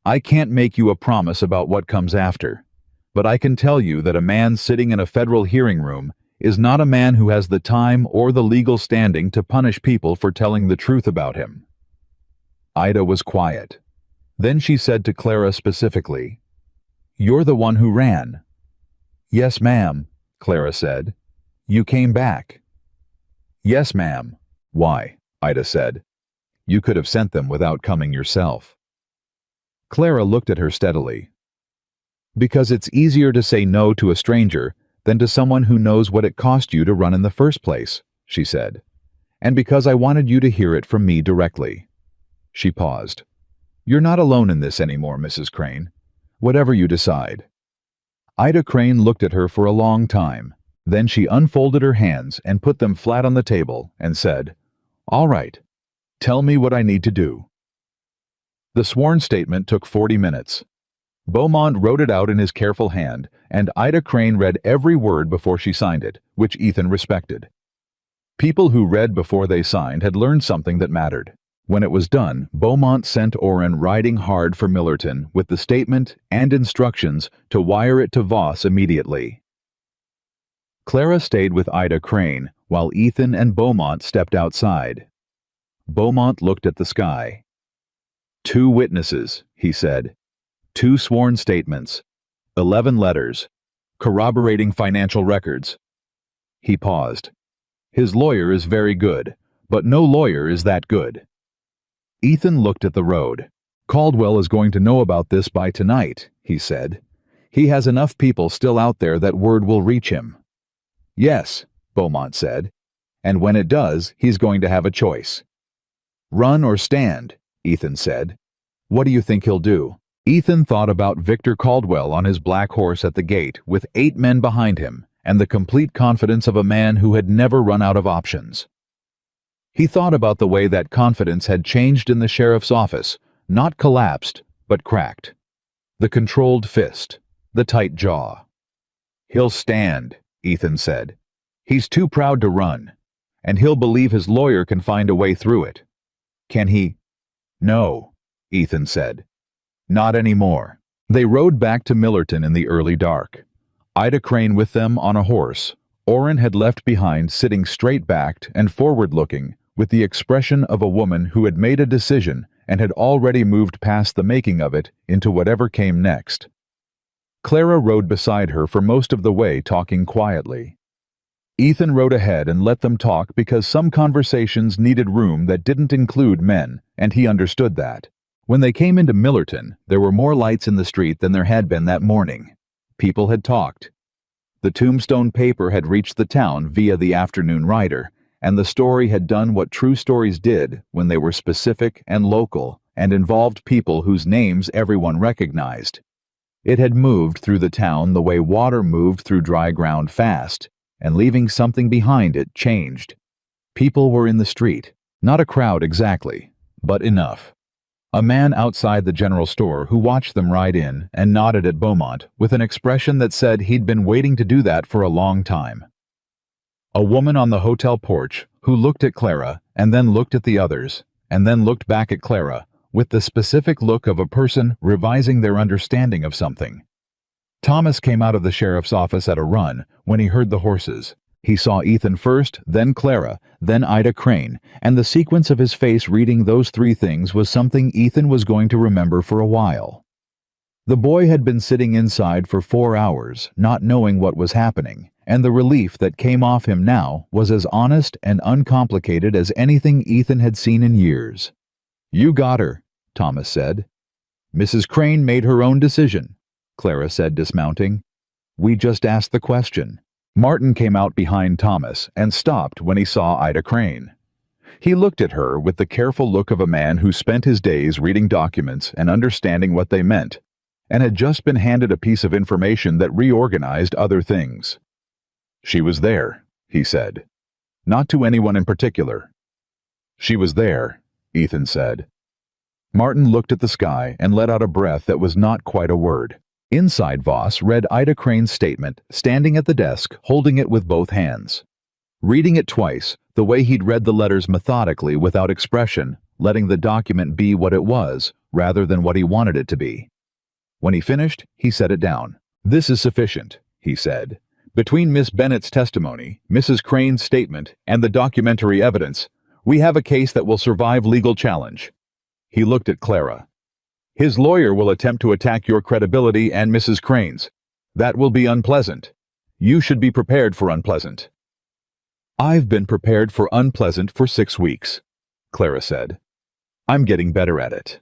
"I can't make you a promise about what comes after, but I can tell you that a man sitting in a federal hearing room is not a man who has the time or the legal standing to punish people for telling the truth about him." Ida was quiet. Then she said to Clara specifically, "You're the one who ran." "Yes, ma'am," Clara said. "You came back." "Yes, ma'am." "Why?" Ida said. "You could have sent them without coming yourself." Clara looked at her steadily. "Because it's easier to say no to a stranger than to someone who knows what it cost you to run in the first place," she said. "And because I wanted you to hear it from me directly." She paused. "You're not alone in this anymore, Mrs. Crane. Whatever you decide." Ida Crane looked at her for a long time. Then she unfolded her hands and put them flat on the table and said, "All right. Tell me what I need to do." The sworn statement took 40 minutes. Beaumont wrote it out in his careful hand, and Ida Crane read every word before she signed it, which Ethan respected. People who read before they signed had learned something that mattered. When it was done, Beaumont sent Orrin riding hard for Millerton with the statement and instructions to wire it to Voss immediately. Clara stayed with Ida Crane while Ethan and Beaumont stepped outside. Beaumont looked at the sky. 2 witnesses, he said. 2 sworn statements. 11 letters. Corroborating financial records. He paused. His lawyer is very good, but no lawyer is that good. Ethan looked at the road. Caldwell is going to know about this by tonight, he said. He has enough people still out there that word will reach him. Yes, Beaumont said. And when it does, he's going to have a choice. Run or stand, Ethan said. What do you think he'll do? Ethan thought about Victor Caldwell on his black horse at the gate with 8 men behind him and the complete confidence of a man who had never run out of options. He thought about the way that confidence had changed in the sheriff's office, not collapsed, but cracked. The controlled fist, the tight jaw. He'll stand, Ethan said. He's too proud to run, and he'll believe his lawyer can find a way through it. Can he? No, Ethan said. Not anymore. They rode back to Millerton in the early dark. Ida Crane with them on a horse. Orrin had left behind sitting straight-backed and forward-looking with the expression of a woman who had made a decision and had already moved past the making of it into whatever came next. Clara rode beside her for most of the way, talking quietly. Ethan rode ahead and let them talk because some conversations needed room that didn't include men, and he understood that. When they came into Millerton, there were more lights in the street than there had been that morning. People had talked. The tombstone paper had reached the town via the afternoon rider, and the story had done what true stories did when they were specific and local and involved people whose names everyone recognized. It had moved through the town the way water moved through dry ground fast, and leaving something behind it changed. People were in the street, not a crowd exactly, but enough. A man outside the general store who watched them ride in and nodded at Beaumont with an expression that said he'd been waiting to do that for a long time. A woman on the hotel porch who looked at Clara and then looked at the others and then looked back at Clara with the specific look of a person revising their understanding of something. Thomas came out of the sheriff's office at a run when he heard the horses. He saw Ethan first, then Clara, then Ida Crane, and the sequence of his face reading those three things was something Ethan was going to remember for a while. The boy had been sitting inside for 4 hours, not knowing what was happening, and the relief that came off him now was as honest and uncomplicated as anything Ethan had seen in years. "You got her," Thomas said. "Mrs. Crane made her own decision," Clara said, dismounting. "We just asked the question." Martin came out behind Thomas and stopped when he saw Ida Crane. He looked at her with the careful look of a man who spent his days reading documents and understanding what they meant, and had just been handed a piece of information that reorganized other things. "She was there," he said. "Not to anyone in particular." "She was there," Ethan said. Martin looked at the sky and let out a breath that was not quite a word. Inside Voss read Ida Crane's statement, standing at the desk, holding it with both hands. Reading it twice, the way he'd read the letters methodically without expression, letting the document be what it was, rather than what he wanted it to be. When he finished, he set it down. "This is sufficient," he said. "Between Miss Bennett's testimony, Mrs. Crane's statement, and the documentary evidence, we have a case that will survive legal challenge." He looked at Clara. "His lawyer will attempt to attack your credibility and Mrs. Crane's. That will be unpleasant. You should be prepared for unpleasant." "I've been prepared for unpleasant for 6 weeks," Clara said. "I'm getting better at it."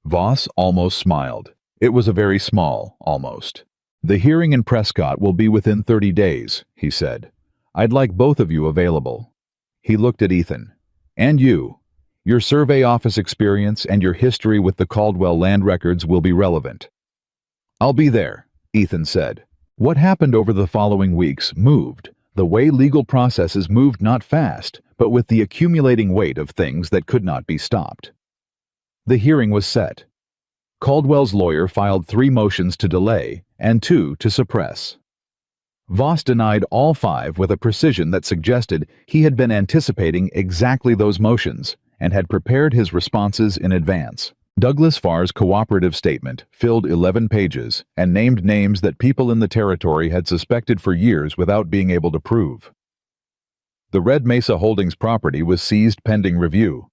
Voss almost smiled. It was a very small almost. "The hearing in Prescott will be within 30 days, he said. "I'd like both of you available." He looked at Ethan. "And you. Your survey office experience and your history with the Caldwell land records will be relevant." "I'll be there," Ethan said. What happened over the following weeks moved, the way legal processes moved, not fast, but with the accumulating weight of things that could not be stopped. The hearing was set. Caldwell's lawyer filed 3 motions to delay and 2 to suppress. Voss denied all 5 with a precision that suggested he had been anticipating exactly those motions and had prepared his responses in advance. Douglas Farr's cooperative statement filled 11 pages and named names that people in the territory had suspected for years without being able to prove. The Red Mesa Holdings property was seized pending review.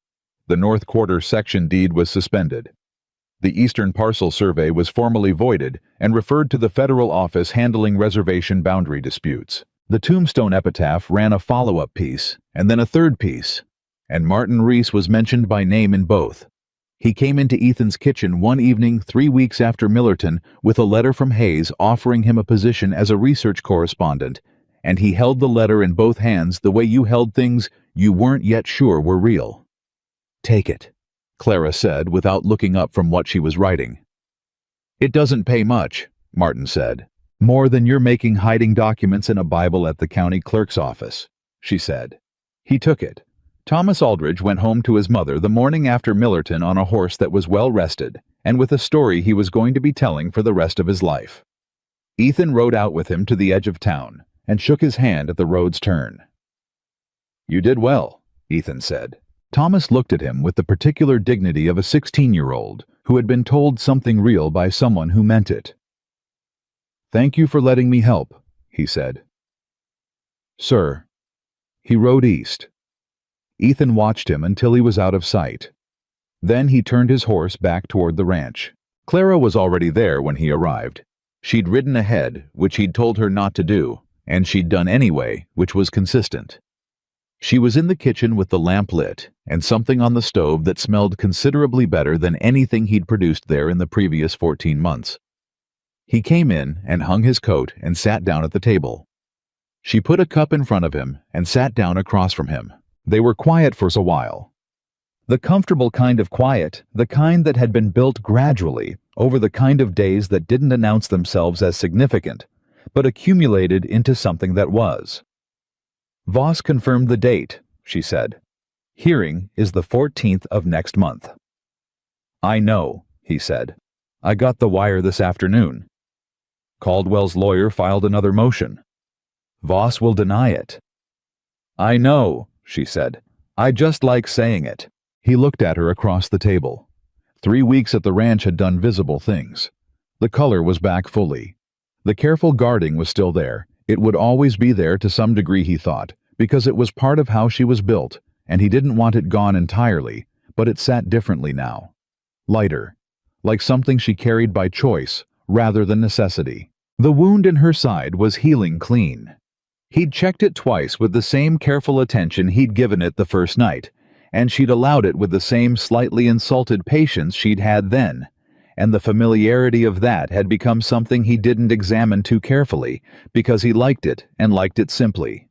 The North Quarter section deed was suspended. The Eastern Parcel Survey was formally voided and referred to the federal office handling reservation boundary disputes. The tombstone epitaph ran a follow-up piece, and then a third piece, and Martin Reese was mentioned by name in both. He came into Ethan's kitchen one evening 3 weeks after Millerton with a letter from Hayes offering him a position as a research correspondent, and he held the letter in both hands the way you held things you weren't yet sure were real. "Take it," Clara said without looking up from what she was writing. "It doesn't pay much," Martin said. "More than you're making hiding documents in a Bible at the county clerk's office," she said. He took it. Thomas Aldridge went home to his mother the morning after Millerton on a horse that was well rested, and with a story he was going to be telling for the rest of his life. Ethan rode out with him to the edge of town, and shook his hand at the road's turn. "You did well," Ethan said. Thomas looked at him with the particular dignity of a 16-year-old who had been told something real by someone who meant it. "Thank you for letting me help," he said. "Sir." He rode east. Ethan watched him until he was out of sight. Then he turned his horse back toward the ranch. Clara was already there when he arrived. She'd ridden ahead, which he'd told her not to do, and she'd done anyway, which was consistent. She was in the kitchen with the lamp lit, and something on the stove that smelled considerably better than anything he'd produced there in the previous 14 months. He came in and hung his coat and sat down at the table. She put a cup in front of him and sat down across from him. They were quiet for a while. The comfortable kind of quiet, the kind that had been built gradually over the kind of days that didn't announce themselves as significant, but accumulated into something that was. "Voss confirmed the date," she said. "Hearing is the 14th of next month." "I know," he said. "I got the wire this afternoon." Caldwell's lawyer filed another motion. "Voss will deny it." "I know," she said. "I just like saying it." He looked at her across the table. 3 weeks at the ranch had done visible things. The color was back fully. The careful guarding was still there. It would always be there to some degree, he thought, because it was part of how she was built, and he didn't want it gone entirely, but it sat differently now. Lighter, like something she carried by choice rather than necessity. The wound in her side was healing clean. He'd checked it twice with the same careful attention he'd given it the first night, and she'd allowed it with the same slightly insulted patience she'd had then, and the familiarity of that had become something he didn't examine too carefully, because he liked it and liked it simply.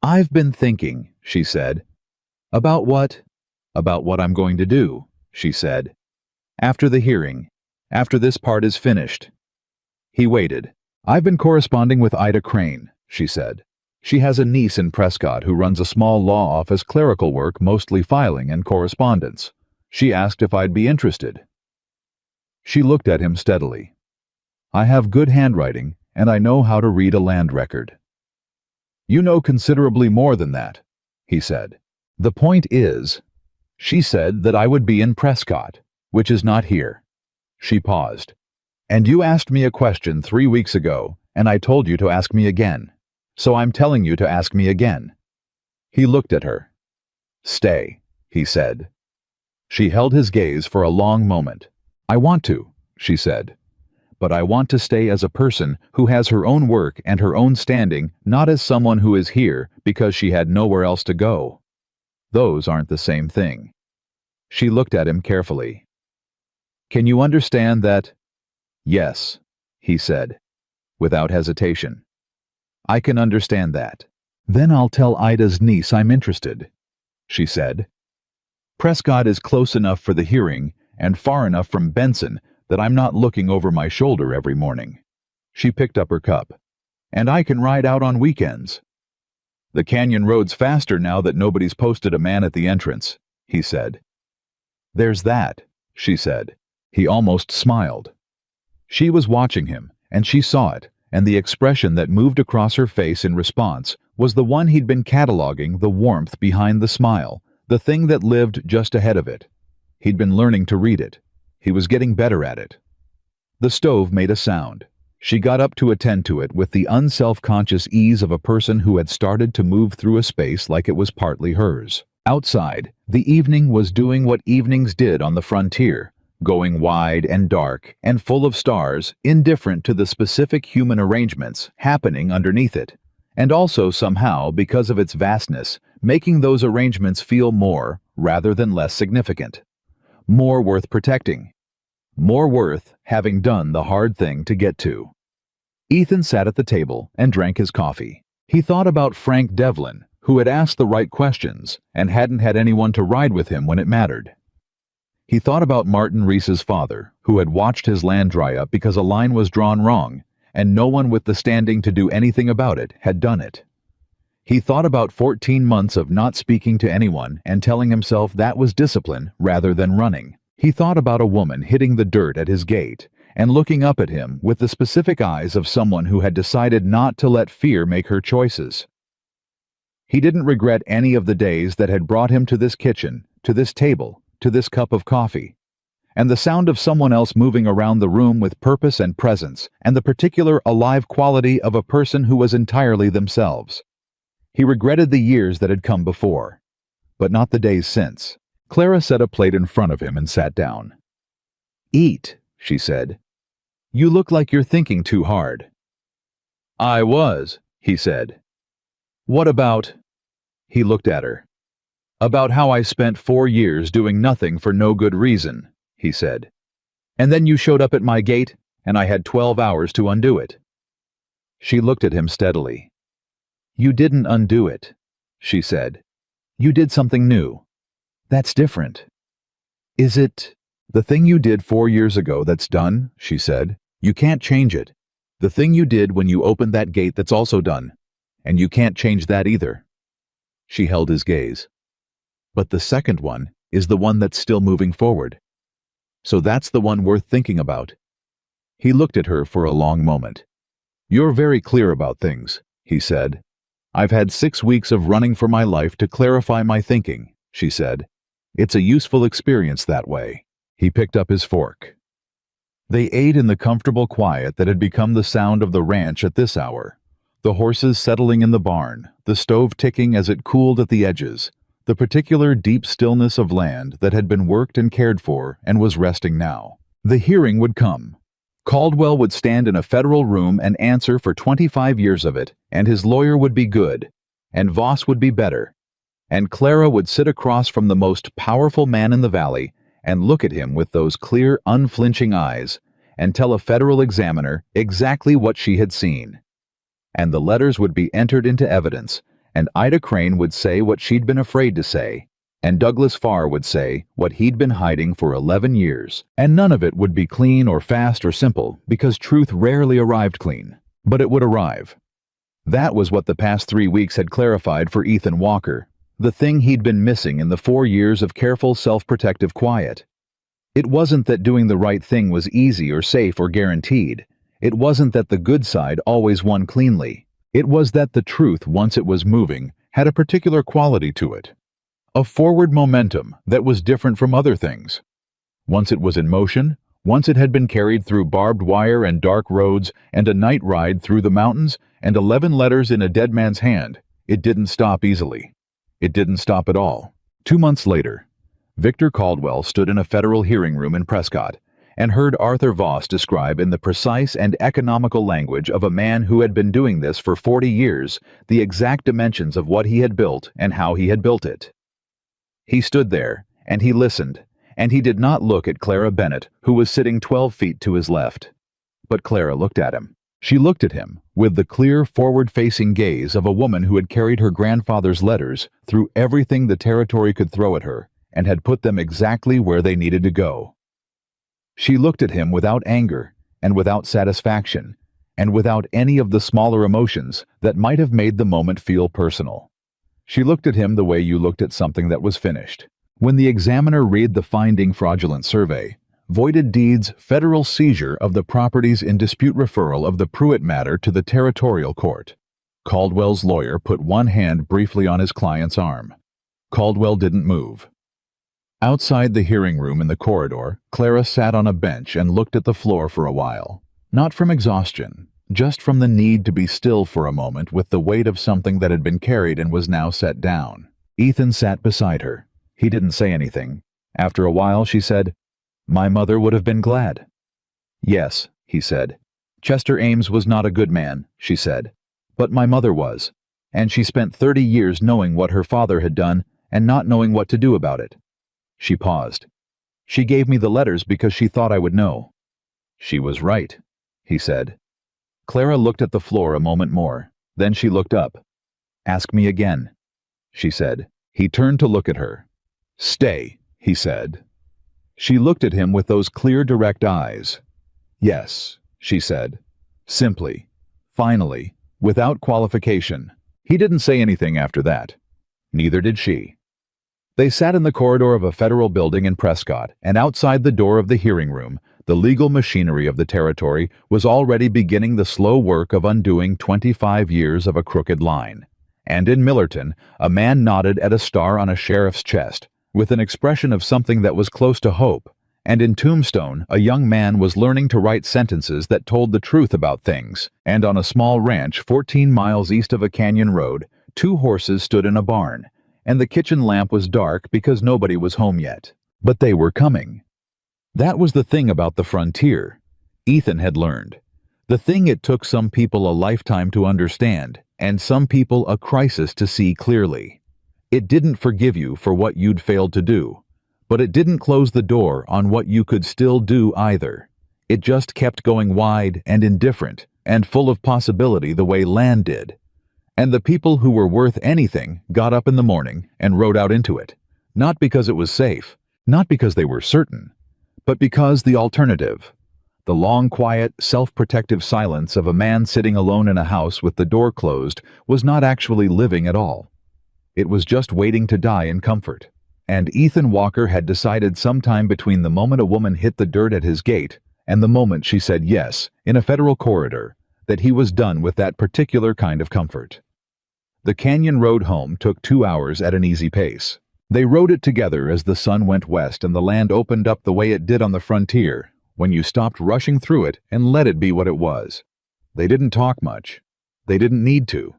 "I've been thinking," she said. "About what?" "About what I'm going to do," she said. "After the hearing. After this part is finished." He waited. "I've been corresponding with Ida Crane," she said. "She has a niece in Prescott who runs a small law office, clerical work, mostly filing and correspondence. She asked if I'd be interested." She looked at him steadily. "I have good handwriting, and I know how to read a land record." "You know considerably more than that," he said. "The point is," she said, "that I would be in Prescott, which is not here." She paused. "And you asked me a question 3 weeks ago, and I told you to ask me again. So I'm telling you to ask me again." He looked at her. "Stay," he said. She held his gaze for a long moment. "I want to," she said. "But I want to stay as a person who has her own work and her own standing, not as someone who is here because she had nowhere else to go. Those aren't the same thing." She looked at him carefully. "Can you understand that?" "Yes," he said, without hesitation. "I can understand that." "Then I'll tell Ida's niece I'm interested," she said. "Prescott is close enough for the hearing and far enough from Benson that I'm not looking over my shoulder every morning." She picked up her cup. "And I can ride out on weekends." "The canyon road's faster now that nobody's posted a man at the entrance," he said. "There's that," she said. He almost smiled. She was watching him, and she saw it, and the expression that moved across her face in response was the one he'd been cataloging, the warmth behind the smile, the thing that lived just ahead of it. He'd been learning to read it. He was getting better at it. The stove made a sound. She got up to attend to it with the unself-conscious ease of a person who had started to move through a space like it was partly hers. Outside, the evening was doing what evenings did on the frontier, going wide and dark and full of stars, indifferent to the specific human arrangements happening underneath it, and also somehow, because of its vastness, making those arrangements feel more, rather than less significant, more worth protecting, more worth having done the hard thing to get to. Ethan sat at the table and drank his coffee. He thought about Frank Devlin, who had asked the right questions and hadn't had anyone to ride with him when it mattered. He thought about Martin Reese's father, who had watched his land dry up because a line was drawn wrong, and no one with the standing to do anything about it had done it. He thought about 14 months of not speaking to anyone and telling himself that was discipline rather than running. He thought about a woman hitting the dirt at his gate and looking up at him with the specific eyes of someone who had decided not to let fear make her choices. He didn't regret any of the days that had brought him to this kitchen, to this table, to this cup of coffee, and the sound of someone else moving around the room with purpose and presence, and the particular alive quality of a person who was entirely themselves. He regretted the years that had come before, but not the days since. Clara set a plate in front of him and sat down. "Eat," she said. "You look like you're thinking too hard." "I was," he said. "What about—" He looked at her. "About how I spent 4 years doing nothing for no good reason," he said. "And then you showed up at my gate, and I had 12 hours to undo it." She looked at him steadily. "You didn't undo it," she said. "You did something new. That's different." "Is it the thing you did 4 years ago that's done?" she said. "You can't change it. The thing you did when you opened that gate that's also done. And you can't change that either." She held his gaze. "But the second one is the one that's still moving forward. So that's the one worth thinking about." He looked at her for a long moment. "You're very clear about things," he said. "I've had 6 weeks of running for my life to clarify my thinking," she said. "It's a useful experience that way." He picked up his fork. They ate in the comfortable quiet that had become the sound of the ranch at this hour. The horses settling in the barn, the stove ticking as it cooled at the edges, the particular deep stillness of land that had been worked and cared for and was resting now. The hearing would come. Caldwell would stand in a federal room and answer for 25 years of it, and his lawyer would be good, and Voss would be better, and Clara would sit across from the most powerful man in the valley and look at him with those clear, unflinching eyes and tell a federal examiner exactly what she had seen. And the letters would be entered into evidence, and Ida Crane would say what she'd been afraid to say, and Douglas Farr would say what he'd been hiding for 11 years. And none of it would be clean or fast or simple, because truth rarely arrived clean. But it would arrive. That was what the past 3 weeks had clarified for Ethan Walker, the thing he'd been missing in the 4 years of careful self-protective quiet. It wasn't that doing the right thing was easy or safe or guaranteed. It wasn't that the good side always won cleanly. It was that the truth, once it was moving, had a particular quality to it. A forward momentum that was different from other things. Once it was in motion, once it had been carried through barbed wire and dark roads and a night ride through the mountains and 11 letters in a dead man's hand, it didn't stop easily. It didn't stop at all. 2 months later, Victor Caldwell stood in a federal hearing room in Prescott and heard Arthur Voss describe in the precise and economical language of a man who had been doing this for 40 years the exact dimensions of what he had built and how he had built it. He stood there, and he listened, and he did not look at Clara Bennett, who was sitting 12 feet to his left. But Clara looked at him. She looked at him with the clear, forward-facing gaze of a woman who had carried her grandfather's letters through everything the territory could throw at her and had put them exactly where they needed to go. She looked at him without anger and without satisfaction and without any of the smaller emotions that might have made the moment feel personal. She looked at him the way you looked at something that was finished. When the examiner read the finding fraudulent survey, voided deeds federal seizure of the properties in dispute referral of the Pruitt matter to the territorial court. Caldwell's lawyer put one hand briefly on his client's arm. Caldwell didn't move. Outside the hearing room in the corridor, Clara sat on a bench and looked at the floor for a while. Not from exhaustion, just from the need to be still for a moment with the weight of something that had been carried and was now set down. Ethan sat beside her. He didn't say anything. After a while, she said, "My mother would have been glad." "Yes," he said. "Chester Ames was not a good man," she said. "But my mother was. And she spent 30 years knowing what her father had done and not knowing what to do about it." She paused. "She gave me the letters because she thought I would know." "She was right," he said. Clara looked at the floor a moment more. Then she looked up. "Ask me again," she said. He turned to look at her. "Stay," he said. She looked at him with those clear, direct eyes. "Yes," she said. Simply, finally, without qualification. He didn't say anything after that. Neither did she. They sat in the corridor of a federal building in Prescott, and outside the door of the hearing room, the legal machinery of the territory was already beginning the slow work of undoing 25 years of a crooked line. And in Millerton, a man nodded at a star on a sheriff's chest, with an expression of something that was close to hope, and in Tombstone, a young man was learning to write sentences that told the truth about things, and on a small ranch 14 miles east of a canyon road, 2 horses stood in a barn, and the kitchen lamp was dark because nobody was home yet. But they were coming. That was the thing about the frontier. Ethan had learned. The thing it took some people a lifetime to understand, and some people a crisis to see clearly. It didn't forgive you for what you'd failed to do, but it didn't close the door on what you could still do either. It just kept going wide and indifferent and full of possibility the way land did. And the people who were worth anything got up in the morning and rode out into it, not because it was safe, not because they were certain, but because the alternative, the long, quiet, self-protective silence of a man sitting alone in a house with the door closed, was not actually living at all. It was just waiting to die in comfort. And Ethan Walker had decided sometime between the moment a woman hit the dirt at his gate and the moment she said yes in a federal corridor that he was done with that particular kind of comfort. The canyon road home took 2 hours at an easy pace. They rode it together as the sun went west and the land opened up the way it did on the frontier, when you stopped rushing through it and let it be what it was. They didn't talk much. They didn't need to.